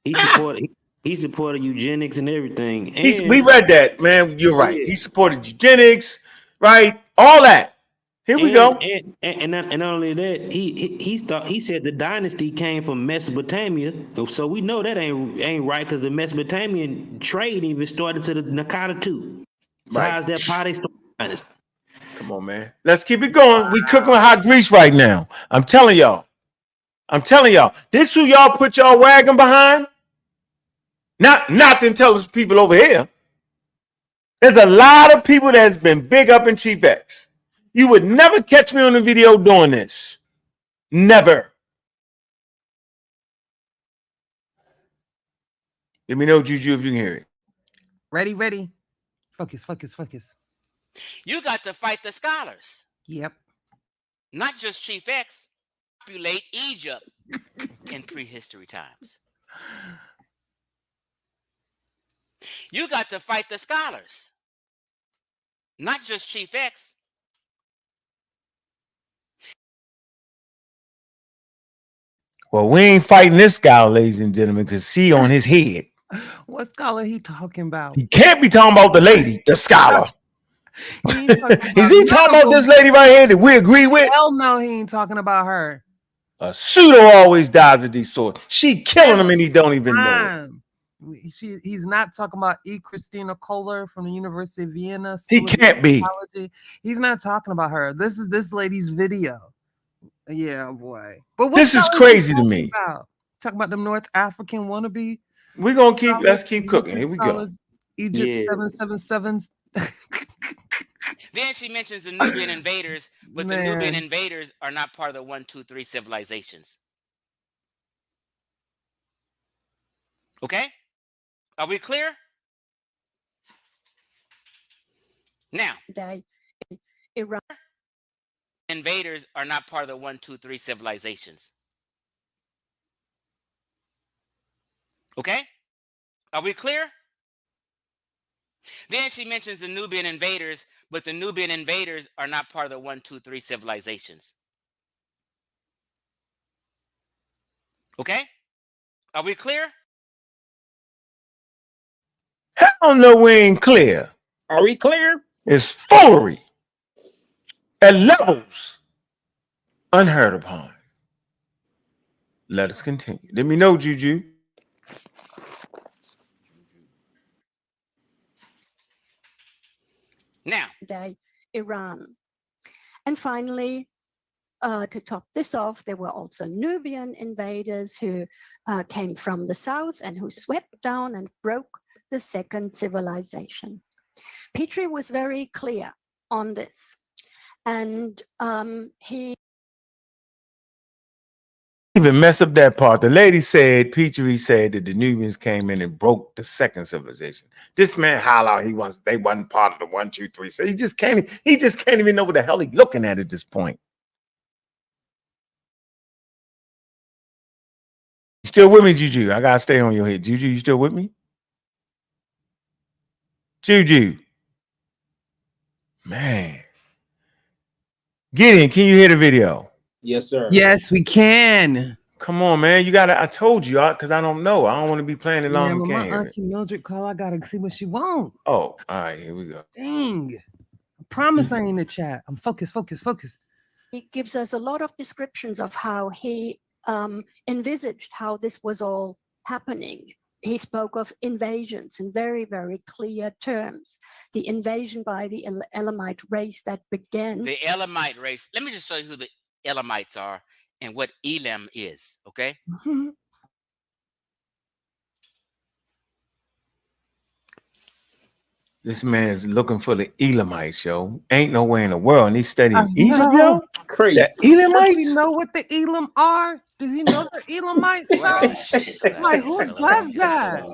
He supported eugenics and everything. We read that, man. You're right. He supported eugenics, right? All that. Here we go. And not only that, he said the dynasty came from Mesopotamia. So we know that ain't right because the Mesopotamian trade even started to the Nakata too. So Right. how's that part they started? Come on, man. Let's keep it going. We cooking with hot grease right now. I'm telling y'all. This who y'all put y'all wagon behind? Not the intelligent people over here. There's a lot of people that's been big up in Chief X. You would never catch me on the video doing this. Never. Let me know, Juju, if you can hear it. Ready. Focus. You got to fight the scholars. Yep. Not just Chief X. Populate Egypt in prehistory times. You got to fight the scholars. Not just Chief X. Well, we ain't fighting this guy, ladies and gentlemen, because he on his head. What scholar he talking about? He can't be talking about the lady, the scholar. He ain't talking Is he talking about this lady right here that we agree with? Hell no, he ain't talking about her. A pseudo always dies at these sorts. She killing him and he don't even know it. He's not talking about E. Christina Kohler from the University of Vienna. He can't be. He's not talking about her. This is this lady's video. Yeah, boy. But this is crazy to me. Talking about them North African wannabe. We're gonna let's keep cooking. Here we go. Egypt 777. Then she mentions the Nubian invaders, but the Nubian invaders are not part of the 1, 2, 3 civilizations. Okay? Are we clear? Now, Iran invaders are not part of the 1, 2, 3 civilizations. Okay? Are we clear? Then she mentions the Nubian invaders, but but the Nubian invaders are not part of the 1, 2, 3 civilizations. Okay? Are we clear? Hell no, we ain't clear. Are we clear? It's foolery at levels unheard upon. Let us continue. Let me know, Juju. Now, today, Iran. And finally, to top this off, there were also Nubian invaders who came from the south and who swept down and broke the second civilization. Petrie was very clear on this. And he Even mess up that part. The lady said, Petrie said that the Nubians came in and broke the second civilization. This man holler they wasn't part of the 1, 2, 3. So he just can't even know what the hell he's looking at this point. You still with me, Juju? I gotta stay on your head. Juju, you still with me? Juju. Man. Gideon, can you hear the video? Yes, sir. Yes, we can. Come on, man. You gotta, I told you, because I don't know. I don't want to be playing it long. Yeah, but my auntie Mildred call, I gotta see what she wants. Oh, all right, here we go. Dang. I promise I ain't in the chat. I'm focused. he gives us a lot of descriptions of how he envisaged how this was all happening. He spoke of invasions in very, very clear terms. The invasion by the Elamite race that began. the Elamite race. Let me just show you who the Elamites are and what Elam is, okay? This man is looking for the Elamites, yo. Ain't nowhere in the world. And he's studying Egypt, yo. Crazy. The Elamites? Does he know what the Elam are? Does he know the Elamites? Like, who does that?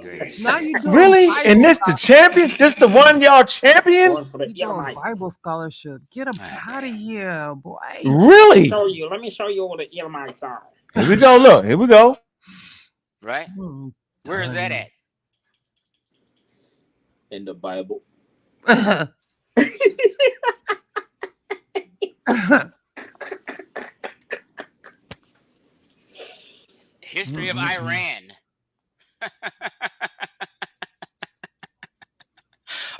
Now you doing Really? Bible And this the champion? This the one y'all champion? Going for the you doing Elamites. Bible scholarship. Get him out of here, boy. Really? Let me show you what the Elamites are. Here we go. Look, here we go. Right? Where is that at? In the Bible. History of Iran.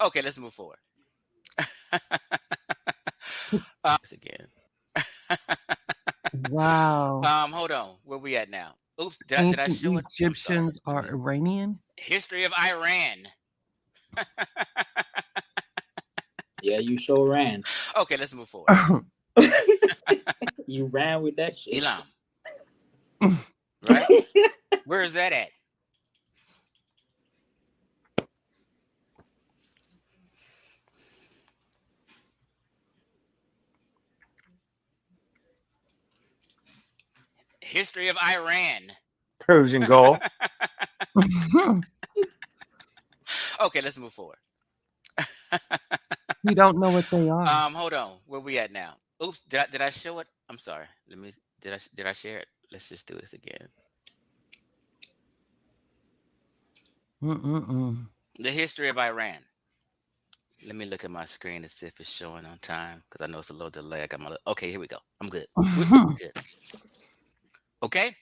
Okay, let's move forward. Again. Wow. Hold on. Where we at now? Oops. Did I Ancient show it? Egyptians are Iranian? History of Iran. Yeah, you sure ran. Okay, let's move forward. You ran with that shit. Elam. Right? Where is that at? History of Iran. Persian Gulf. Okay, let's move forward. You don't know what they are. Hold on. Where we at now? Oops. Did I show it? I'm sorry. Did I share it? Let's just do this again. The history of Iran. Let me look at my screen to see if it's showing on time because I know it's a little delay. I got my. Okay, here we go. I'm good. Good. Okay.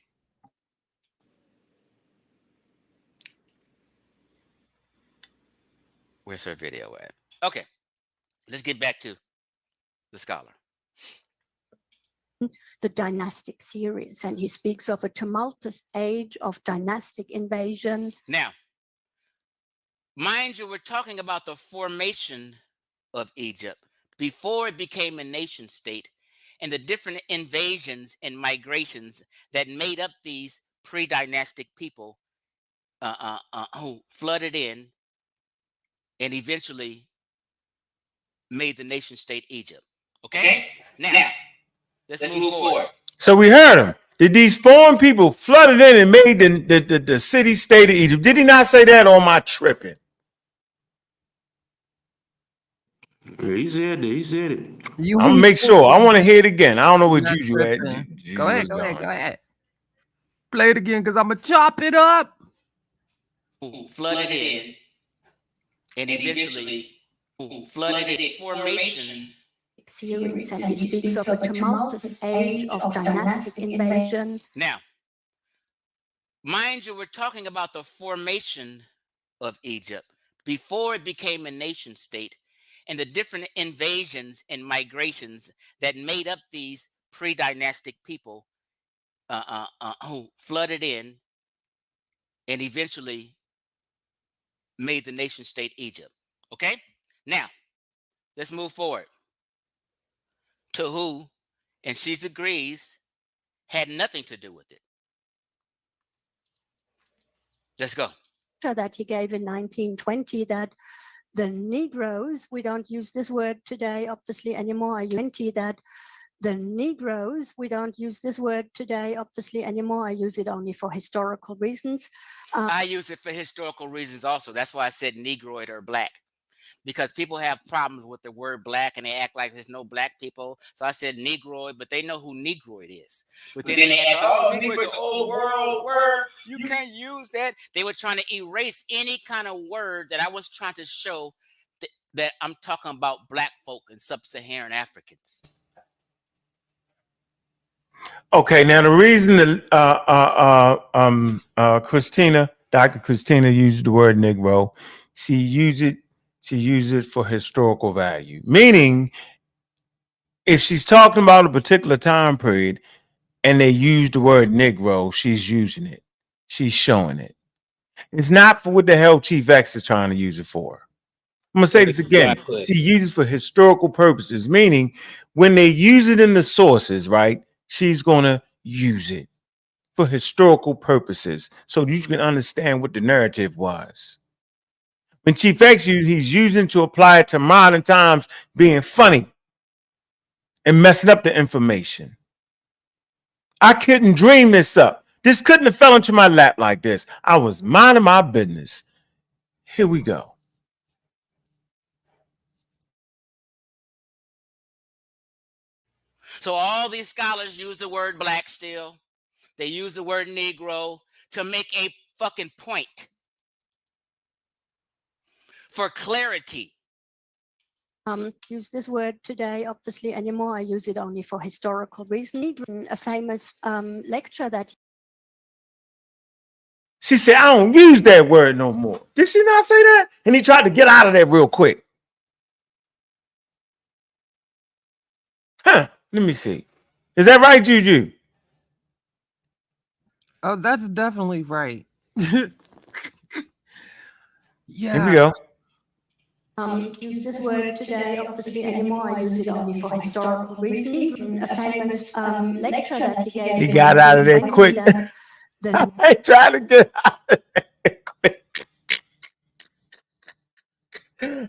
Where's her video at? Okay. Let's get back to the scholar. The dynastic series, and he speaks of a tumultuous age of dynastic invasion. Now, mind you, we're talking about the formation of Egypt before it became a nation state and the different invasions and migrations that made up these pre-dynastic people who flooded in and eventually made the nation state Egypt. Okay? Now let's move forward. So we heard him. Did these foreign people flooded in and made the city state of Egypt? Did he not say that, or am I tripping? Yeah, he said it. He said it. I'm gonna make sure. I want to hear it again. I don't know where Juju at. Go ahead. Play it again because I'm gonna chop it up. Who flooded in and eventually flooded it formation. Series, and he speaks of a tumultuous age of dynastic invasion. Now, mind you, we're talking about the formation of Egypt before it became a nation state and the different invasions and migrations that made up these pre-dynastic people who flooded in and eventually made the nation state Egypt. Okay? Now, let's move forward to who, and she agrees, had nothing to do with it. Let's go. That he gave in 1920, that the Negroes, we don't use this word today, obviously, anymore. That the Negroes, we don't use this word today, obviously, anymore. I use it only for historical reasons. I use it for historical reasons also. That's why I said Negroid or black, because people have problems with the word black and they act like there's no black people. So I said Negroid, but they know who Negroid is. But then they act, oh, Negroid's an old world word. You can't use that. They were trying to erase any kind of word that I was trying to show that I'm talking about black folk and sub-Saharan Africans. Okay, now the reason that Dr. Christina used the word Negro, she used it for historical value. Meaning, if she's talking about a particular time period and they use the word Negro, she's using it. She's showing it. It's not for what the hell Chief X is trying to use it for. I'm gonna say this again. Exactly. She uses it for historical purposes, meaning when they use it in the sources, right? She's gonna use it for historical purposes so you can understand what the narrative was. When Chief X he's using to apply it to modern times, being funny and messing up the information. I couldn't dream this up. This couldn't have fell into my lap like this. I was minding my business. Here we go. So all these scholars use the word black still. They use the word Negro to make a fucking point. For clarity. Use this word today, obviously, anymore. I use it only for historical reasons. A famous lecture that She said, I don't use that word no more. Did she not say that? And he tried to get out of that real quick. Huh. Let me see. Is that right, Juju? Oh, that's definitely right. Yeah. Here we go. use this word today, obviously, anymore. I use it only for historical reasons. A famous lecture that he gave. He got out of there quick. I tried to get out of there quick.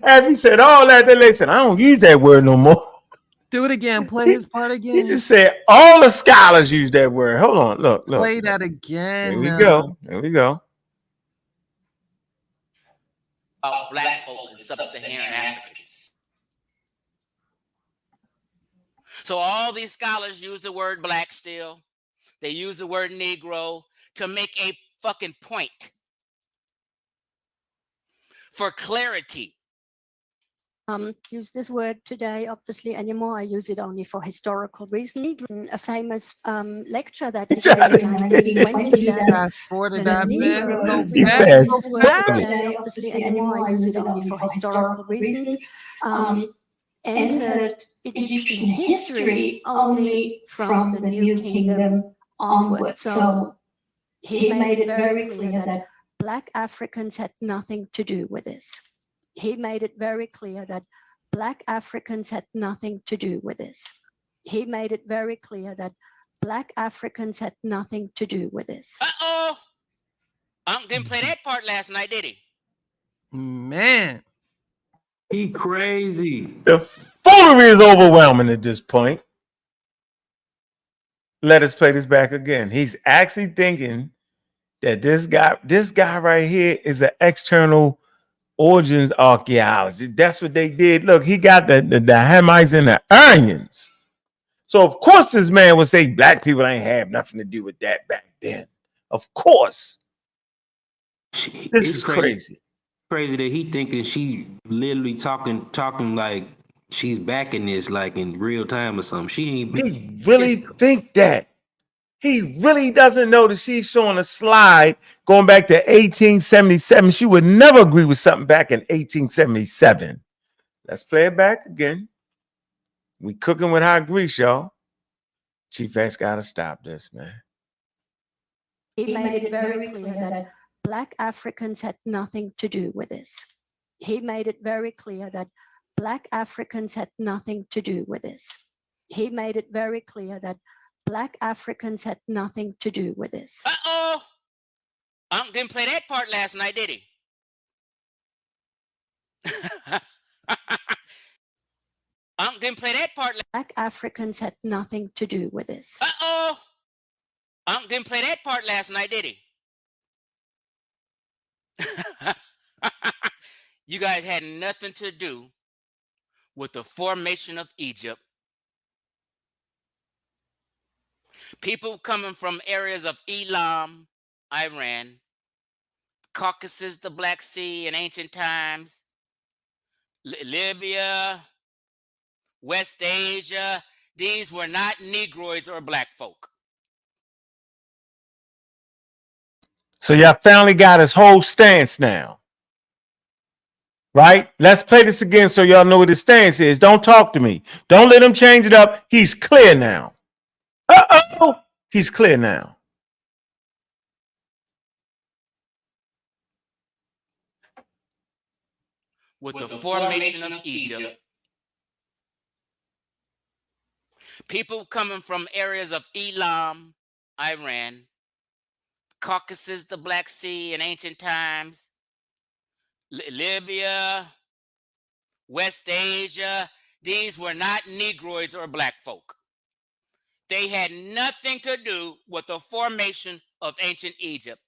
After he said all that, then they said, I don't use that word no more. Do it again. Play his part again. He just said all the scholars use that word. Hold on. Look. Play that again. There we go. There we go. About black folk and sub-Saharan Africans. So all these scholars use the word black still. They use the word Negro to make a fucking point. For clarity. Use this word today, obviously, anymore. I use it only for historical reasons. A famous lecture that he gave in 1920. Fast forward that man. Go back. back. Today, obviously, anymore. I use it only for historical reasons. Entered Egyptian history only from the New Kingdom onward. So he made it very clear that Black Africans had nothing to do with this. He made it very clear that Black Africans had nothing to do with this. He made it very clear that Black Africans had nothing to do with this. Uh-oh. Didn't play that part last night, did he? Man. He crazy. The foolery is overwhelming at this point. Let us play this back again. He's actually thinking that this guy right here is an external origins archaeology. That's what they did. Look, he got the Hamites and the Aryans. So of course this man would say black people ain't have nothing to do with that back then. Of course. This is crazy. Crazy that he thinking she literally talking like she's backing this like in real time or something. She ain't. He really think that. He really doesn't know that she's showing a slide going back to 1877. She would never agree with something back in 1877. Let's play it back again. We cooking with hot grease, y'all. Chief X gotta stop this, man. He made it very clear that Black Africans had nothing to do with this. He made it very clear that Black Africans had nothing to do with this. He made it very clear that Black Africans had nothing to do with this. Uh-oh. Ankh didn't play that part last night, did he? Ankh didn't play that part. Black Africans had nothing to do with this. Uh-oh. Ankh didn't play that part last night, did he? You guys had nothing to do with the formation of Egypt. People coming from areas of Elam, Iran, Caucasus, the Black Sea in ancient times, Libya, West Asia, these were not Negroids or black folk. So y'all finally got his whole stance now. Right? Let's play this again so y'all know what his stance is. Don't talk to me. Don't let him change it up. He's clear now. Uh-oh. He's clear now. With the formation of Egypt, people coming from areas of Elam, Iran, Caucasus, the Black Sea in ancient times, Libya, West Asia, these were not Negroids or black folk. They had nothing to do with the formation of ancient Egypt.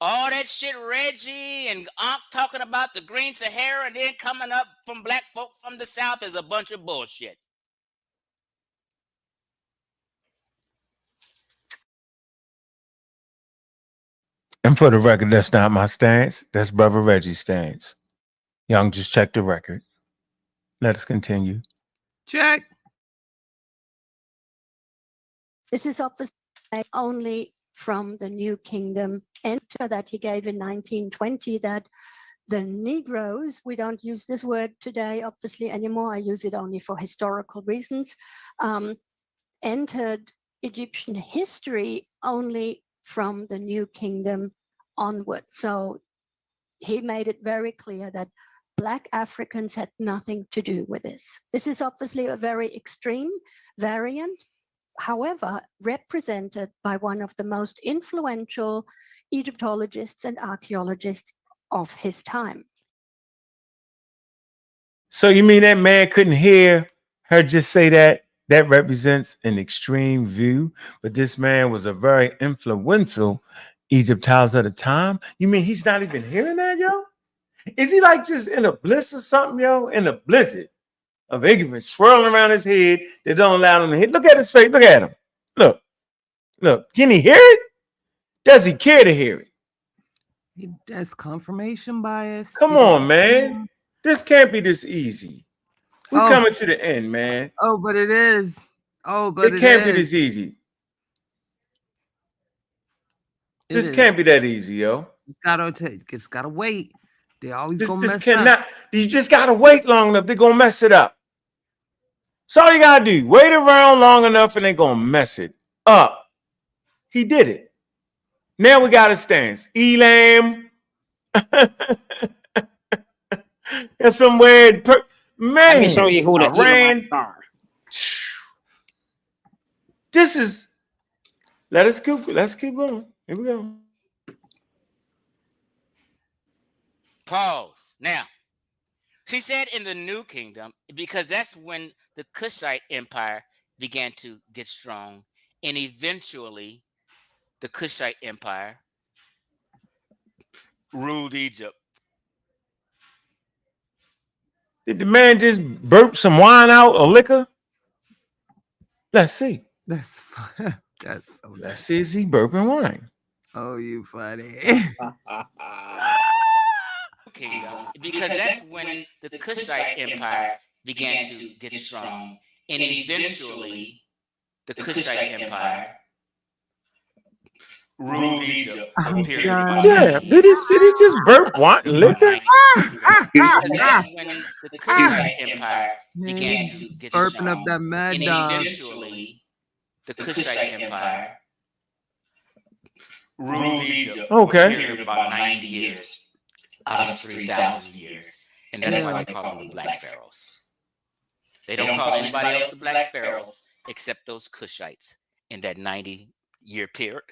All that shit Reggie and Ankh talking about the Green Sahara and then coming up from black folk from the South is a bunch of bullshit. And for the record, that's not my stance. That's Brother Reggie's stance. Young, just check the record. Let us continue. Check. This is obviously only from the New Kingdom enter that he gave in 1920, that the Negroes, we don't use this word today, obviously, anymore. I use it only for historical reasons, entered Egyptian history only from the New Kingdom onward. So he made it very clear that Black Africans had nothing to do with this. This is obviously a very extreme variant, however, represented by one of the most influential Egyptologists and archaeologists of his time. So you mean that man couldn't hear her just say that? That represents an extreme view, but this man was a very influential Egyptologist at the time. You mean he's not even hearing that, yo? Is he like just in a bliss or something, yo? In a blizzard of ignorance swirling around his head that don't allow him to hit? Look at his face. Look at him. Look. Can he hear it? Does he care to hear it? That's confirmation bias. Come on, man. This can't be this easy. We're coming to the end, man. Oh, but it is. Oh, but it can't be this easy. This can't be that easy, yo. Just gotta wait. They always gonna this mess cannot. up. You just gotta wait long enough. They're gonna mess it up. That's all you gotta do. Wait around long enough, and they're gonna mess it up. He did it. Now we got a stance. Elam. There's some weird man. Let me show you who the Elamites are. This is. Let's keep going. Here we go. Pause. Now, she said in the New Kingdom, because that's when the Kushite Empire began to get strong, and eventually the Kushite Empire ruled Egypt. Did the man just burp some wine out or liquor? Let's see. That's so Let's see if he burping wine. Oh, you funny. Kingdom, because that's when the Kushite Empire began to get strong, and eventually the Kushite Empire ruled Egypt for a I'm period of about done. 90 Damn, did years. he just burp want About liquor? 90 years. Because that's when the Kushite Empire began He to get burping up strong, that mad and dog. eventually the Kushite Empire ruled Egypt for a Okay. period of about 90 years out of 3,000 years. And that's why Yeah. they call them the Black Pharaohs. They don't call anybody else the Black Pharaohs except those Kushites in that 90-year period,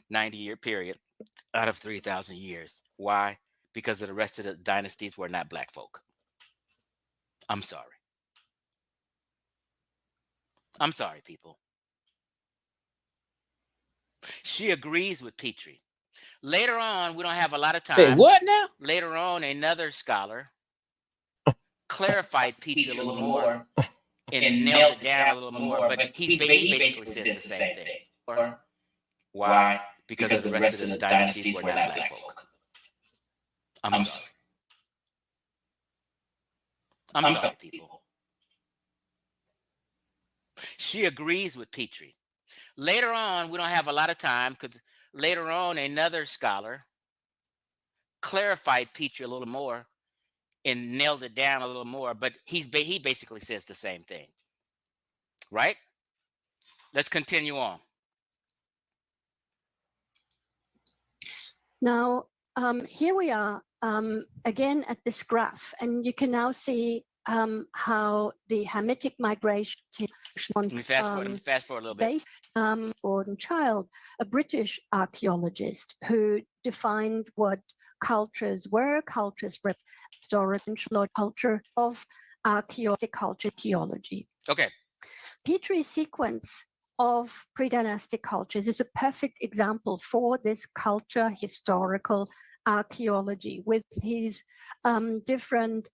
90-year period out of 3,000 years. Why? Because of the rest of the dynasties were not black folk. I'm sorry. I'm sorry, people. She agrees with Petrie. Later on, we don't have a lot of Say time. what now? Later on, another scholar clarified Petrie a little more and nailed it down a little more, but he basically says the same thing. Or why? Because of the rest of the dynasties were not black folk. I'm sorry. I'm sorry, people. She agrees with Petrie. Later on, we don't have a lot of time because later on, another scholar clarified Petrie a little more and nailed it down a little more, but he basically says the same thing. Right? Let's continue on. Now, here we are again at this graph, and you can now see how the Hamitic migration Let me fast forward a little bit. based Gordon Child, a British archaeologist who defined what cultures were, historical culture of archaeology. Okay. Petrie's sequence of pre-dynastic cultures is a perfect example for this culture historical archaeology with his different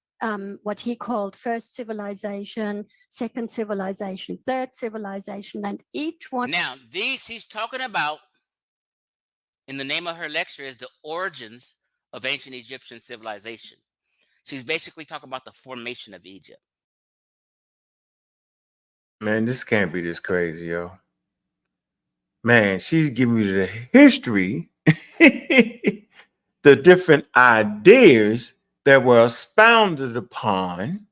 what he called first civilization, second civilization, third civilization, and each one. Now, these she's talking about in the name of her lecture is the origins of ancient Egyptian civilization. She's basically talking about the formation of Egypt. Man, this can't be this crazy, yo. Man, she's giving you the history, the different ideas that were expounded upon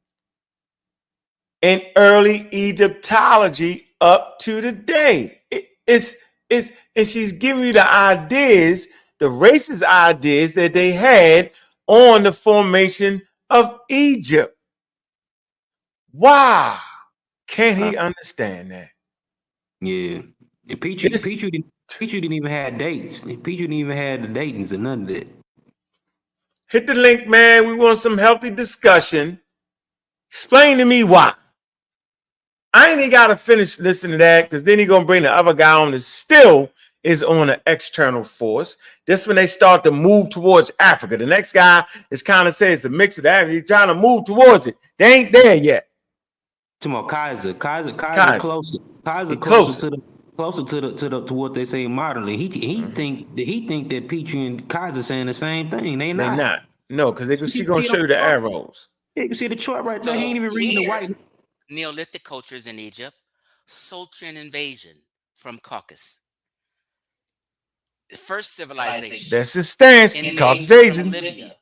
in early Egyptology up to today. It's and she's giving you the ideas, the racist ideas that they had on the formation of Egypt. Wow. Can't he understand that? Yeah. And Petrie didn't even have dates. Petrie didn't even have the datings or none of that. Hit the link, man. We want some healthy discussion. Explain to me why. I ain't even got to finish listening to that because then he's going to bring the other guy on that still is on an external force. This when they start to move towards Africa. The next guy is kind of saying it's a mix with Africa. He's trying to move towards it. They ain't there yet. Tomorrow, Kaiser closer. Kaiser closer. to what they say modernly. He think that Petrie and Kaiser saying the same thing. They They not. not. No, because she going to show you the arrows. Yeah, you can see the chart right So there. He ain't even reading the white. Neolithic cultures in Egypt, Sultan invasion from Caucasus. The first civilization. That's his stance. Caucasian. From Libya,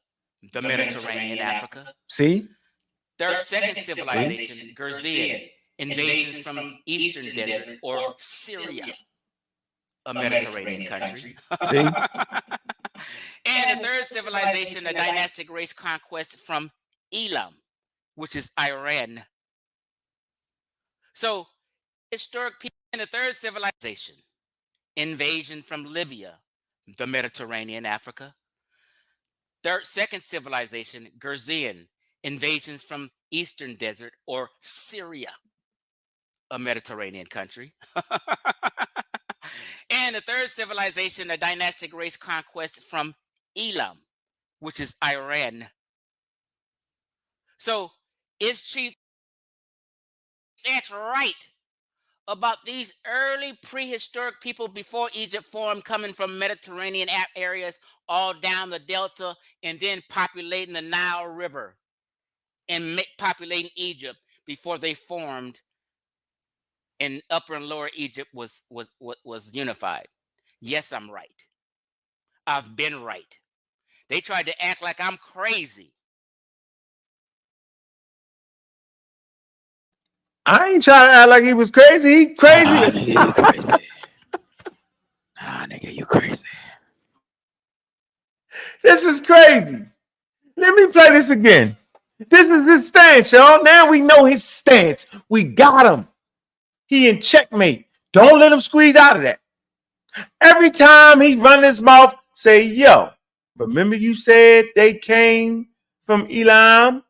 the Mediterranean, Africa. See? Second civilization, Gurzean, invasions from Eastern Desert or Syria, a Mediterranean country. See? And the third civilization, a dynastic race conquest from Elam, which is Iran. So, historic people in the third civilization, invasion from Libya, the Mediterranean, Africa. Second civilization, Gurzean, invasions from Eastern Desert or Syria, a Mediterranean country. And the third civilization, a dynastic race conquest from Elam, which is Iran. So, is Chief That's right about these early prehistoric people before Egypt formed, coming from Mediterranean areas all down the delta and then populating the Nile River and populating Egypt before they formed and Upper and Lower Egypt was unified. Yes, I'm right. I've been right. They tried to act like I'm crazy. I ain't trying to act like he was crazy. He's crazy. Nah, nigga, you crazy. Nah, nigga, you crazy. This is crazy. Let me play this again. This is his stance, y'all. Now we know his stance. We got him. He in checkmate. Don't let him squeeze out of that. Every time he run his mouth, say, yo, remember you said they came from Elam,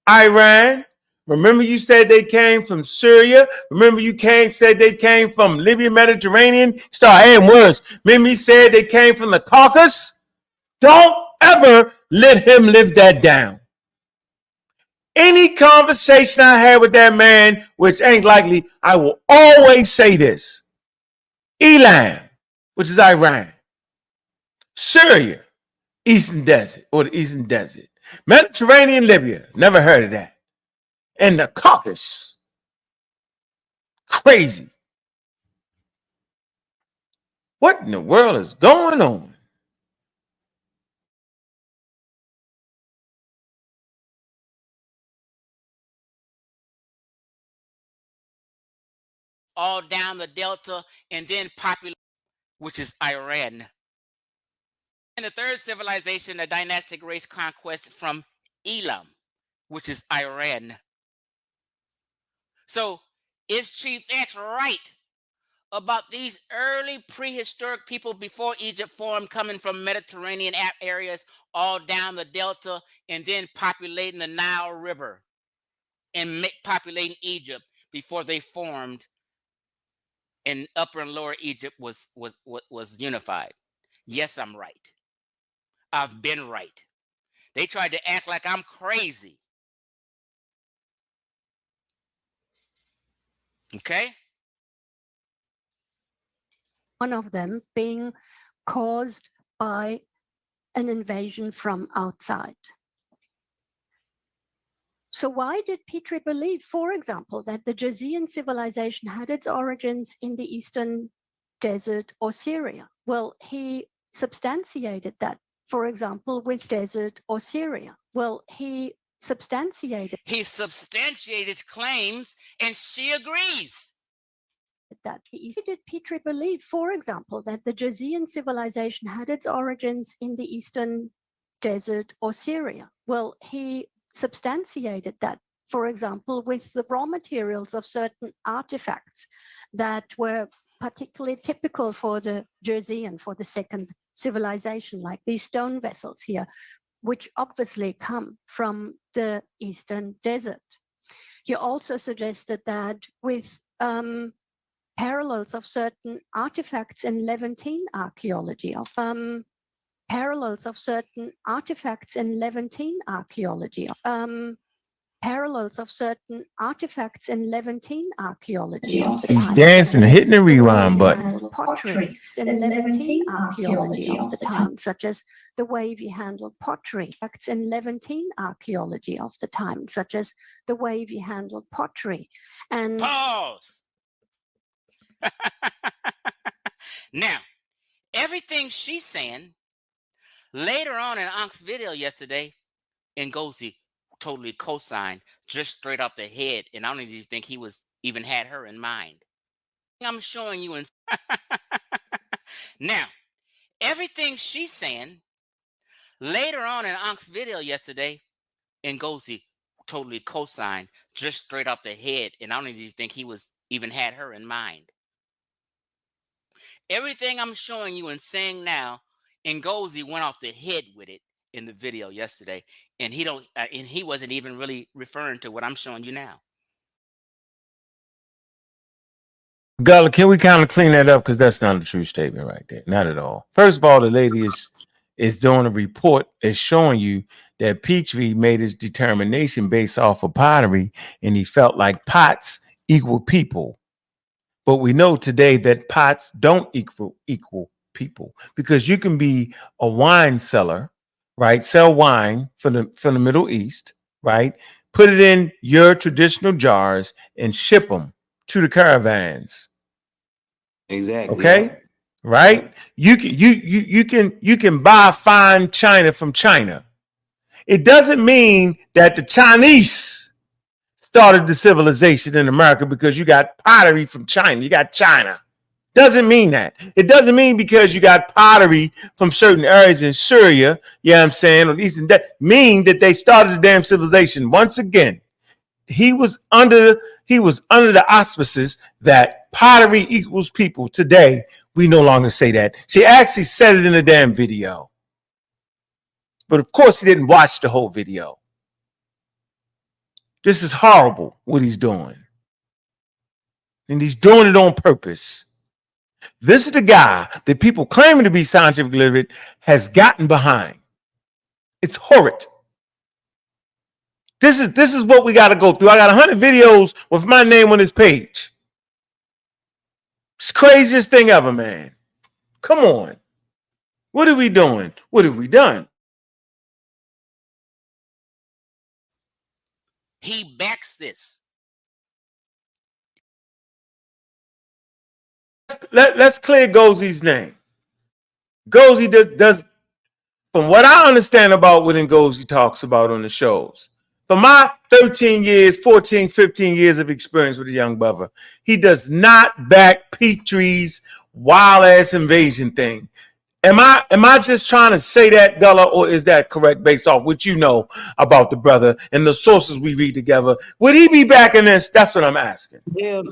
Iran? Remember you said they came from Syria? Remember you said they came from Libya, Mediterranean? Start adding words. Remember he said they came from the Caucasus? Don't ever let him live that down. Any conversation I had with that man, which ain't likely, I will always say this. Elam, which is Iran. Syria, Eastern Desert, or the Eastern Desert. Mediterranean, Libya, never heard of that. And the Caucasus, crazy. What in the world is going on? All down the delta and then populate, which is Iran. And the third civilization, a dynastic race conquest from Elam, which is Iran. So is Chief X right about these early prehistoric people before Egypt formed, coming from Mediterranean areas all down the delta and then populating the Nile River and populating Egypt before they formed and Upper and Lower Egypt was unified? Yes, I'm right. I've been right. They tried to act like I'm crazy. Okay? One of them being caused by an invasion from outside. So why did Petrie believe, for example, that the Josian civilization had its origins in the Eastern Desert or Syria? Well, he substantiated that, for example, with desert or Syria. Well, he substantiated his claims, and she agrees. That did Petrie believe, for example, that the Josian civilization had its origins in the Eastern Desert or Syria? Well, he substantiated that, for example, with the raw materials of certain artifacts that were particularly typical for the Josian, for the second civilization, like these stone vessels here, which obviously come from the Eastern Desert. He also suggested that with parallels of certain artifacts in Levantine archaeology, parallels of certain artifacts in Levantine archaeology, parallels of certain artifacts in Levantine artifacts of the He's time. dancing, hitting the rewind button. Pottery in Levantine archaeology of the time, such as the way we handled pottery. Facts in Levantine archaeology of the time, such as the way we handled pottery. And pause. Now, everything she's saying later on in Ankh's video yesterday, Ngozi totally co-signed just straight off the head, and I don't even think he was even had her in mind. I'm showing you in now, everything she's saying later on in Ankh's video yesterday, Ngozi totally co-signed just straight off the head, and I don't even think he was even had her in mind. Everything I'm showing you and saying now, Ngozi went off the head with it in the video yesterday, and he wasn't even really referring to what I'm showing you now. Gullah, can we kind of clean that up? Because that's not a true statement right there. Not at all. First of all, the lady is doing a report, is showing you that Petrie made his determination based off of pottery, and he felt like pots equal people. But we know today that pots don't equal people, because you can be a wine seller, right? Sell wine from the Middle East, right? Put it in your traditional jars and ship them to the caravans. Exactly. Okay, Yep. right? Yep. You can buy fine china from China. It doesn't mean that the Chinese started the civilization in America because you got pottery from China. You got China. Doesn't mean that. It doesn't mean because you got pottery from certain areas in Syria, you know what I'm saying, or Eastern, that mean that they started the damn civilization. Once again, he was under the auspices that pottery equals people. Today, we no longer say that. She actually said it in a damn video. But of course, he didn't watch the whole video. This is horrible what he's doing. And he's doing it on purpose. This is the guy that people claiming to be scientifically literate has gotten behind. It's horrid. This is what we got to go through. I got 100 videos with my name on this page. It's the craziest thing ever, man. Come on. What are we doing? What have we done? He backs this. Let's clear Gozi's name. Gozi does, from what I understand about what Ngozi talks about on the shows, from my 13 years, 14, 15 years of experience with a young brother, he does not back Petrie's wild ass invasion thing. Am I just trying to say that, Gullah, or is that correct based off what you know about the brother and the sources we read together? Would he be backing this? That's what I'm asking. Hell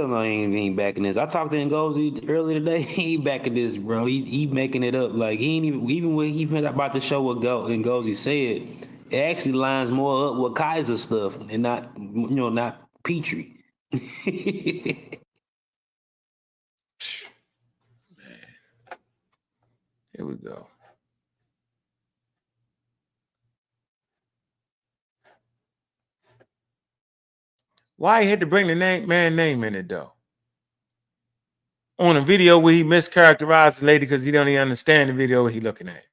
no, he ain't backing this. I talked to Ngozi earlier today. He ain't backing this, bro. He making it up. Like he ain't even when he went about to show what Ngozi said, it actually lines more up with Kaiser stuff and not Petrie. Here we go. Why he had to bring the man name in it though? On a video where he mischaracterized the lady because he don't even understand the video he looking at.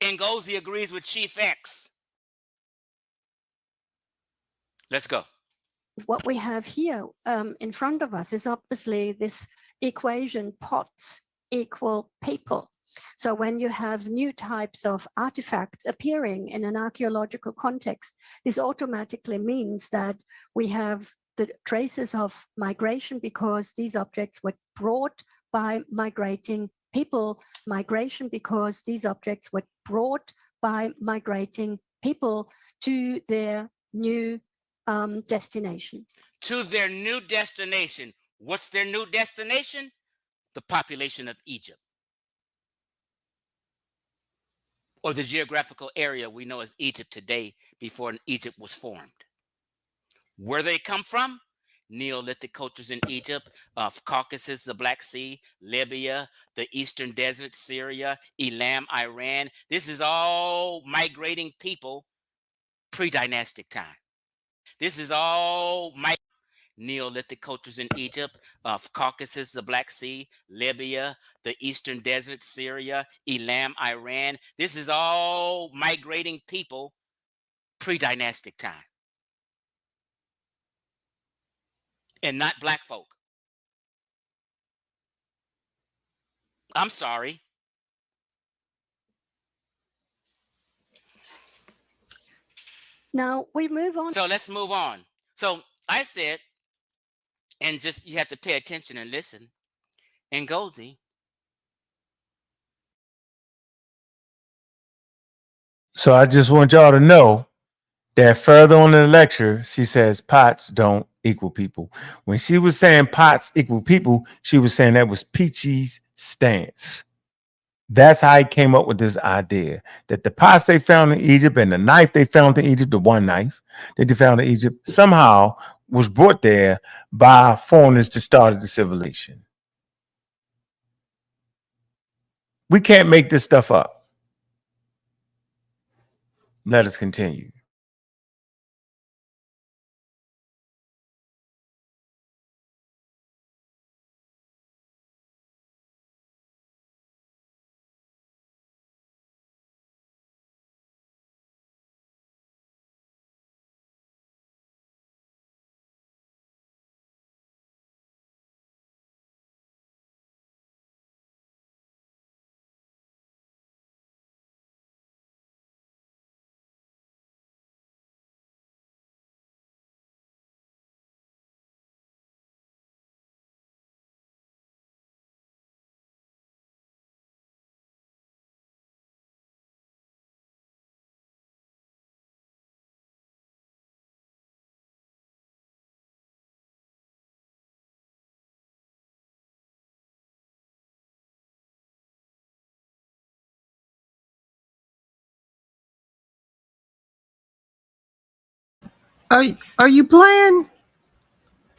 Ngozi agrees with Chief X. Let's go. What we have here in front of us is obviously this equation: pots equal people. So when you have new types of artifacts appearing in an archaeological context, this automatically means that we have the traces of migration, because these objects were brought by migrating people, migration because these objects were brought by migrating people to their new destination. To their new destination. What's their new destination? The population of Egypt, or the geographical area we know as Egypt today before Egypt was formed. Where they come from? Neolithic cultures in Egypt, Caucasus, the Black Sea, Libya, the Eastern Desert, Syria, Elam, Iran. This is all migrating people pre-dynastic time. This is all Neolithic cultures in Egypt, Caucasus, the Black Sea, Libya, the Eastern Desert, Syria, Elam, Iran. This is all migrating people pre-dynastic time. And not black folk. I'm sorry. Now we move on. So let's move on. So I said, and just you have to pay attention and listen. Ngozi. So I just want y'all to know that further on in the lecture, she says pots don't equal people. When she was saying pots equal people, she was saying that was Peachy's stance. That's how he came up with this idea that the pots they found in Egypt and the knife they found in Egypt, the one knife that they found in Egypt, somehow was brought there by foreigners that started the civilization. We can't make this stuff up. Let us continue. Are you playing?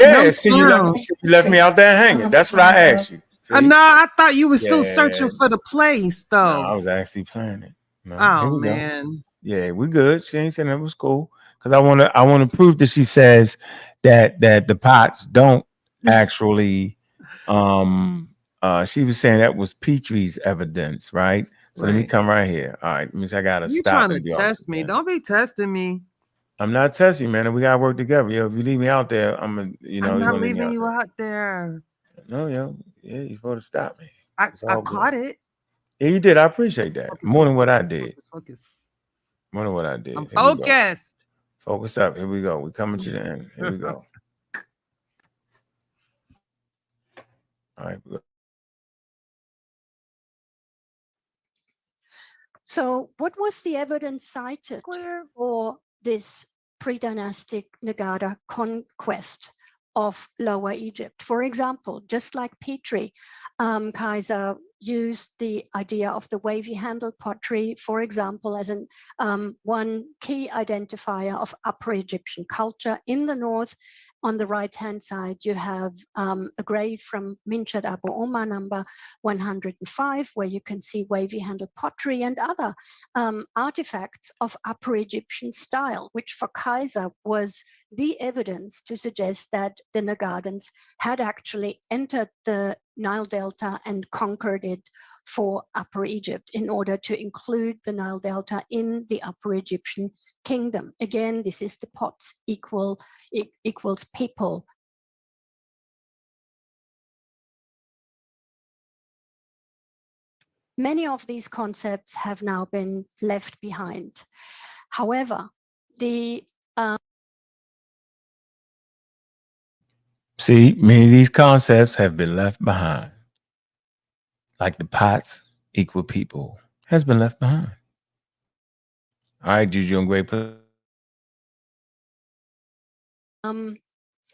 Yeah, No see, you sound. left me out there hanging. That's what I asked you. See? No, I thought you were still Yeah. searching for the place, No, though. I was actually playing it. No, Oh here we go. man. Yeah, we good. She ain't saying that was cool. Because I wanna prove that she says that the pots don't actually she was saying that was Petrie's evidence, right? So let me Right. come right here. All right. Means I gotta You stop trying to and do all this test me. again. Don't be testing me. I'm not testing you, man. We gotta work together. Yo, if you leave me out there, I'm gonna, I'm you're not gonna leave me leaving out you there. out there. No, yo, yeah, you're supposed to stop me. It's I all good. caught it. Yeah, you did. I appreciate that. Focus, More than focus, what I focus, did. focus, focus. More than what I I'm did. Here we go. focused. Focus up. Here we go. We're coming to the end. Here we go. All right. So what was the evidence cited Clear. for this pre-dynastic Nagada conquest of Lower Egypt? For example, just like Petrie, Kaiser used the idea of the wavy handled pottery, for example, as one key identifier of Upper Egyptian culture. In the north, on the right-hand side, you have a grave from Minshat Abu Omar number 105, where you can see wavy handled pottery and other artifacts of Upper Egyptian style, which for Kaiser was the evidence to suggest that the Nagadans had actually entered the Nile Delta and conquered it for Upper Egypt in order to include the Nile Delta in the Upper Egyptian kingdom. Again, this is the pots equals people. Many of these concepts have now been left behind. However, the See, many of these concepts have been left behind. Like the pots equal people has been left behind. All right, Juju and Great.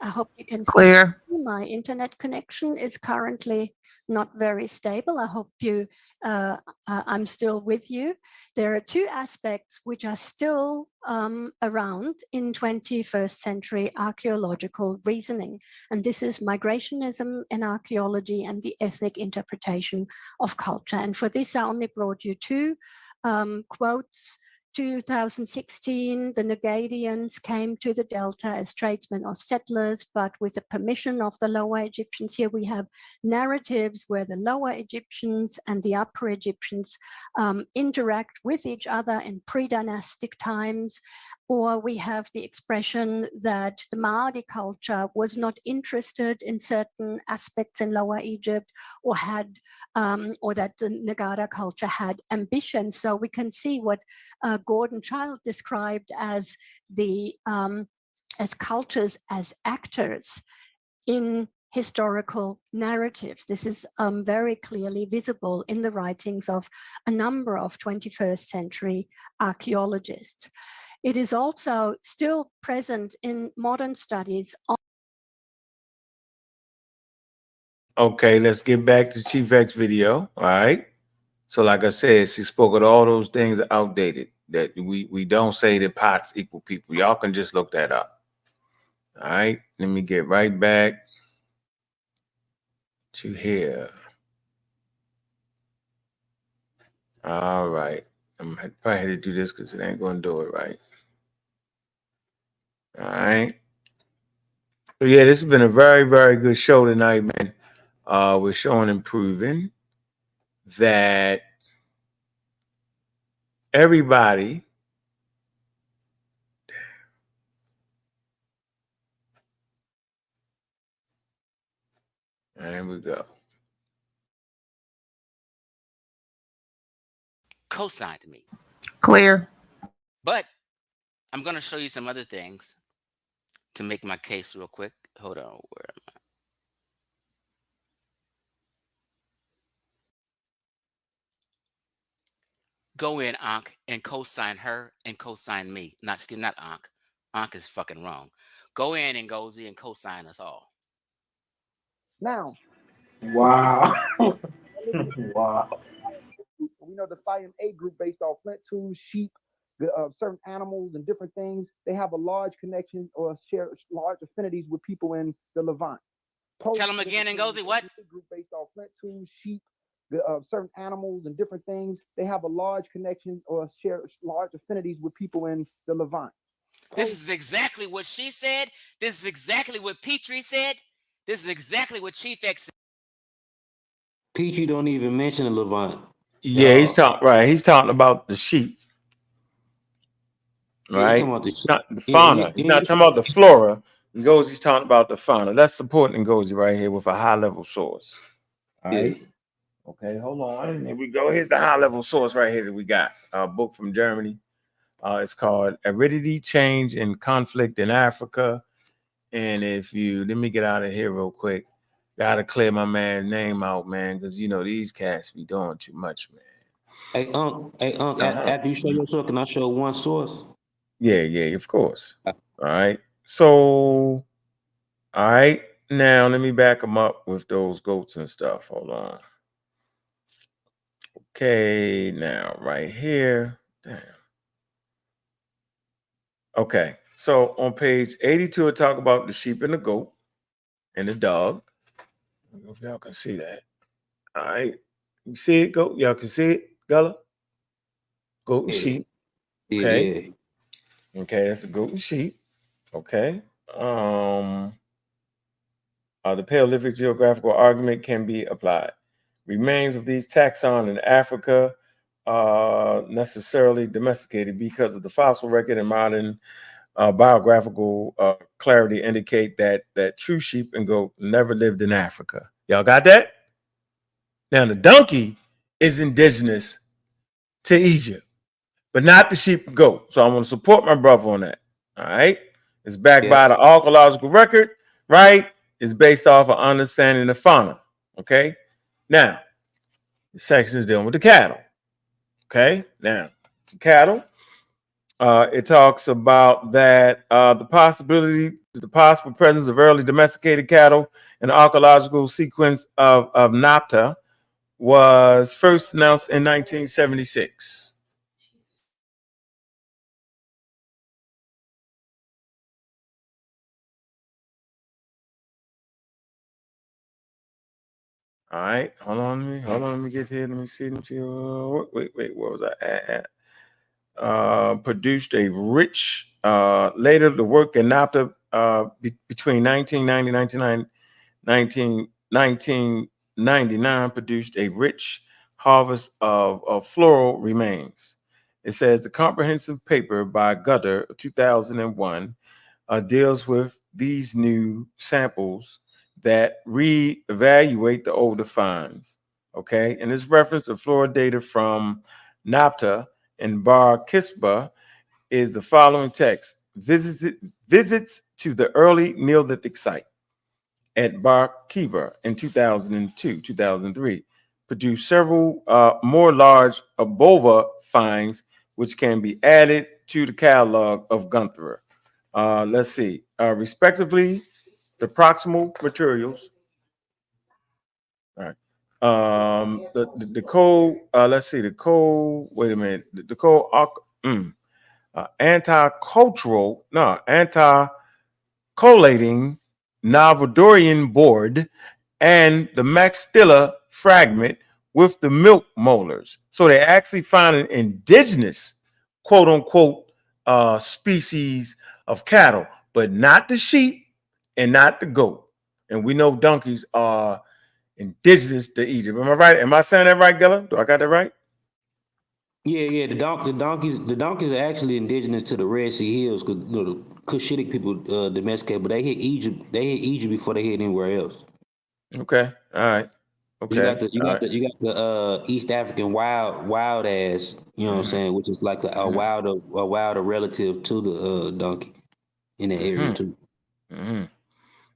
I hope you can see Clear. my internet connection is currently not very stable. I hope I'm still with you. There are two aspects which are still around in 21st century archaeological reasoning. And this is migrationism in archaeology and the ethnic interpretation of culture. And for this, I only brought you two quotes. 2016, the Nagadians came to the Delta as tradesmen or settlers, but with the permission of the Lower Egyptians. Here we have narratives where the Lower Egyptians and the Upper Egyptians interact with each other in pre-dynastic times. Or we have the expression that the Maadi culture was not interested in certain aspects in Lower Egypt, or that the Nagada culture had ambition. So we can see what Gordon Child described as as cultures as actors in historical narratives. This is very clearly visible in the writings of a number of 21st century archaeologists. It is also still present in modern studies. Okay, let's get back to Chief X video. All right. So, like I said, she spoke of all those things are outdated. That we don't say that pots equal people. Y'all can just look that up. All right. Let me get right back to here. All right. I'm probably had to do this because it ain't going to do it right. All right. So yeah, this has been a very, very good show tonight, man. We're showing and proving that everybody and we go. Co-signed me. Clear. But I'm going to show you some other things to make my case real quick. Hold on. Where am I? Go in, Ankh, and co-sign her and co-sign me. Not Ankh. Ankh is fucking wrong. Go in and Ngozi and co-sign us all. Now, Wow. wow. We know the Fire A group based off flint tools, sheep, certain animals and different things, they have a large connection or share large affinities with people in the Levant. Tell them again, Ngozi, what? Group based off flint tools, sheep, certain animals and different things, they have a large connection or share large affinities with people in the Levant. This is exactly what she said. This is exactly what Petrie said. This is exactly what Chief X said. Petrie don't even mention the Levant. Yeah, he's talking about the sheep, Yeah, right? talking about the It's not the yeah, fauna. He's not talking about the flora. He's talking about the fauna. That's supporting Ngozi right here with a high level source. All right. Okay, hold on. Here we go. Here's the high level source right here that we got. A book from Germany. It's called Aridity, Change, and Conflict in Africa. And if you let me get out of here real quick. Gotta clear my man's name out, man, because you know these cats be doing too much, man. Hey, after you show your source, can I show one source? Yeah, of course. All right. So, all right. Now let me back them up with those goats and stuff. Hold on. Okay, now right here. Damn. Okay. So on page 82, it talk about the sheep and the goat and the dog. I don't know if y'all can see that. All right. You see it, goat? Y'all can see it, Gullah? Goat and sheep. Okay. Okay, that's a goat and sheep. Okay. The Paleolithic geographical argument can be applied. Remains of these taxon in Africa necessarily domesticated because of the fossil record and modern biographical clarity indicate that true sheep and goat never lived in Africa. Y'all got that? Now the donkey is indigenous to Egypt, but not the sheep and goat. So I'm going to support my brother on that. All right. It's backed by the archaeological record, right? It's based off of understanding the fauna. Okay. Now, the section is dealing with the cattle. Okay. Now, the cattle. It talks about that the possible presence of early domesticated cattle in the archaeological sequence of Napta was first announced in 1976. All right, hold on, let me get here. Let me see. Wait, where was I at? Produced a rich, later the work in NAPTA between 1990 and 1999 produced a rich harvest of floral remains. It says the comprehensive paper by Gutter, 2001, deals with these new samples that re-evaluate the older finds. Okay, and this reference to flora data from NAPTA and Bar Kisba is the following text: visits to the early Neolithic site at Bar Kiva in 2002, 2003 produced several more large Abova finds, which can be added to the catalog of Gunther. Let's see, respectively, the proximal materials. All right. The code. Let's see. The code. Wait a minute. The code. Anti-cultural. No. Anti-collating Novadorian board and the maxilla fragment with the milk molars. So they actually found an indigenous, quote unquote, species of cattle, but not the sheep and not the goat. And we know donkeys are indigenous to Egypt. Am I right? Am I saying that right, Gilla? Do I got that right? Yeah. The donkeys are actually indigenous to the Red Sea Hills because the Cushitic people domesticated, but they hit Egypt. They hit Egypt before they hit anywhere else. Okay. All right. Okay. You got the East African wild ass, you know what I'm saying, which is like a wilder relative to the donkey in that area too.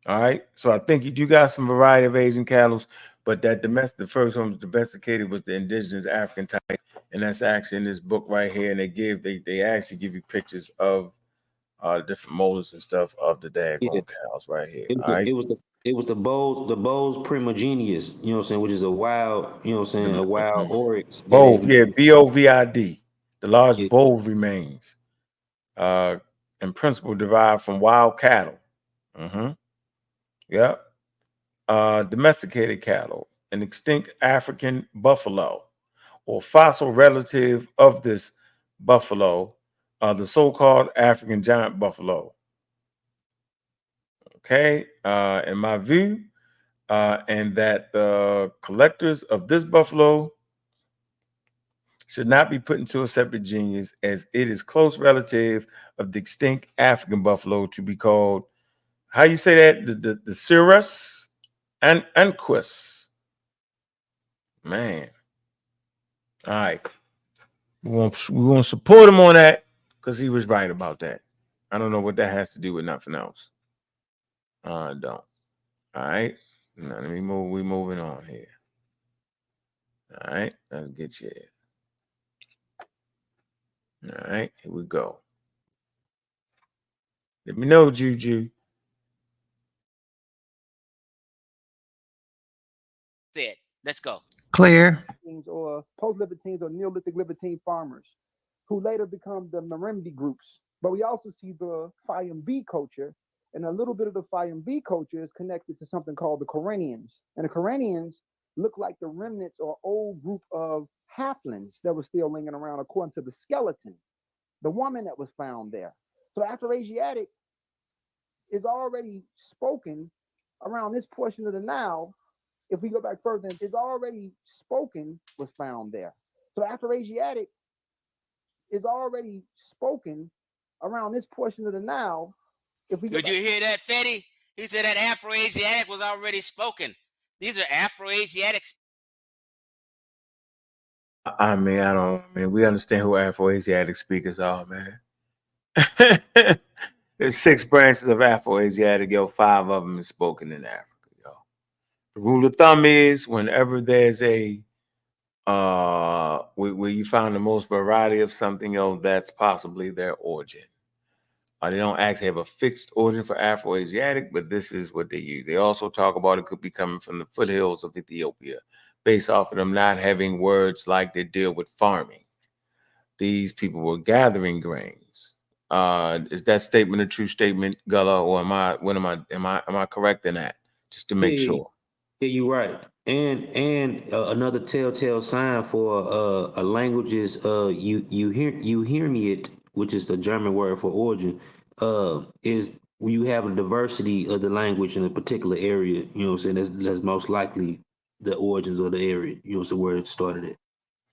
All right. So I think you do got some variety of Asian cattle, but that the first one was domesticated was the indigenous African type, and that's actually in this book right here. And they actually give you pictures of different molars and stuff of the daggone cows right here. All right. It was the Bose primogenius, you know what I'm saying, which is a wild, you know what I'm saying, a wild oryx. Both, yeah, Bovid. The large bove remains, in principle, derived from wild cattle. Yep. Domesticated cattle, an extinct African buffalo, or fossil relative of this buffalo, the so-called African giant buffalo. Okay, in my view, and that the collectors of this buffalo should not be put into a separate genus, as it is close relative of the extinct African buffalo, to be called, how you say that? The Cirrus and Anquus. Man. All right. We won't support him on that because he was right about that. I don't know what that has to do with nothing else. I don't. All right. Now let me move. We moving on here. All right. Let's get you. All right. Here we go. Let me know, Juju. Said, let's go. Clear. Or post-Libertines or Neolithic Libertine farmers, who later become the Marimbi groups. But we also see the Fayumbi culture, and a little bit of the Fayumbi culture is connected to something called the Corenians. And the Corenians look like the remnants or old group of halflings that were still lingering around, according to the skeleton, the woman that was found there. So Afro-Asiatic is already spoken around this portion of the Nile. If we go back further, is already spoken was found there. So Afro-Asiatic is already spoken around this portion of the Nile. If we Did you hear that, Fetty? He said that Afro-Asiatic was already spoken. These are Afro-Asiatics. I mean, we understand who Afro-Asiatic speakers are, man. There's 6 branches of Afro-Asiatic, 5 of them is spoken in Africa, The rule of thumb is whenever there's a where you find the most variety of something, that's possibly their origin. They don't actually have a fixed origin for Afro-Asiatic, but this is what they use. They also talk about it could be coming from the foothills of Ethiopia, based off of them not having words like they deal with farming. These people were gathering grains. Is that statement a true statement, Gullah, or am I correct in that? Just to make sure. Yeah, you're right. And another telltale sign for a language is you hear me it, which is the German word for origin, is when you have a diversity of the language in a particular area. You know what I'm saying? That's most likely the origins of the area. You know, so where it started at.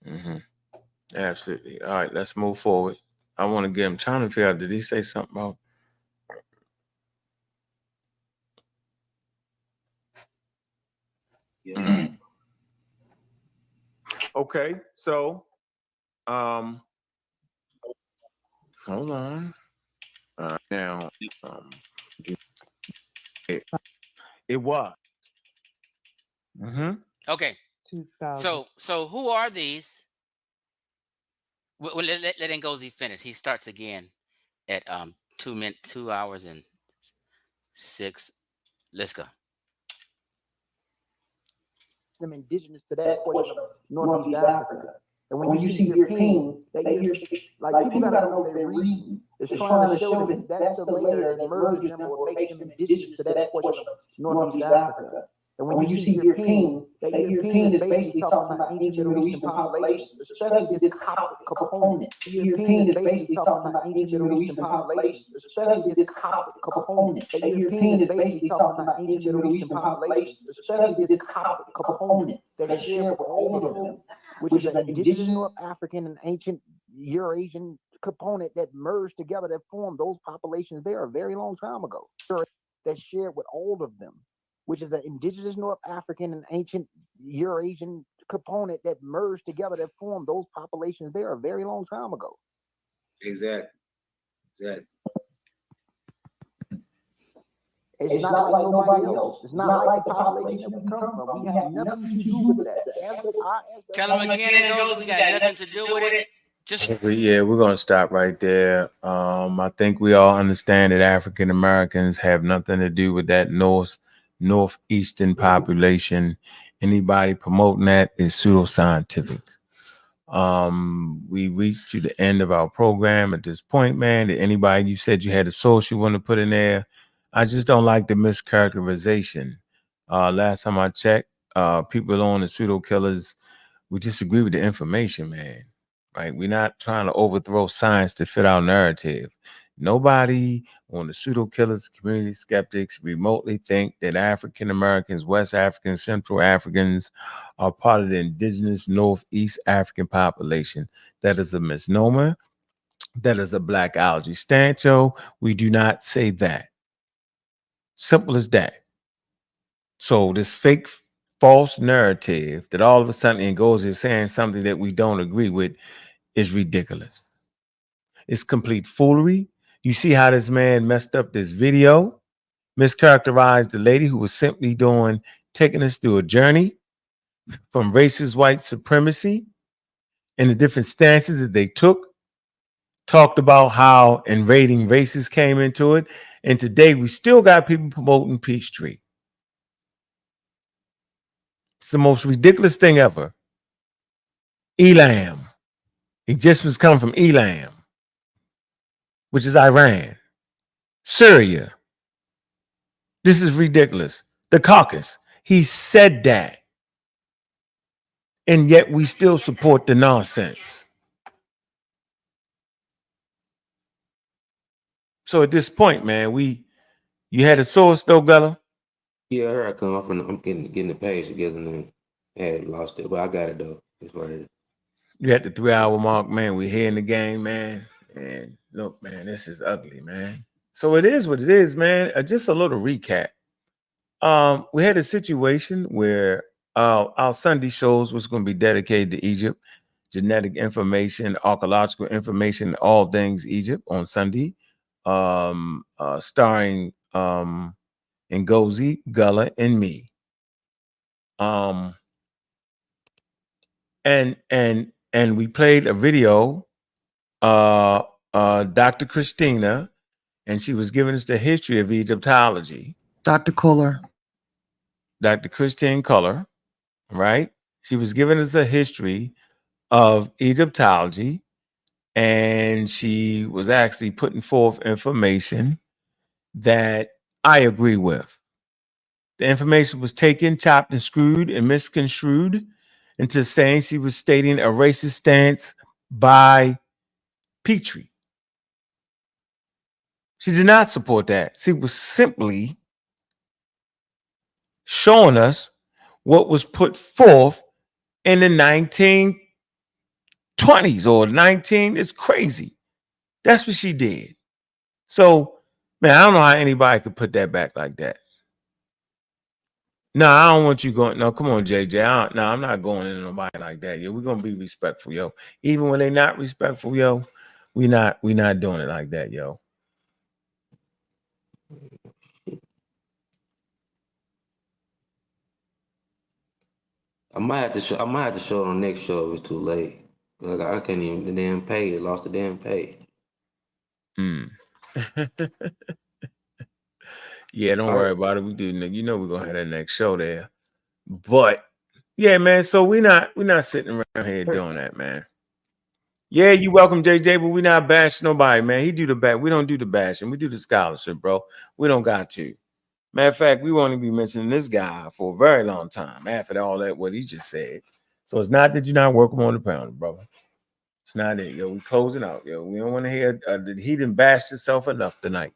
Mm-hmm. Absolutely. All right, let's move forward. I want to get him trying to figure out. Did he say something about? Yeah. Okay, so hold on. Now it was. Mm-hmm. Okay. 2000. So who are these? Well, let Ngozi finish. He starts again at 2 hours and 6. Let's go. Them indigenous to that portion of Northeast Africa. And when you see European, like people gotta know they read is trying to show that that's the layer that merges them or makes them indigenous to that portion of Northeast Africa. And when you see European, that European is basically talking about ancient Middle Eastern populations, especially this Coptic component. European is basically talking about ancient Middle Eastern populations, especially this Coptic component. That European is basically talking about ancient Middle Eastern populations, especially this Coptic component that is shared with all of them, which is an indigenous North African and ancient Eurasian component that merged together that formed those populations there a very long time ago. That shared with all of them, which is an indigenous North African and ancient Eurasian component that merged together that formed those populations there a very long time ago. Exactly. It's not like nobody else. It's not like the population that we come from. We have nothing to do with that. Tell him again, Ngozi, we got nothing to do with it. We're gonna stop right there. I think we all understand that African Americans have nothing to do with that northeastern population. Anybody promoting that is pseudoscientific. We reached to the end of our program at this point, man. Did anybody, you said you had a source you want to put in there? I just don't like the mischaracterization. Last time I checked, people on the pseudo killers, we disagree with the information, man. Right? We're not trying to overthrow science to fit our narrative. Nobody on the pseudo killers, community skeptics remotely think that African Americans, West Africans, Central Africans are part of the indigenous Northeast African population. That is a misnomer. That is a black allergy. Stancho, we do not say that. Simple as that. So this fake false narrative that all of a sudden Ngozi is saying something that we don't agree with is ridiculous. It's complete foolery. You see how this man messed up this video, mischaracterized the lady who was simply taking us through a journey from racist white supremacy and the different stances that they took, talked about how invading races came into it. And today we still got people promoting Peachtree. It's the most ridiculous thing ever. Elam. Egyptians come from Elam, which is Iran. Syria. This is ridiculous. The Caucasus. He said that. And yet we still support the nonsense. So at this point, man, you had a source though, Bella? Yeah, here I come. I'm getting the page together and had lost it, but I got it though. It's right here. You had the 3 hour mark, man. We're here in the game, man. And look, man, this is ugly, man. So it is what it is, man. Just a little recap. We had a situation where our Sunday shows was going to be dedicated to Egypt, genetic information, archaeological information, all things Egypt on Sunday, starring Ngozi, Gullah, and me. And we played a video, Dr. Christina, and she was giving us the history of Egyptology. Dr. Kohler. Dr. Christine Color, right? She was giving us a history of Egyptology, and she was actually putting forth information that I agree with. The information was taken, chopped, and screwed and misconstrued into saying she was stating a racist stance by Petrie. She did not support that. She was simply showing us what was put forth in the 1920s or 19. It's crazy. That's what she did. So, man, I don't know how anybody could put that back like that. No, I don't want you going. No, come on, JJ. I'm not going into nobody like that. Yo, we're gonna be respectful, yo. Even when they're not respectful, yo, we not doing it like that, yo. I might have to show. I might have to show it on the next show if it's too late. Like I can't even the damn page. Lost the damn page. Yeah, don't worry about it. We do. You know we're gonna have that next show there. But yeah, man. So we're not sitting around here doing that, man. Yeah, you welcome, JJ, but we not bashing nobody, man. He do the back. We don't do the bashing. We do the scholarship, bro. We don't got to. Matter of fact, we want to be mentioning this guy for a very long time after all that what he just said. So it's not that you're not working on the pound, brother. It's not it, yo. We closing out, yo. We don't want to hear that he didn't bash himself enough tonight.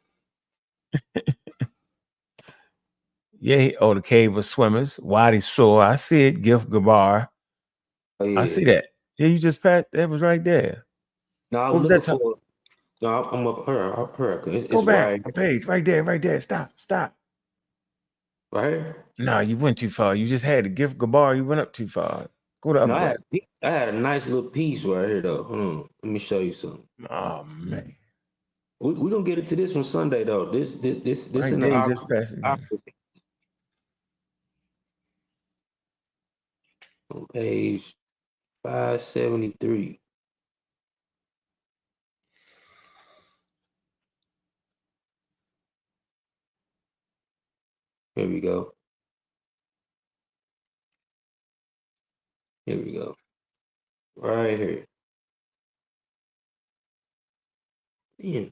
Yeah, the Cave of Swimmers, Wadi Sore. I see it, Gift Gabar. Oh, yeah. I see that. Yeah, you just passed. That was right there. No, I What was was looking that? for. No, I'm up her. Go It's back. right. A page right there. Stop. Right here? No, you went too far. You just had the Gift Gabar. You went up too far. Go the other No, way. I had a nice little piece right here though. Hold on. Let me show you something. Oh man. We gonna get into this one Sunday though. This Right in there, the you just passed it. on page 573. Here we go. Here we go. Right here. Yeah.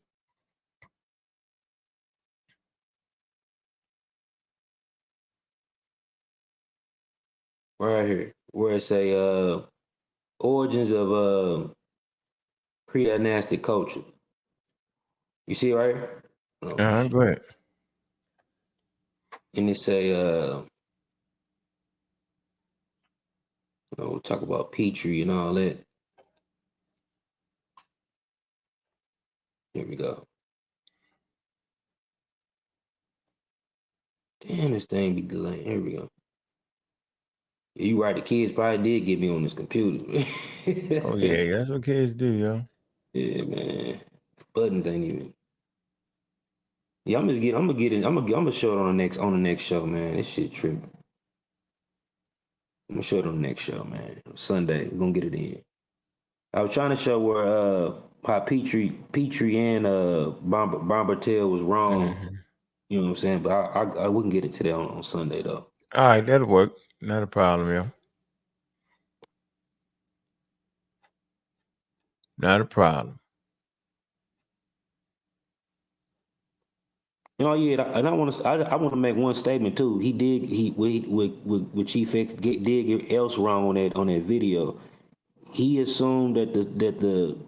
Right here. Where it say origins of pre-dynastic culture. You see right here? Oh, Go ahead. and it say we'll talk about Petrie and all that. Here we go. Damn, this thing be delaying. Here we go. Yeah, you right. The kids probably did get me on this computer. Oh yeah, that's what kids do, yo. Yeah, man. Buttons ain't even. Yeah, I'm gonna show it on the next show, man. This shit tripping. I'm gonna show it on the next show, man. Sunday, we're gonna get it in. I was trying to show where how Petrie and Bombertail was wrong. Mhm. You know what I'm saying? But I wouldn't get it today on Sunday though. All right, that'll work. Not a problem, yo. Not a problem. You know, yeah, and I want to make one statement too. He did with Chief X did get else wrong on that video. He assumed that the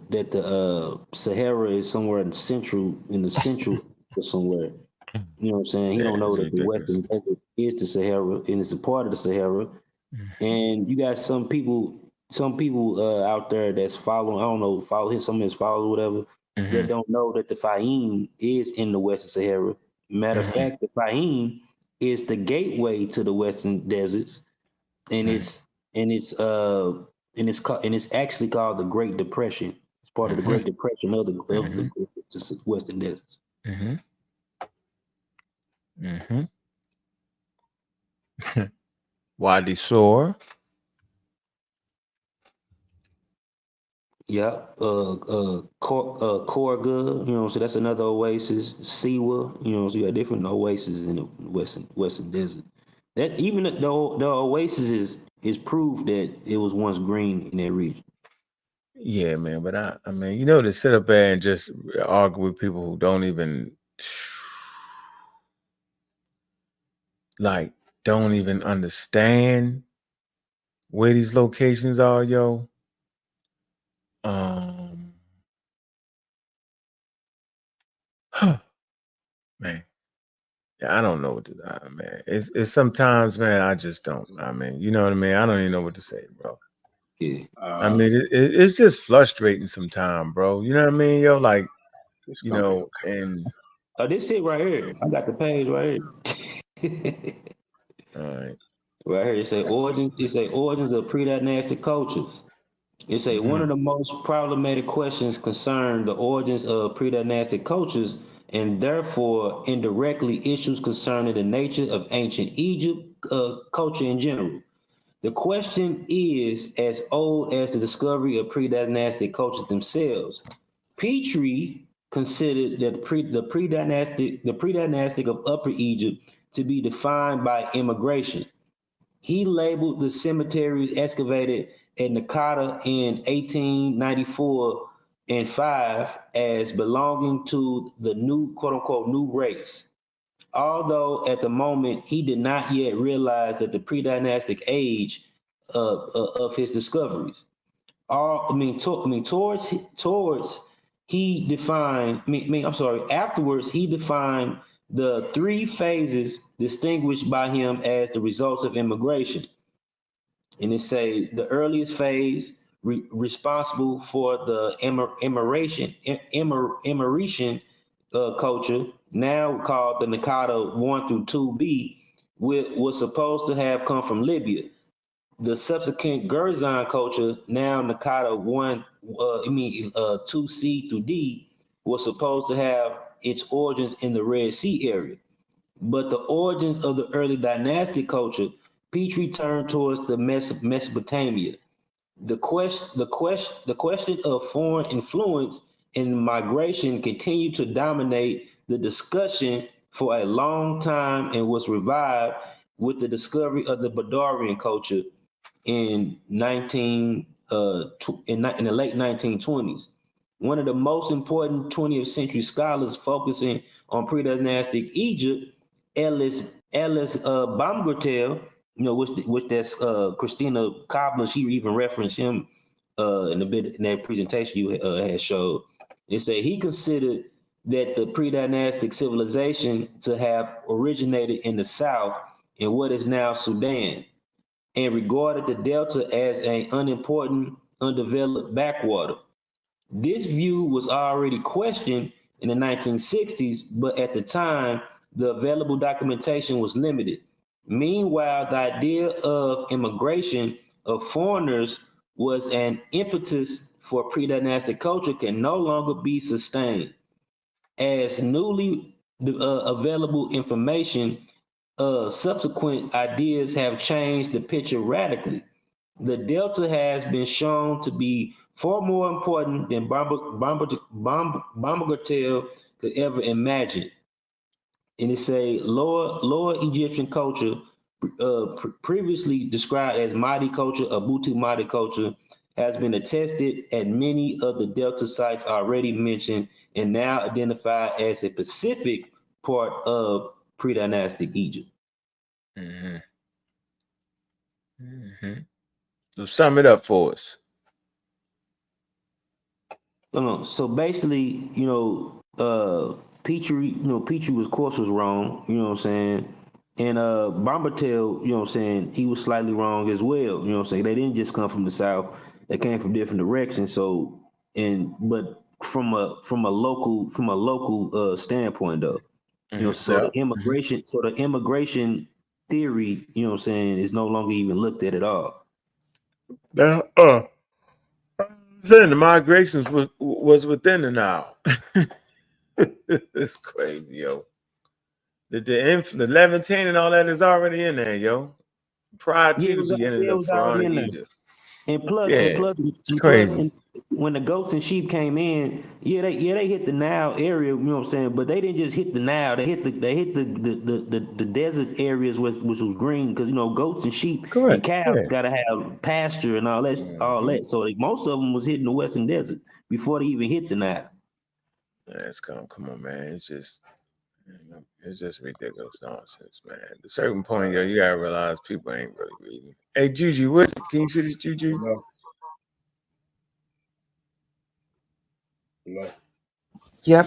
Sahara is somewhere in the central or somewhere. You know what I'm saying? He Yeah, don't know it's that the ridiculous. Western desert is the Sahara and it's a part of the Sahara. And you got some people out there that's following. I don't know, some of his followers, whatever, that Mm-hmm. don't know that the Fahim is in the Western Sahara. Matter of Mm-hmm. fact, the Fahim is the gateway to the Western deserts, and it's actually called the Great Depression. It's part of the Mm-hmm. Great Depression of Mm-hmm. the Western deserts. Mm-hmm. Mm-hmm. Wadi Sore. Yeah, Korga, you know, so that's another oasis. Siwa, you know, so you got different oases in the Western desert. That even the oasis is proof that it was once green in that region. Yeah, man. But I mean, you know, to sit up there and just argue with people who don't even like don't even understand where these locations are, yo. Um, man. Yeah, I don't know what to man. It's sometimes, man, I just don't. I mean, you know what I mean? I don't even know what to say, bro. Yeah, I mean, it's just frustrating sometimes, bro. You know what I mean? Yo, like, It's you gonna be know, okay. and oh, this it right here. I got the page right here. all right. Right here, it say origins. It say origins of pre-dynastic cultures. It's a one Mm-hmm. of the most problematic questions concern the origins of pre-dynastic cultures and therefore indirectly issues concerning the nature of ancient Egypt culture in general. The question is as old as the discovery of pre-dynastic cultures themselves. Petrie considered that the pre-dynastic of Upper Egypt to be defined by immigration. He labeled the cemeteries excavated at Nakata in 1894 and 5 as belonging to the new quote unquote new race. Although at the moment he did not yet realize that the pre-dynastic age of his discoveries. Towards he defined. I'm sorry. Afterwards, he defined the three phases distinguished by him as the results of immigration, and it say the earliest phase responsible for the Emiratian culture, now called the Nakata 1 through 2B, was supposed to have come from Libya. The subsequent Gerzon culture, now Nakata 2C through D, was supposed to have its origins in the Red Sea area. But the origins of the early dynastic culture, Petrie turned towards the Mesopotamia. The question of foreign influence and migration continued to dominate the discussion for a long time and was revived with the discovery of the Badarian culture in 19 in the late 1920s. One of the most important 20th century scholars focusing on pre-dynastic Egypt, Ellis Baumgartel, which that's Christina Cobbler. She even referenced him in that presentation you had showed. They say he considered that the pre-dynastic civilization to have originated in the south in what is now Sudan, and regarded the delta as an unimportant, undeveloped backwater. This view was already questioned in the 1960s, but at the time, the available documentation was limited. Meanwhile, the idea of immigration of foreigners was an impetus for pre-dynastic culture can no longer be sustained. As newly available information, subsequent ideas have changed the picture radically. The delta has been shown to be far more important than Baumgartel could ever imagine. And it's a lower Egyptian culture, previously described as Mahdi culture, Ubuntu Mahdi culture, has been attested at many of the delta sites already mentioned and now identified as a Pacific part of pre-dynastic Egypt. Mm-hmm. Mm-hmm. So sum it up for us. So basically, Petrie, Petrie was course was wrong, you know what I'm saying? And Bombertail, you know what I'm saying, he was slightly wrong as well. You know what I'm saying? They didn't just come from the south, they came from different directions. So but from a local standpoint though. So the immigration theory, you know what I'm saying, is no longer even looked at all. Now, saying the migrations was within the Nile. It's crazy, yo. The Levantine and all that is already in there, yo. Prior to the beginning of Pharaonic Egypt. And plus, it's crazy. When the goats and sheep came in, they hit the Nile area, you know what I'm saying? But they didn't just hit the Nile; they hit the desert areas which was green, because goats and sheep and cows gotta have pasture and all that. So most of them was hitting the Western Desert before they even hit the Nile. That's come on, man. It's just ridiculous nonsense, man. At a certain point, you gotta realize people ain't really reading. Hey, Juju, can you see this, Juju? No. Yep.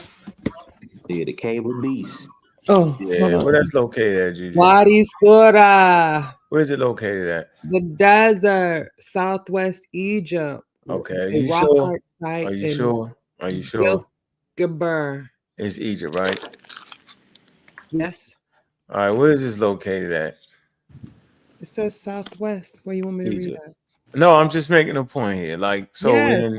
Yeah, the Cave of Beasts. Oh, yeah. Where that's located at, Juju? Wadi Sura. Where's it located at? The desert, southwest Egypt. Okay, are you sure? Are you sure? Are you sure? Gilbert. It's Egypt, right? Yes. All right, where is this located at? It says southwest. Where you want me to read that? No, I'm just making a point here. Like, so yes,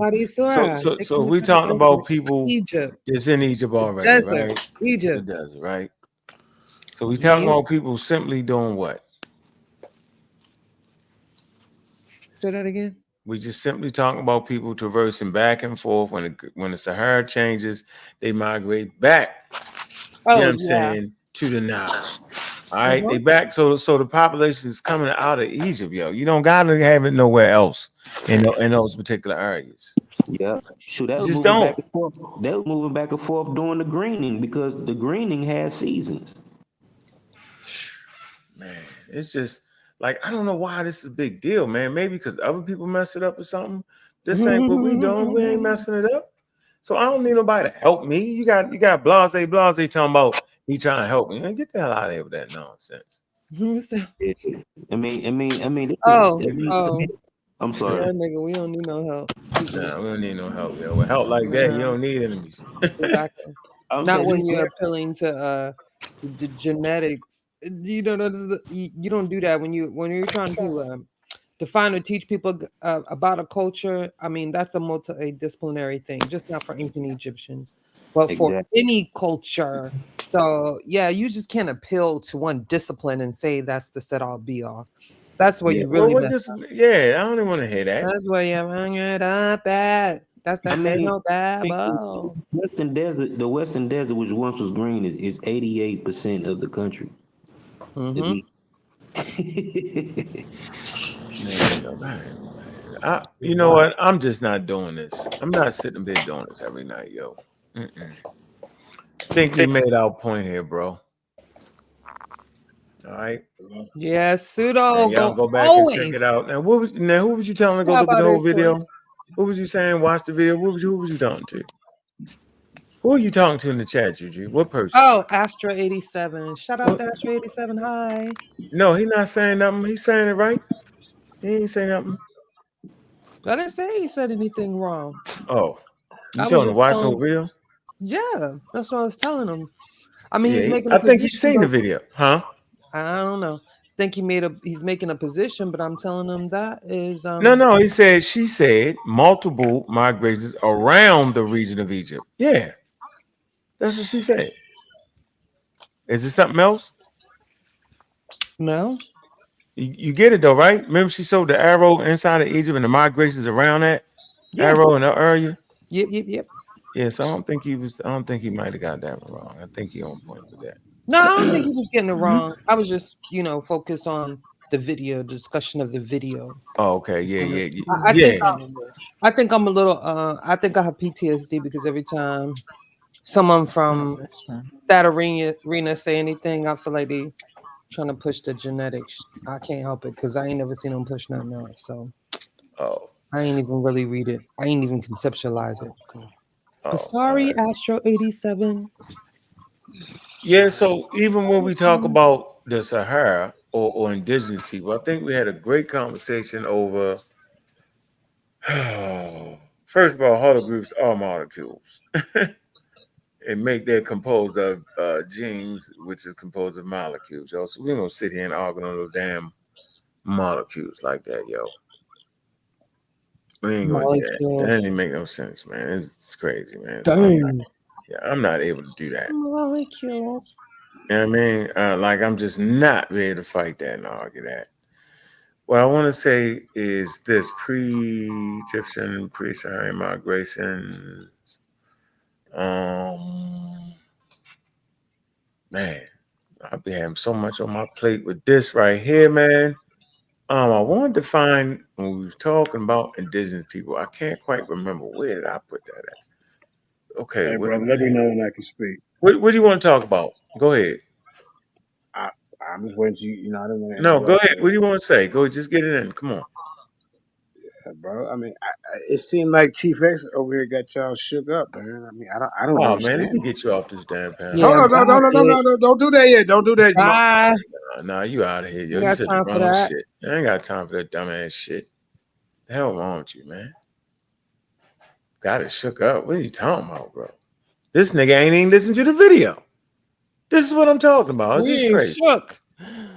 so we talking about people Egypt. It's in Egypt already, desert, right? Egypt. The desert, right? So we talking about people simply doing what? Say that again. We just simply talking about people traversing back and forth. When the Sahara changes, they migrate back. You know what I'm saying? To the Nile. All right, they back. So the population is coming out of Egypt, yo. You don't gotta have it nowhere else in those particular areas. Yeah, sure. That was just moving don't. back and forth. They was moving back and forth during the greening, because the greening has seasons. Man, it's just like, I don't know why this is a big deal, man. Maybe because other people mess it up or something. This ain't what we doing. We ain't messing it up. So I don't need nobody to help me. You got blase talking about he trying to help me. Man, get the hell out of here with that nonsense. I mean. I'm sorry. Yeah, nigga, we don't need no help. Nah, we don't need no help, yo. With help like that, you don't need enemies. Exactly. Not when you're appealing to the genetics. You don't know. You don't do that when you're trying to define or teach people about a culture. I mean, that's a multidisciplinary thing, just not for ancient Egyptians, but for any culture. So yeah, you just can't appeal to one discipline and say that's the set all be all. That's what you really. I don't even want to hear that. That's where you hung it up at. That's that no Babel. Western Desert, the Western Desert, which once was green, is 88% of the country. You know what? I'm just not doing this. I'm not sitting there doing this every night, yo. Mm-mm. Think he made our point here, bro. All right. Yeah, And pseudo y'all go go back and check it always. out. Now, who was you telling to go How look at about the whole this one? video? Who was you saying watch the video? Who was you talking to? Who are you talking to in the chat, Juju? What person? Oh, Astra 87. Shout out What? to Astra 87. Hi. No, he not saying nothing. He's saying it right. He ain't saying nothing. I didn't say he said anything wrong. Oh, you I was telling him to just watch the telling whole video? yeah, that's what I was telling him. I mean, Yeah, he's making a I think he's position, seen the but video, huh? I don't know. Think he's making a position, but I'm telling him that is No. He said she said multiple migrations around the region of Egypt. Yeah, that's what she said. Is it something else? no. You get it though, right? Remember she showed the arrow inside of Egypt and the migrations around that Yeah. arrow in the area. Yep. Yeah, so I don't think he was. I don't think he might have got that one wrong. I think he on point with that. No, I don't think he was getting it wrong. I was just, focused on the video, discussion of the video. Oh, okay. Yeah, Uh, yeah, I think yeah. I think I'm a little I think I have PTSD because every time someone from that arena say anything, I feel like they trying to push the genetics. I can't help it because I ain't never seen them push nothing else. So Oh, I ain't even really read it. I ain't even conceptualize it. But oh. sorry, Astro 87. Yeah. So even when we talk about the Sahara or indigenous people, I think we had a great conversation over. First of all, hollow groups are molecules. And make they're composed of genes, which is composed of molecules, yo. So we ain't gonna sit here and argue on those damn molecules like that, yo. We ain't gonna do that. That Molecules. doesn't make no sense, man. It's crazy, man. So Dang. I'm not able to do that. Molecules. You know what I mean? Like I'm just not ready to fight that and argue that. What I want to say is this pre-Egyptian, pre-Saharan migration. Um, Man, I'll be having so much on my plate with this right here, man. I wanted to find when we was talking about indigenous people. I can't quite remember where did I put that at. Okay, Hey, brother, let me know when I can speak. what do you want to talk about? Go ahead. I, I'm just waiting to I didn't want to No, go interrupt ahead. What you, do you want to say? Go, just get it in. Come on. bro. I mean, it seemed like Chief X over here got y'all shook up, man. I mean, I don't Oh man, let me understand. get you off this damn panel. Hold Yeah, on, no, bye, no, no, no, bitch. no, no, don't do that yet. Don't do that. Bye. Nah, you out of here, yo. You You got said the time for wrong that. shit. I ain't got time for that dumbass shit. The hell wrong with you, man? Got it shook up. What are you talking about, bro? This nigga ain't even listened to the video. This is what I'm talking about. It's We just ain't crazy. shook.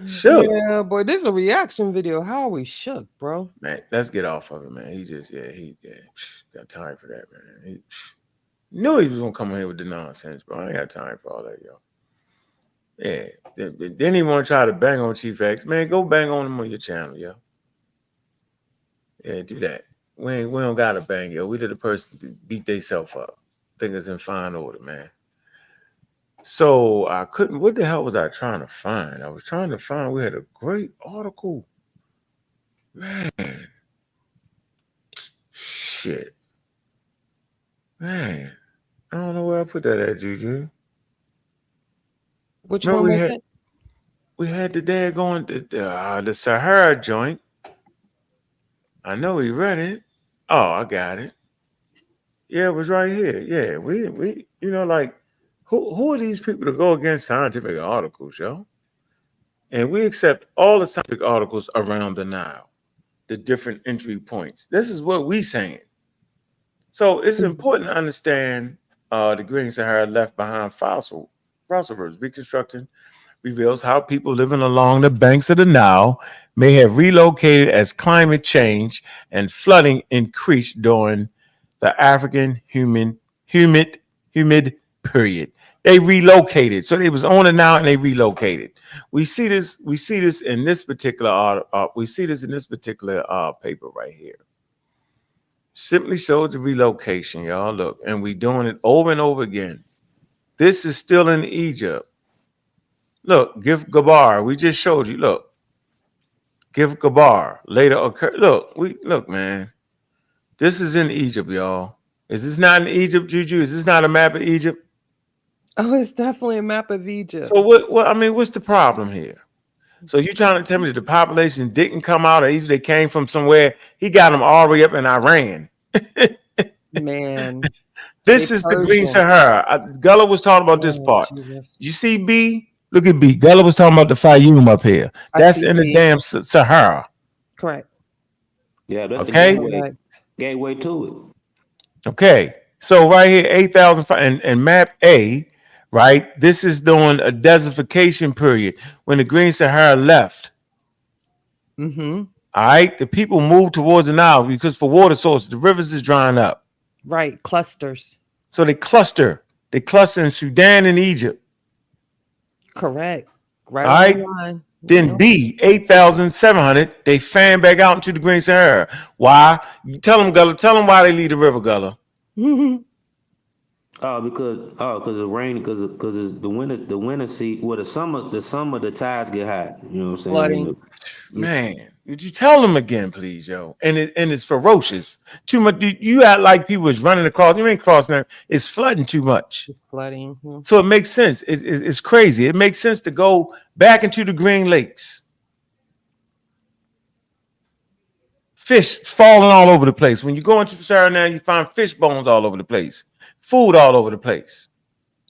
Shook. Yeah, boy, this is a reaction video. How are we shook, bro? Man, let's get off of it, man. He got time for that, man. Knew he was gonna come in here with the nonsense, bro. I ain't got time for all that, yo. Yeah. Then he want to try to bang on Chief X. Man, go bang on him on your channel, yo. Yeah, do that. We don't gotta bang, yo. We let the person beat theyself up. Think it's in fine order, man. So I couldn't. What the hell was I trying to find? I was trying to find. We had a great article, man. Shit, man. I don't know where I put that at, Juju. Which Remember one was it? we had the dad going the Sahara joint. I know we read it. Oh, I got it. Yeah, it was right here. Yeah, we like who are these people to go against scientific articles, yo? And we accept all the scientific articles around the Nile, the different entry points. This is what we saying. So it's important to understand the Green Sahara left behind fossil records. Reconstructing reveals how people living along the banks of the Nile may have relocated as climate change and flooding increased during the African humid period. They relocated, so they was on it now, and they relocated. We see this. We see this in this particular we see this in this particular paper right here. Simply shows the relocation, y'all. Look, and we doing it over and over again. This is still in Egypt. Look, Gif Gabar, we just showed you. Look, Give Gabar later occur. Look, man. This is in Egypt, y'all. Is this not in Egypt, Juju? Is this not a map of Egypt? Oh, it's definitely a map of Egypt. So what I mean, what's the problem here? So you trying to tell me that the population didn't come out of Egypt? They came from somewhere. He got them all the way up in Iran. Man, This they is the Green Persian. Sahara. Gullah was talking about this Oh, part. Jesus. You see B? Look at B. Gullah was talking about the Fayoum up here. I That's see in the B. damn Sahara. Correct. Yeah, that's the Okay. gateway to it. Okay. So right here, 8,000 and map A, right? This is during a desertification period when the Green Sahara left. Mm-hmm. All right. The people moved towards the Nile because for water sources, the rivers is drying up. Right. Clusters. So they cluster. They cluster in Sudan and Egypt. Correct. Right All on right. the line. Then B, 8,700, they fan back out into the Green Sahara. Why? You tell them, Gullah. Tell them why they leave the river, Gullah. Because the rain, because the winter sea, well, the summer the tides get high. You know what I'm saying? Flooding. Man, would you tell them again, please, yo? And it's ferocious. Too much. You act like people is running across. You ain't crossing there. It's flooding too much. Just flooding. So it makes sense. It's crazy. It makes sense to go back into the Green Lakes. Fish falling all over the place. When you go into the Sahara now, you find fish bones all over the place. Food all over the place.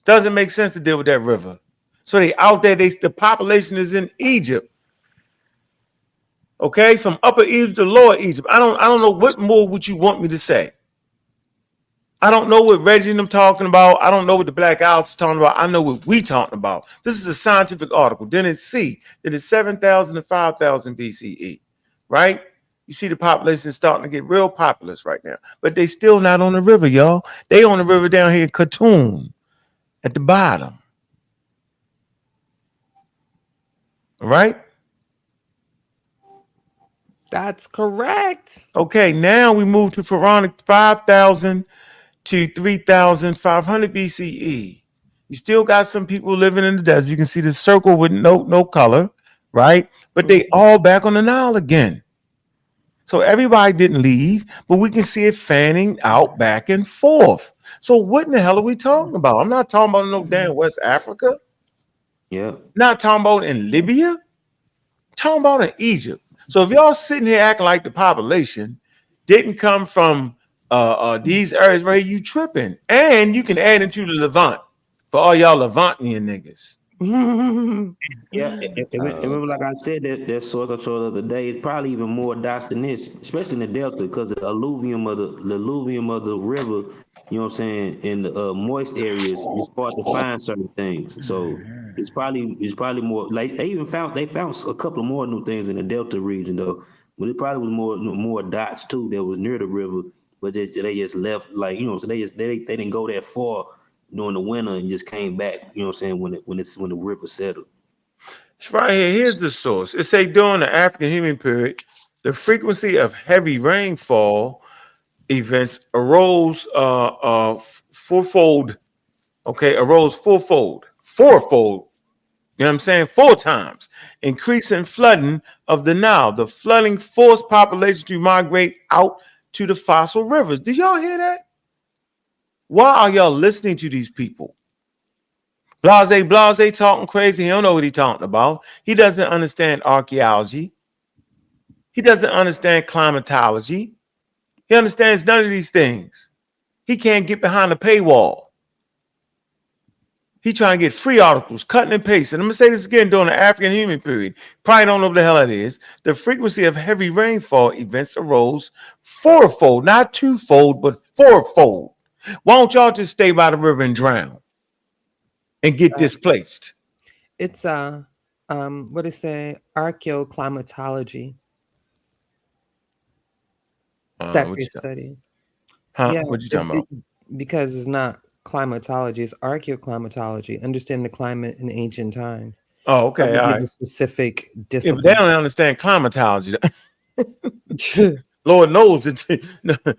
Doesn't make sense to deal with that river. So they out there. The population is in Egypt. Okay, from Upper Egypt to Lower Egypt. I don't know what more would you want me to say. I don't know what Reggie and them talking about. I don't know what the Black Owls is talking about. I know what we talking about. This is a scientific article. Then it's C. That it's 7,000 to 5,000 BCE. Right? You see the population is starting to get real populous right now. But they still not on the river, y'all. They on the river down here in Khartoum at the bottom. All right? That's correct. Okay, now we move to Pharaonic 5,000 to 3,500 BCE. You still got some people living in the desert. You can see the circle with no color, right? But they all back on the Nile again. So everybody didn't leave, but we can see it fanning out back and forth. So what in the hell are we talking about? I'm not talking about no damn West Africa. Yeah. Not talking about in Libya. Talking about in Egypt. So if y'all sitting here acting like the population didn't come from these areas right here, you tripping. And you can add into the Levant for all y'all Levantian niggas. Yeah, and remember, like I said, that source I showed the other day, it's probably even more dots than this, especially in the Delta, because the alluvium of the river, you know what I'm saying, in the moist areas, it's hard to find certain things. So it's probably more like they found a couple of more new things in the Delta region though, but it probably was more dots too that was near the river, but they just left, like, you know, so they didn't go that far during the winter and just came back, you know what I'm saying, when the river settled. It's right here. Here's the source. It say during the African human period, the frequency of heavy rainfall events arose fourfold. Okay, arose fourfold. You know what I'm saying? 4 times. Increase in flooding of the Nile. The flooding forced population to migrate out to the fossil rivers. Did y'all hear that? Why are y'all listening to these people? Blase talking crazy. He don't know what he's talking about. He doesn't understand archaeology. He doesn't understand climatology. He understands none of these things. He can't get behind the paywall. He trying to get free articles, cutting and pasting. I'm going to say this again during the African human period. Probably don't know what the hell it is. The frequency of heavy rainfall events arose fourfold, not twofold, but fourfold. Why don't y'all just stay by the river and drown and get displaced? It's what is it? Archaeoclimatology. That they study. Huh? Yeah, What you talking about? Because it's not climatology, it's archaeoclimatology. Understand the climate in ancient times. Oh, okay. All right. A specific Yeah, discipline. but they don't understand climatology. Lord knows that.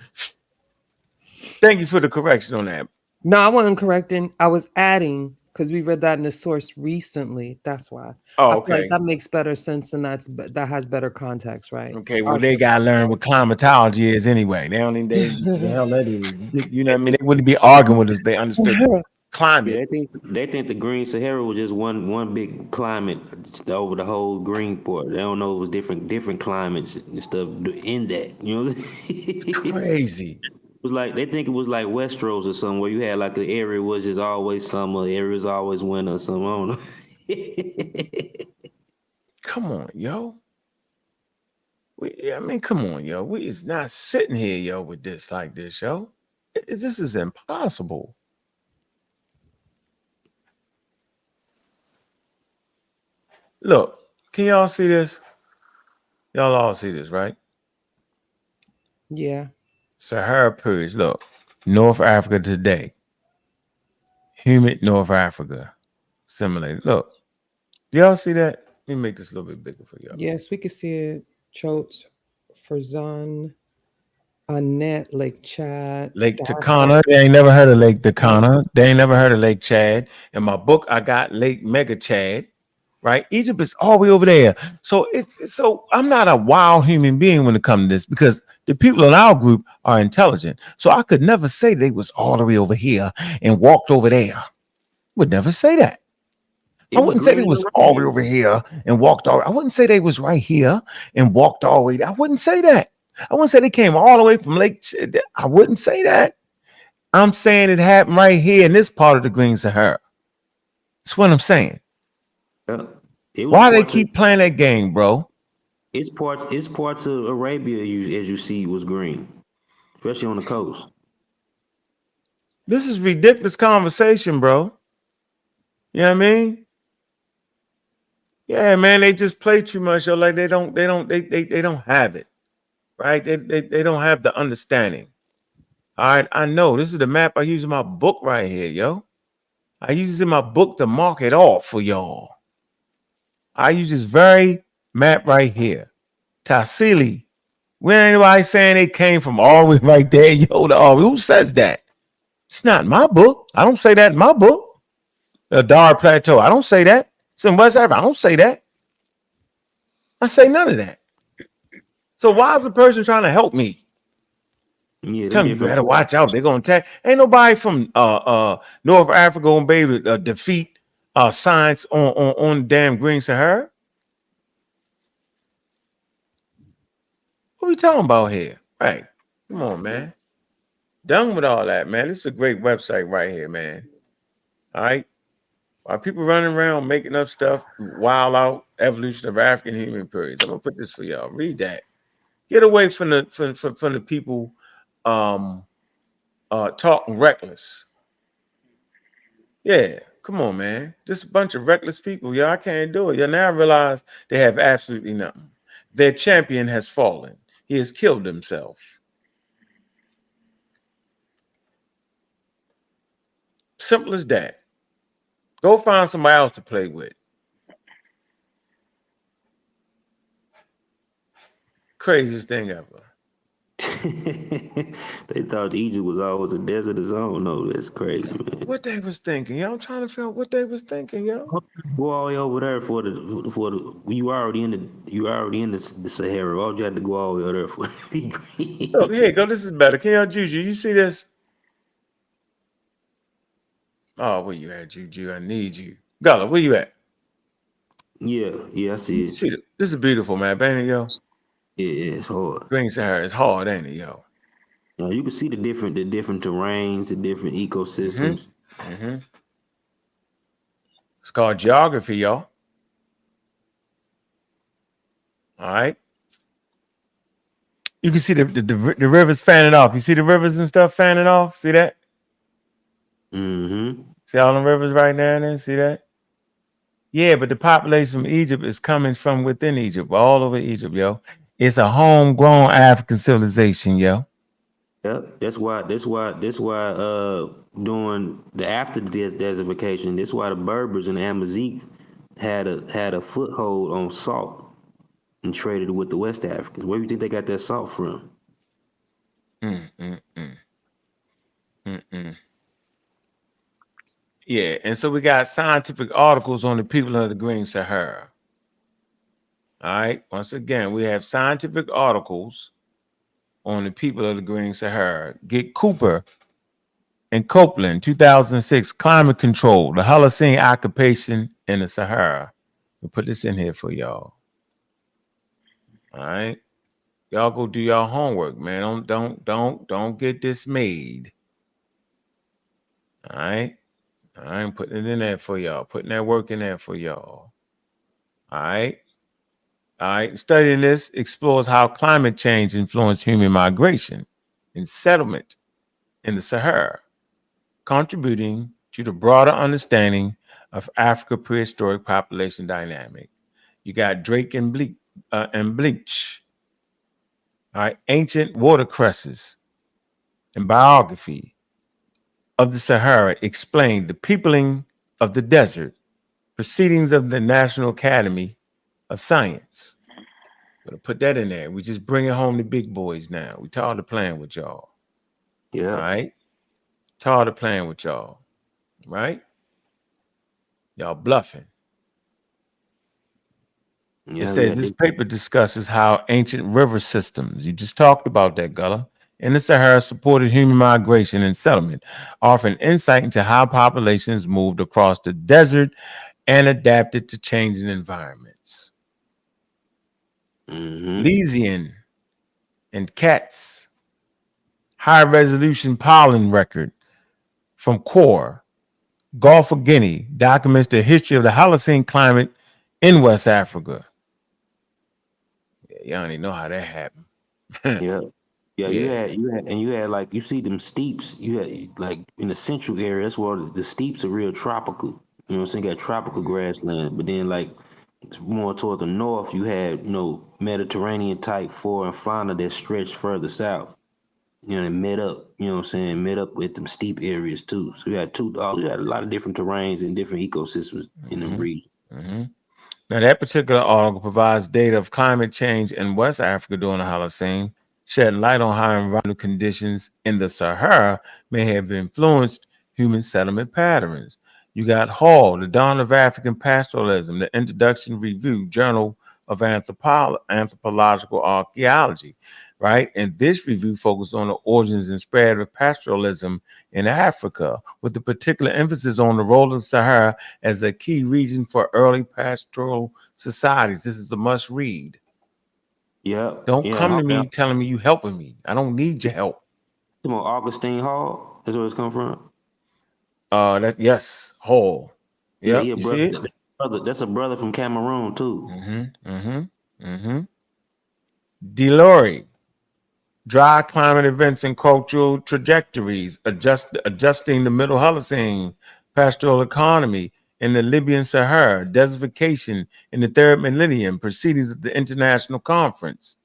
Thank you for the correction on that. No, I wasn't correcting. I was adding because we read that in the source recently. That's why. Oh, I feel like okay. that makes better sense, and that has better context, right? Okay, well, they gotta learn what climatology is anyway. They don't need the hell that is. You know what I mean? They wouldn't be arguing with us. They understood Yeah, climate. they think the Green Sahara was just one big climate over the whole green part. They don't know it was different climates and stuff in that. You know, It's it crazy. was like they think it was like Westeros or something where you had like an area was just always summer, area was always winter or something. I don't know. Come on, yo. I mean, come on, yo. We is not sitting here, yo, with this like this, yo. This is impossible. Look, can y'all see this? Y'all all see this, right? Yeah. Sahara periods. Look, North Africa today. Humid North Africa. Simulated. Look, do y'all see that? Let me make this a little bit bigger for y'all. Yes, we can see it. Chotes, Farzan, Annette, Lake Chad, Lake Darfur. Takana. They ain't never heard of Lake Takana. They ain't never heard of Lake Chad. In my book, I got Lake Mega Chad. Right? Egypt is all the way over there. So so I'm not a wild human being when it comes to this because the people in our group are intelligent. So I could never say they was all the way over here and walked over there. Would never say that. It I was wouldn't say they green in was all the way Arabia. over here and walked all. I wouldn't say they was right here and walked all the way. I wouldn't say that. I wouldn't say they came all the way from Lake. I wouldn't say that. I'm saying it happened right here in this part of the Green Sahara. That's what I'm saying. Yeah. It was Why they parts of keep playing that game, bro? it's parts of Arabia as you see was green, especially on the coast. This is ridiculous conversation, bro. You know what I mean? Yeah, man, they just play too much. Yo. Like they don't have it, right? They don't have the understanding. All right, I know this is the map I use in my book right here, yo. I use this in my book to mark it off for y'all. I use this very map right here. Tassili. When anybody saying they came from all the way right there, yo, who says that? It's not in my book. I don't say that in my book. The Dar Plateau. I don't say that. It's in West Africa. I don't say that. I say none of that. So why is the person trying to help me? Yeah, them Tell me you different. better watch out. They're gonna attack. Ain't nobody from North Africa gonna be able to defeat science on damn Green Sahara. What we talking about here? Right. Come on, man. Done with all that, man. This is a great website right here, man. All right. While people running around making up stuff, wild out evolution of African human periods. I'm gonna put this for y'all. Read that. Get away from from the people talking reckless. Yeah, come on, man. Just a bunch of reckless people. Yeah, I can't do it. Yeah, now I realize they have absolutely nothing. Their champion has fallen. He has killed himself. Simple as that. Go find somebody else to play with. Craziest thing ever. They thought Egypt was always a desert of its own. No, that's crazy, man. What they was thinking, yo? I'm trying to figure out what they was thinking, yo. Go all the way over there for the you already in the Sahara. Why would you have to go all the way over there for it to be Oh, here you green? go. This is better. Can y'all Juju? You see this? Oh, where you at, Juju? I need you. Gala, where you at? Yeah, I You see it. see it. This is beautiful, man. Ain't it, yo? Yeah, it's hard. Green Sahara is hard, ain't it, yo? You can see the different terrains, the different Mm-hmm. ecosystems. Mm-hmm. It's called geography, y'all. All right. You can see the rivers fanning off. You see the rivers and stuff fanning off? See that? Mm-hmm. See all the rivers right there? See that? Yeah, but the population from Egypt is coming from within Egypt, all over Egypt, yo. It's a homegrown African civilization, yo. Yep. That's why during the after the desertification, that's why the Berbers and the Amazigh had a foothold on salt and traded it with the West Africans. Where do you think they got that salt from? Mm, mm, mm, mm, mm. Yeah, and so we got scientific articles on the people of the Green Sahara. All right. Once again, we have scientific articles on the people of the Green Sahara. Get Cooper and Copeland, 2006, Climate Control, the Holocene Occupation in the Sahara. We'll put this in here for y'all. All right. Y'all go do your homework, man. Don't get dismayed. All right. I'm putting it in there for y'all. Putting that work in there for y'all. All right. All right. Studying this explores how climate change influenced human migration and settlement in the Sahara, contributing to the broader understanding of Africa prehistoric population dynamic. You got Drake and Bleach. All right. Ancient watercresses and biography of the Sahara explained the peopling of the desert, proceedings of the National Academy of Science. Gonna put that in there. We just bring it home to big boys now. We tired of playing with y'all. Yeah. All right. Tired of playing with y'all. Right? Y'all bluffing. Yeah, It we says got this this. paper discusses how ancient river systems, you just talked about that, Gullah, in the Sahara supported human migration and settlement, offering insight into how populations moved across the desert and adapted to changing environments. Mm-hmm. Lesian and Katz, high resolution pollen record from Core, Gulf of Guinea, documents the history of the Holocene climate in West Africa. Yeah, y'all don't even know how that happened. Yeah. Yeah, Yeah. you had like you see them steeps. You had like in the central area. That's where the steeps are real tropical. You know what I'm saying? Got tropical grassland, but then like more toward the north, you had Mediterranean type flora and fauna that stretched further south. You know, and met up. You know what I'm saying? Met up with them steep areas too. So we had we had a lot of different terrains and different ecosystems in the Mm-hmm. region. Mm-hmm. Now, that particular article provides data of climate change in West Africa during the Holocene, shedding light on how environmental conditions in the Sahara may have influenced human settlement patterns. You got Hall, The Dawn of African Pastoralism, the Introduction Review, Journal of Anthropological Archaeology, right? And this review focused on the origins and spread of pastoralism in Africa, with a particular emphasis on the role of the Sahara as a key region for early pastoral societies. This is a must read. Yeah, Don't yeah. come to me telling me you helping me. I don't need your help. Come on, Augustine Hall. That's where it's come from. That yes, Hall. Yeah, Yep, you see it? That's a brother from Cameroon too. Mm-hmm. Mm-hmm. Mm-hmm. Delory, dry climate events and cultural trajectories, adjusting the Middle Holocene pastoral economy in the Libyan Sahara, desertification in the third millennium, proceedings of the International Conference,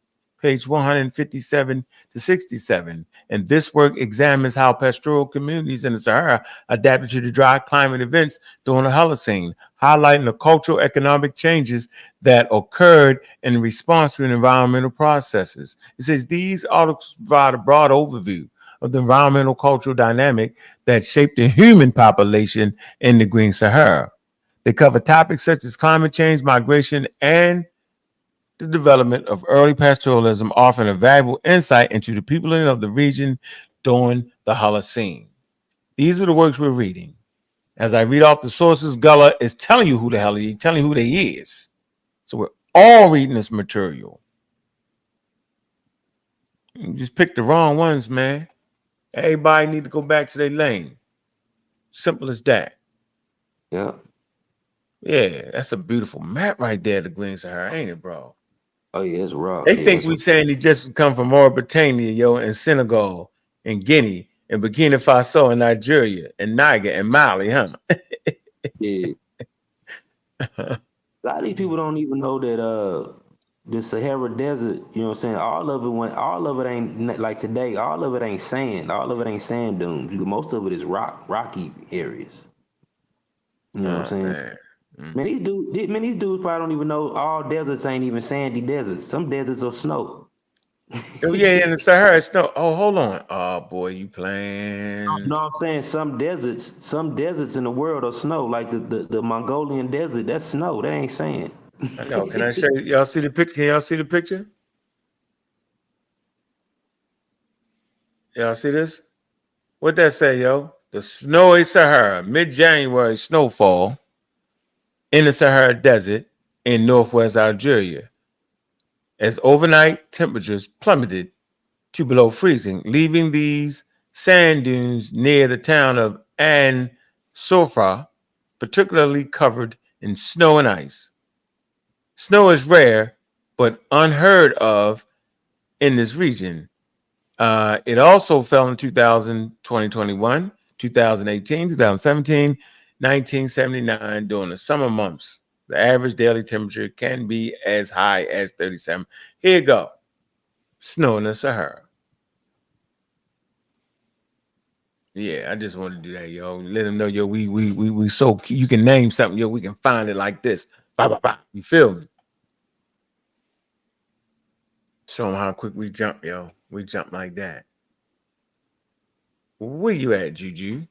page 157 to 67. And this work examines how pastoral communities in the Sahara adapted to the dry climate events during the Holocene, highlighting the cultural economic changes that occurred in response to environmental processes. It says these articles provide a broad overview of the environmental cultural dynamic that shaped the human population in the Green Sahara. They cover topics such as climate change, migration, and the development of early pastoralism, offering a valuable insight into the people of the region during the Holocene. These are the works we're reading. As I read off the sources, Gullah is telling you who the hell he is, telling you who they is. So we're all reading this material. You just pick the wrong ones, man. Everybody need to go back to their lane. Simple as that. Yeah. Yeah, that's a beautiful map right there, the Green Sahara, ain't it, bro? Oh yeah, it's rock. They Yeah, think we saying he just come from Mauritania, yo, and Senegal, and Guinea, and Burkina Faso, and Nigeria, and Niger, and Mali, huh? yeah. A lot of these people don't even know that the Sahara Desert, you know what I'm saying? All of it ain't like today, all of it ain't sand. All of it ain't sand dunes. Most of it is rocky areas. You know what I'm Oh saying? man. These dudes probably don't even know all deserts ain't even sandy deserts. Some deserts are snow. Oh, yeah, in the Sahara snow. Oh, hold on. Oh boy, you playing? No, I'm saying some deserts in the world are snow, like the Mongolian desert. That's snow. That ain't sand. I know. Can I show you? Y'all see the picture? Can y'all see the picture? Y'all see this? What that say, yo? The snowy Sahara, mid-January snowfall in the Sahara Desert in northwest Algeria, as overnight temperatures plummeted to below freezing, leaving these sand dunes near the town of An Sofra particularly covered in snow and ice. Snow is rare, but unheard of in this region. It also fell in 2000, 2021, 2018, 2017, 1979 during the summer months. The average daily temperature can be as high as 37. Here you go. Snow in the Sahara. Yeah, I just want to do that, yo. Let them know, yo, we so you can name something, yo, we can find it like this. Bah, bah, bah. You feel me? Show them how quick we jump, yo. We jump like that. Where you at, Juju?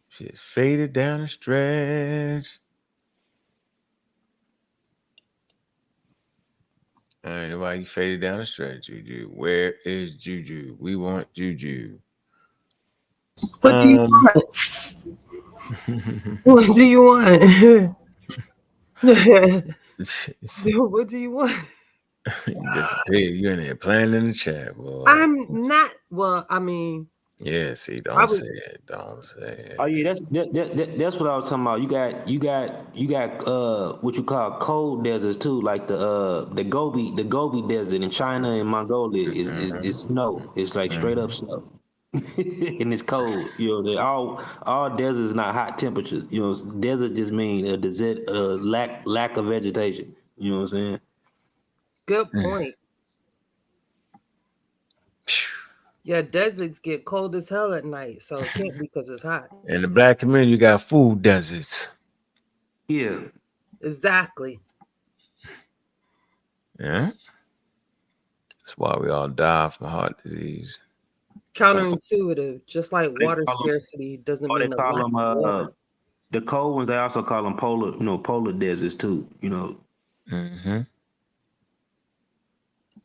Shit's faded down the stretch. All right, nobody faded down the stretch, Juju. Where is Juju? We want Juju. What do you want? What do you want? What do you want? You disappeared. You in there playing in the chat, boy. I'm not. Well, I mean, Yeah, see, I don't was- say it. Don't say it. Oh yeah, that's what I was talking about. You got what you call cold deserts too, like the Gobi Desert in China and Mongolia is snow. It's like straight up snow. And it's cold. You know, they all deserts not hot temperatures. You know, desert just mean a desert lack of vegetation. You know what I'm saying? good point. Yeah, deserts get cold as hell at night, so it can't be because it's hot. In the black community, you got food deserts. Yeah. Exactly. Yeah. That's why we all die from heart disease. Counterintuitive, just like They water call 'em- scarcity doesn't Or they mean a call lack them of water. the cold ones. They also call them polar deserts too. You know. Mm-hmm.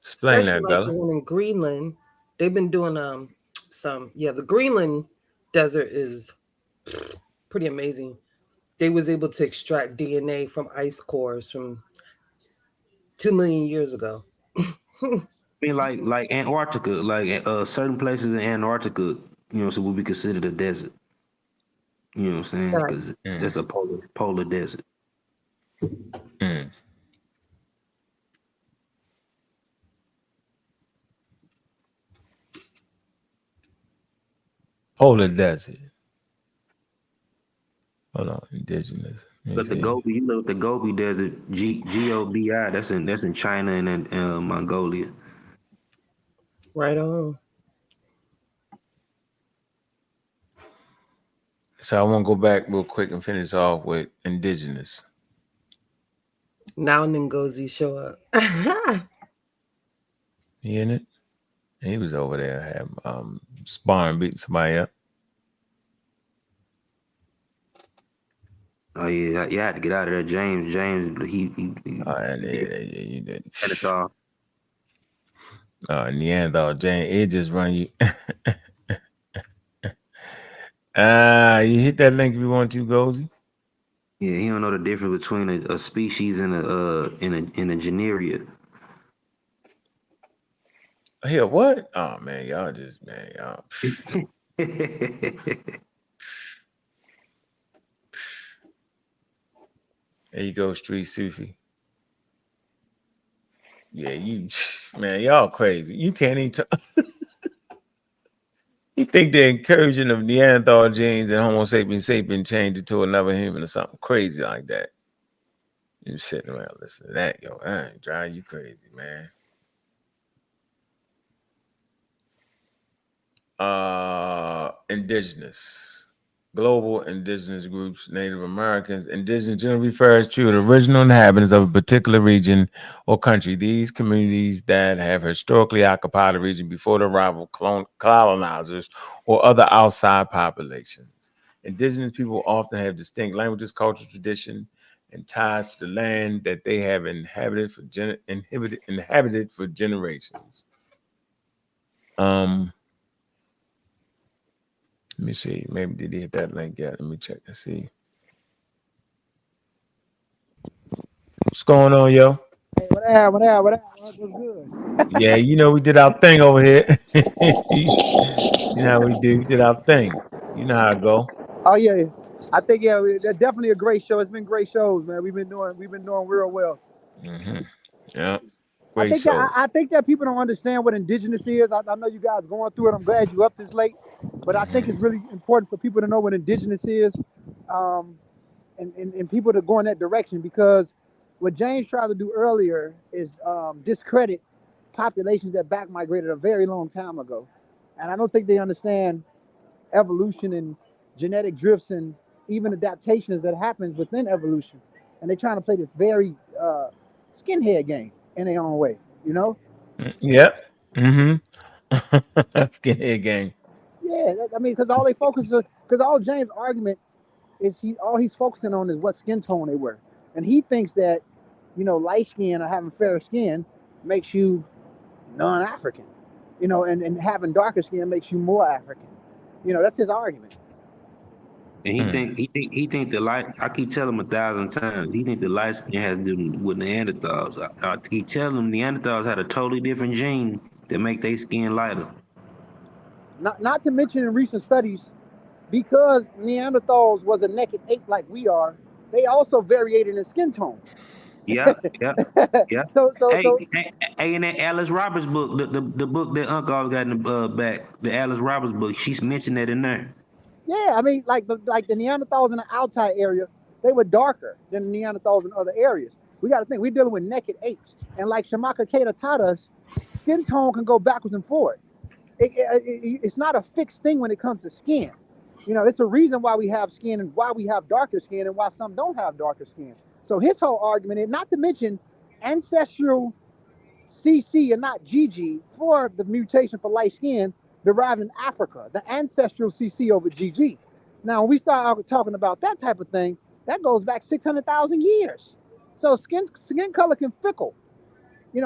Explain Especially that, like the Bella. one in Greenland. They've been doing the Greenland desert is pretty amazing. They was able to extract DNA from ice cores from 2 million years ago. I mean, like Antarctica, like certain places in Antarctica, you know, so will be considered a desert. You know what I'm saying? Because that's a polar desert. Mm. Polar desert. Hold on, indigenous. But the Gobi, you look at the Gobi Desert, Gobi, that's in China and in Mongolia. Right on. So I want to go back real quick and finish off with indigenous. Now Ngozi show up. He in it? He was over there having sparring, beating somebody up. Oh yeah, you had to get out of there, James. He You did. had it off. Neanderthal Jane, it just run you. You hit that link if you want to, Gozy. Yeah, he don't know the difference between a species and a generia. Here, what? Oh man, y'all just y'all. There you go, Street Sufi. Yeah, man, y'all crazy. You can't even talk. You think the incursion of Neanderthal genes and Homo sapiens sapien changed it to another human or something crazy like that? You sitting around listening to that, yo, I ain't drive you crazy, man. Indigenous. global indigenous groups, Native Americans. Indigenous generally refers to the original inhabitants of a particular region or country. These communities that have historically occupied the region before the arrival of colonizers or other outside populations. Indigenous people often have distinct languages, cultural tradition, and ties to the land that they have inhabited for generations. Um, Let me see. Maybe did he hit that link yet? Let me check and see. What's going on, yo? Hey, what's good? Yeah, we did our thing over here. You know how we do. We did our thing. You know how I go. Oh yeah, I think that's definitely a great show. It's been great shows, man. We've been doing real well. Hmm. Yeah, I great think that show. I think that people don't understand what indigenous is. I know you guys going through it. I'm glad you up this late, but I think Hmm. it's really important for people to know what indigenous is, um, and people to go in that direction because what James tried to do earlier is discredit populations that back migrated a very long time ago, and I don't think they understand evolution and genetic drifts and even adaptations that happens within evolution. And they're trying to play this very skinhead game in their own way, you know? Yep. Hmm. Skinhead gang. Yeah, I mean, because all they focus on, because all James' argument is all he's focusing on is what skin tone they wear, and he thinks that, light skin or having fairer skin makes you non-African, and having darker skin makes you more African. That's his argument. And Mm. he think the light. I keep telling him 1,000 times. He think the light skin has to do with Neanderthals. I keep telling him Neanderthals had a totally different gene that make their skin lighter. Not to mention in recent studies, because Neanderthals was a naked ape like we are, they also variated in skin tone. Yeah, yeah, yeah. so so Hey, so hey, in that Alice Roberts book, the book that Uncle always got in the back, the Alice Roberts book, she's mentioned that in there. yeah, I mean, like the Neanderthals in the Altai area, they were darker than the Neanderthals in other areas. We got to think we're dealing with naked apes, and like Shamaka Keita taught us, skin tone can go backwards and forward. It's not a fixed thing when it comes to skin. It's a reason why we have skin and why we have darker skin and why some don't have darker skin. So his whole argument is not to mention ancestral CC and not GG for the mutation for light skin derived in Africa, the ancestral CC over GG. Now, when we start talking about that type of thing, that goes back 600,000 years. So skin color can fickle.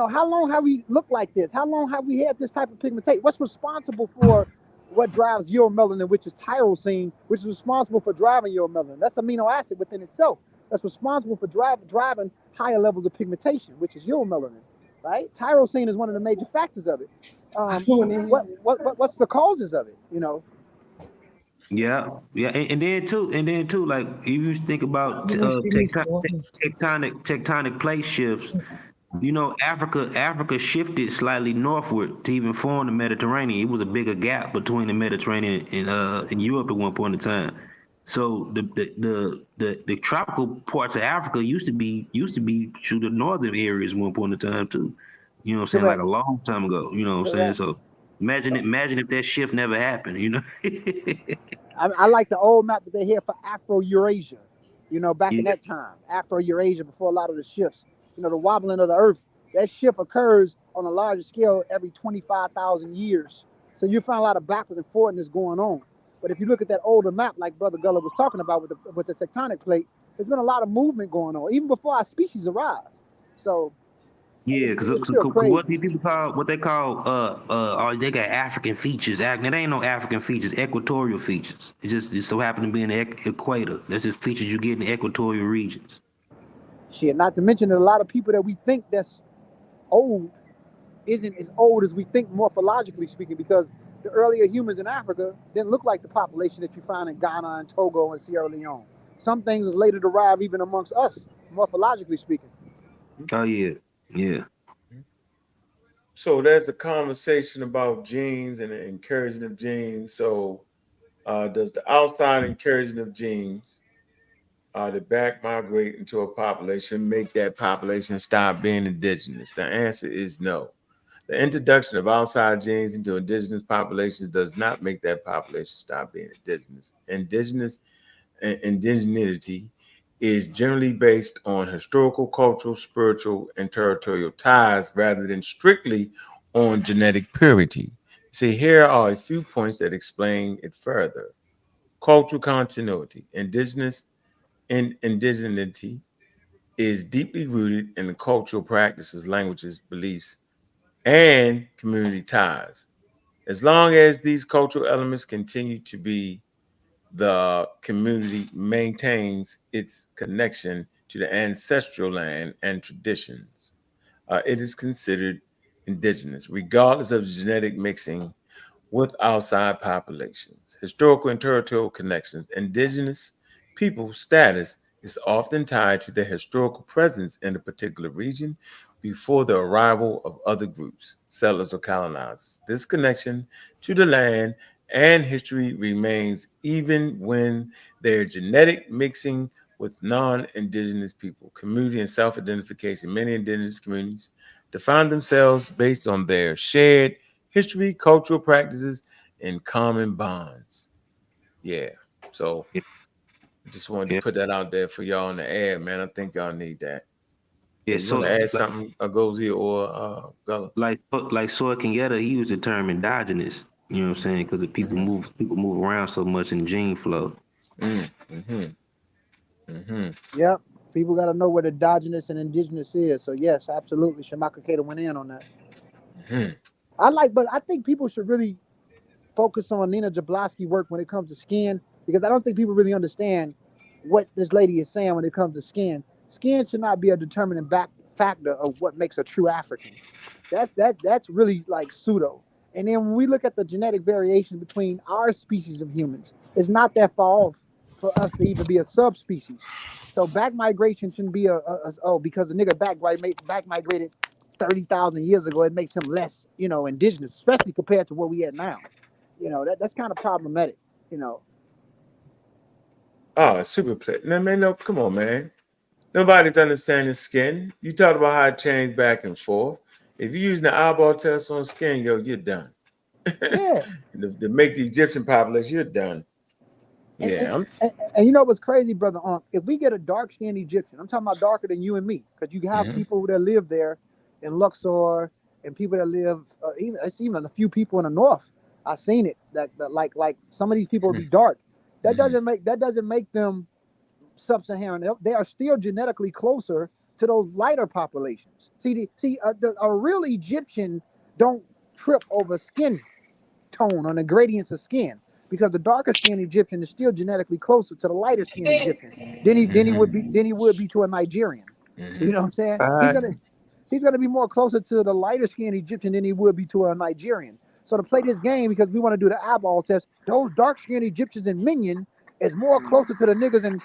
How long have we looked like this? How long have we had this type of pigmentation? What's responsible for what drives uromelanin, which is tyrosine, which is responsible for driving uromelanin? That's amino acid within itself. That's responsible for driving higher levels of pigmentation, which is uromelanin, right? Tyrosine is one of the major factors of it. What's the causes of it? Yeah, yeah, and then too, like if you think about tectonic plate shifts, Africa shifted slightly northward to even form the Mediterranean. It was a bigger gap between the Mediterranean and Europe at one point in time. So the tropical parts of Africa used to be to the northern areas at one point in time too. You know what I'm saying? Like Correct. a long time ago. You know what I'm saying? Correct. So imagine if that shift never happened. I like the old map that they had for Afro Eurasia, back in Yeah. that time, Afro Eurasia before a lot of the shifts, the wobbling of the earth. That shift occurs on a larger scale every 25,000 years. So you find a lot of backwards and forwardness going on. But if you look at that older map, like Brother Gullah was talking about with the tectonic plate, there's been a lot of movement going on, even before our species arrived. So Yeah, it's still what crazy. these people call what they call they got African features. It ain't no African features, equatorial features. It so happen to be in the equator. That's just features you get in the equatorial regions. Shit, not to mention that a lot of people that we think that's old isn't as old as we think morphologically speaking, because the earlier humans in Africa didn't look like the population that you find in Ghana and Togo and Sierra Leone. Some things is later derived even amongst us, morphologically speaking. Oh yeah, yeah. So there's a conversation about genes and the incursion of genes. So does the outside incursion of genes to back migrate into a population make that population stop being indigenous? The answer is no. The introduction of outside genes into indigenous populations does not make that population stop being indigenous. Indigeneity is generally based on historical, cultural, spiritual, and territorial ties rather than strictly on genetic purity. See, here are a few points that explain it further. Cultural continuity. Indigeneity is deeply rooted in the cultural practices, languages, beliefs, and community ties. As long as these cultural elements continue to be, the community maintains its connection to the ancestral land and traditions. It is considered indigenous, regardless of the genetic mixing with outside populations. Historical and territorial connections. Indigenous people status is often tied to their historical presence in a particular region before the arrival of other groups, settlers or colonizers. This connection to the land and history remains even when their genetic mixing with non-indigenous people. Community and self-identification. Many indigenous communities define themselves based on their shared history, cultural practices, and common bonds. Yeah. So Yeah, I just wanted to yeah, put that out there for y'all in the air, man. I think y'all need that. yeah. You want to So add something, Agozi or Gullah? like Soy Kenyatta, he was the term endogenous. You know what I'm saying? Because the Mm-hmm. people move around so much in gene flow. Mm-hmm. Mm-hmm. Yep. People got to know what endogenous and indigenous is. So yes, absolutely. Shamaka Keita went in on that. Mm-hmm. But I think people should really focus on Nina Jablonski work when it comes to skin, because I don't think people really understand what this lady is saying when it comes to skin. Skin should not be a determining factor of what makes a true African. That's really like pseudo. And then when we look at the genetic variation between our species of humans, it's not that far off for us to even be a subspecies. So back migration shouldn't be oh, because the nigga back migrated 30,000 years ago, it makes him less, indigenous, especially compared to where we at now. That's kind of problematic. You know, Oh, super play. No, man, no, come on, man. Nobody's understanding skin. You talk about how it changed back and forth. If you're using the eyeball test on skin, yo, you're done. yeah. To make the Egyptian population, you're done. And and, Yeah, I'm. and you know what's crazy, brother? If we get a dark skinned Egyptian, I'm talking about darker than you and me, because you have Mhm. people that live there in Luxor, and people that live even a few people in the north. I've seen it that like some of these people would be dark. Mhm. That doesn't make them sub-Saharan. They are still genetically closer to those lighter populations. A real Egyptian don't trip over skin tone on the gradients of skin, because the darker skinned Egyptian is still genetically closer to the lighter skinned Egyptian than he would be to a Nigerian. You Mhm. know what I'm saying? Uh, He's gonna be more closer to the lighter skinned Egyptian than he would be to a Nigerian. So to play this game, because we want to do the eyeball test, those dark skinned Egyptians in Minion is more closer to the niggas in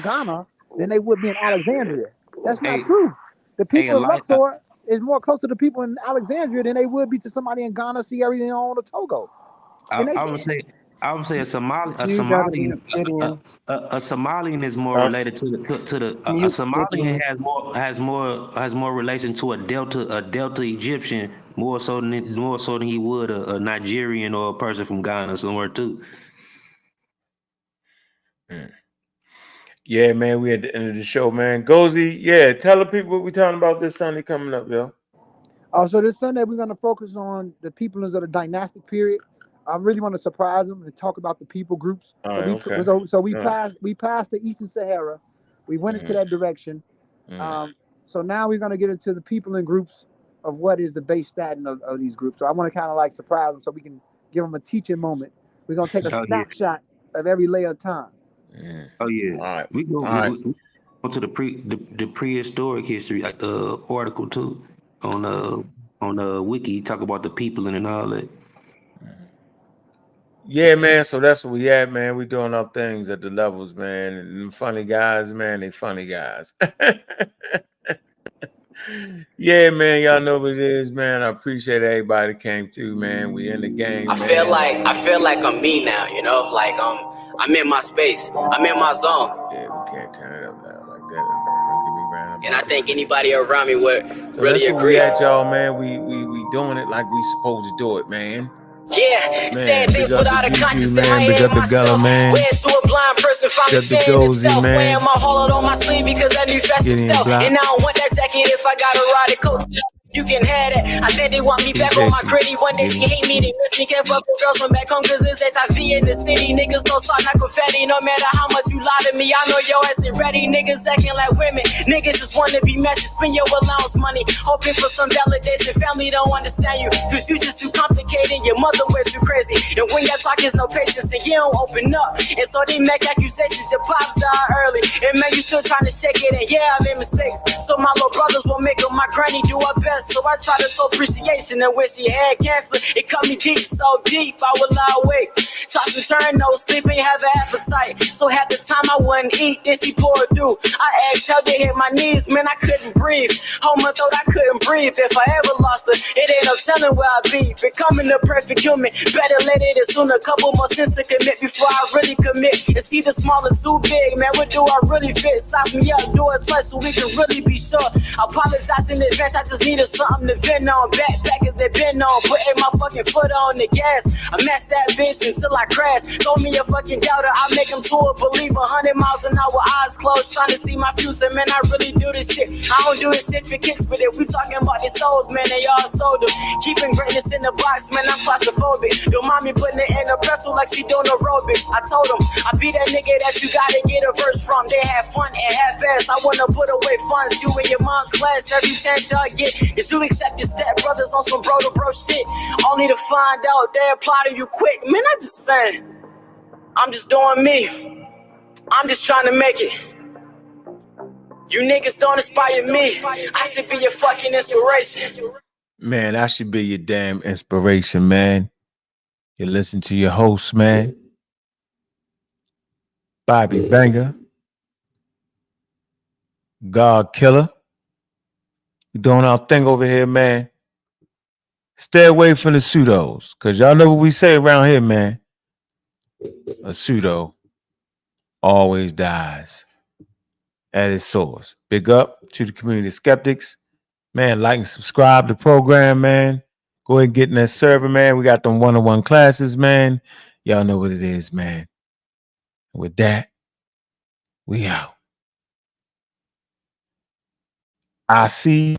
Ghana than they would be in Alexandria. That's not hey, true. The hey, people in Luxor is more closer to people in Alexandria than they would be to somebody in Ghana, Sierra Leone, or Togo. And they I would say a You gotta be Gideon. Somalian is more Uh, related a Mute Somalian Gideon. has more relation to a Delta Egyptian more so than he would a Nigerian or a person from Ghana somewhere too. mm. Yeah, man, we at the end of the show, man. Gozy, yeah, tell the people what we talking about this Sunday coming up, yo. So this Sunday we're gonna focus on the peoples of the dynastic period. I really want to surprise them and talk about the people groups. All So right, we okay. so we All right. passed the Eastern Sahara. We went into Mhm. that direction. Mhm. So now we're gonna get into the people and groups of what is the base statin of these groups. So I want to kind of like surprise them so we can give them a teaching moment. We're gonna take a Oh yeah, snapshot of every layer of time. Mhm. oh yeah. All right. We go All right. we go to the prehistoric history article too on wiki talk about the people and all that. Yeah, man. So that's what we at, man. We doing our things at the levels, man. And them funny guys, man, they funny guys. Yeah, man. Y'all know what it is, man. I appreciate everybody that came through, man. We in the game, man. I feel like I'm me now, like I'm in my space. I'm in my zone. Yeah, we can't turn it up now like that. Don't get me round. And I think anybody around me would So really that's where we agree. at, y'all, man. We doing it like we supposed to do it, man. Yeah, Man, saying big things up without the a conscience Juju, in my man. Big head up the Gullah, myself. man. Where to a blind person finally Big up the seeing Dozy, itself. man. Wearing my hollow on my sleeve because that new fashion Gideon sell. Block. And I don't want that jacket if I gotta ride a coat. You can have that. I think they want me back on my gritty. One day she hate me, they miss me. Can't fuck with girls from back home cause it's HIV in the city. Niggas don't talk like confetti. No matter how much you lie to me, I know your ass ain't ready. Niggas acting like women. Niggas just wanna be messy. Spend your allowance money. Hoping for some validation. Family don't understand you. Cause you just too complicated. Your mother way too crazy. And when y'all talk, there's no patience. And you don't open up. And so they make accusations. Your pops died early. And man, you still trying to shake it. And yeah, I made mistakes. So my little brothers won't make them. My granny do her best. So I try to show appreciation. And when she had cancer, it cut me deep, so deep I would lie awake. Toss and turn, no sleep, ain't have an appetite. So half the time I wouldn't eat, then she poured through. I exhaled, they hit my knees, man, I couldn't breathe. Hold my throat, I couldn't breathe. If I ever lost her, it ain't no telling where I'd be. Becoming a perfect human, better let it assume a couple more sins to commit before I really commit. It's either small or too big, man, what do I really fit? Size me up, do it twice so we can really be sure. I apologize in advance, I just needed something to vent on. Backpackers they been on, putting my fucking foot on the gas. I match that bitch until I crash. Throw me a fucking doubter, I make him to a believer. 100 miles an hour, eyes closed, trying to see my future. Man, I really do this shit. I don't do this shit for kicks, but if we talking about the souls, man, they all sold them. Keeping greatness in the box, man, I'm claustrophobic. Don't mind me putting it in a pretzel like she doing aerobics. I told him, I be that nigga that you gotta get a verse from. They have fun and have fast. I wanna put away funds. You in your mom's class, every chance y'all get is you accept your step brothers on some bro to bro shit. Only to find out they apply to you quick. Man, I'm just saying. I'm just doing me. I'm just trying to make it. You niggas don't inspire me. I should be your fucking inspiration. Man, I should be your damn inspiration, man. You listen to your host, man. Bobby Banger. God Killer. We doing our thing over here, man. Stay away from the pseudos, because y'all know what we say around here, man. A pseudo always dies at its source. Big up to the community skeptics. Man, like and subscribe to the program, man. Go ahead and get in that server, man. We got them one-on-one classes, man. Y'all know what it is, man. With that, we out. I see you.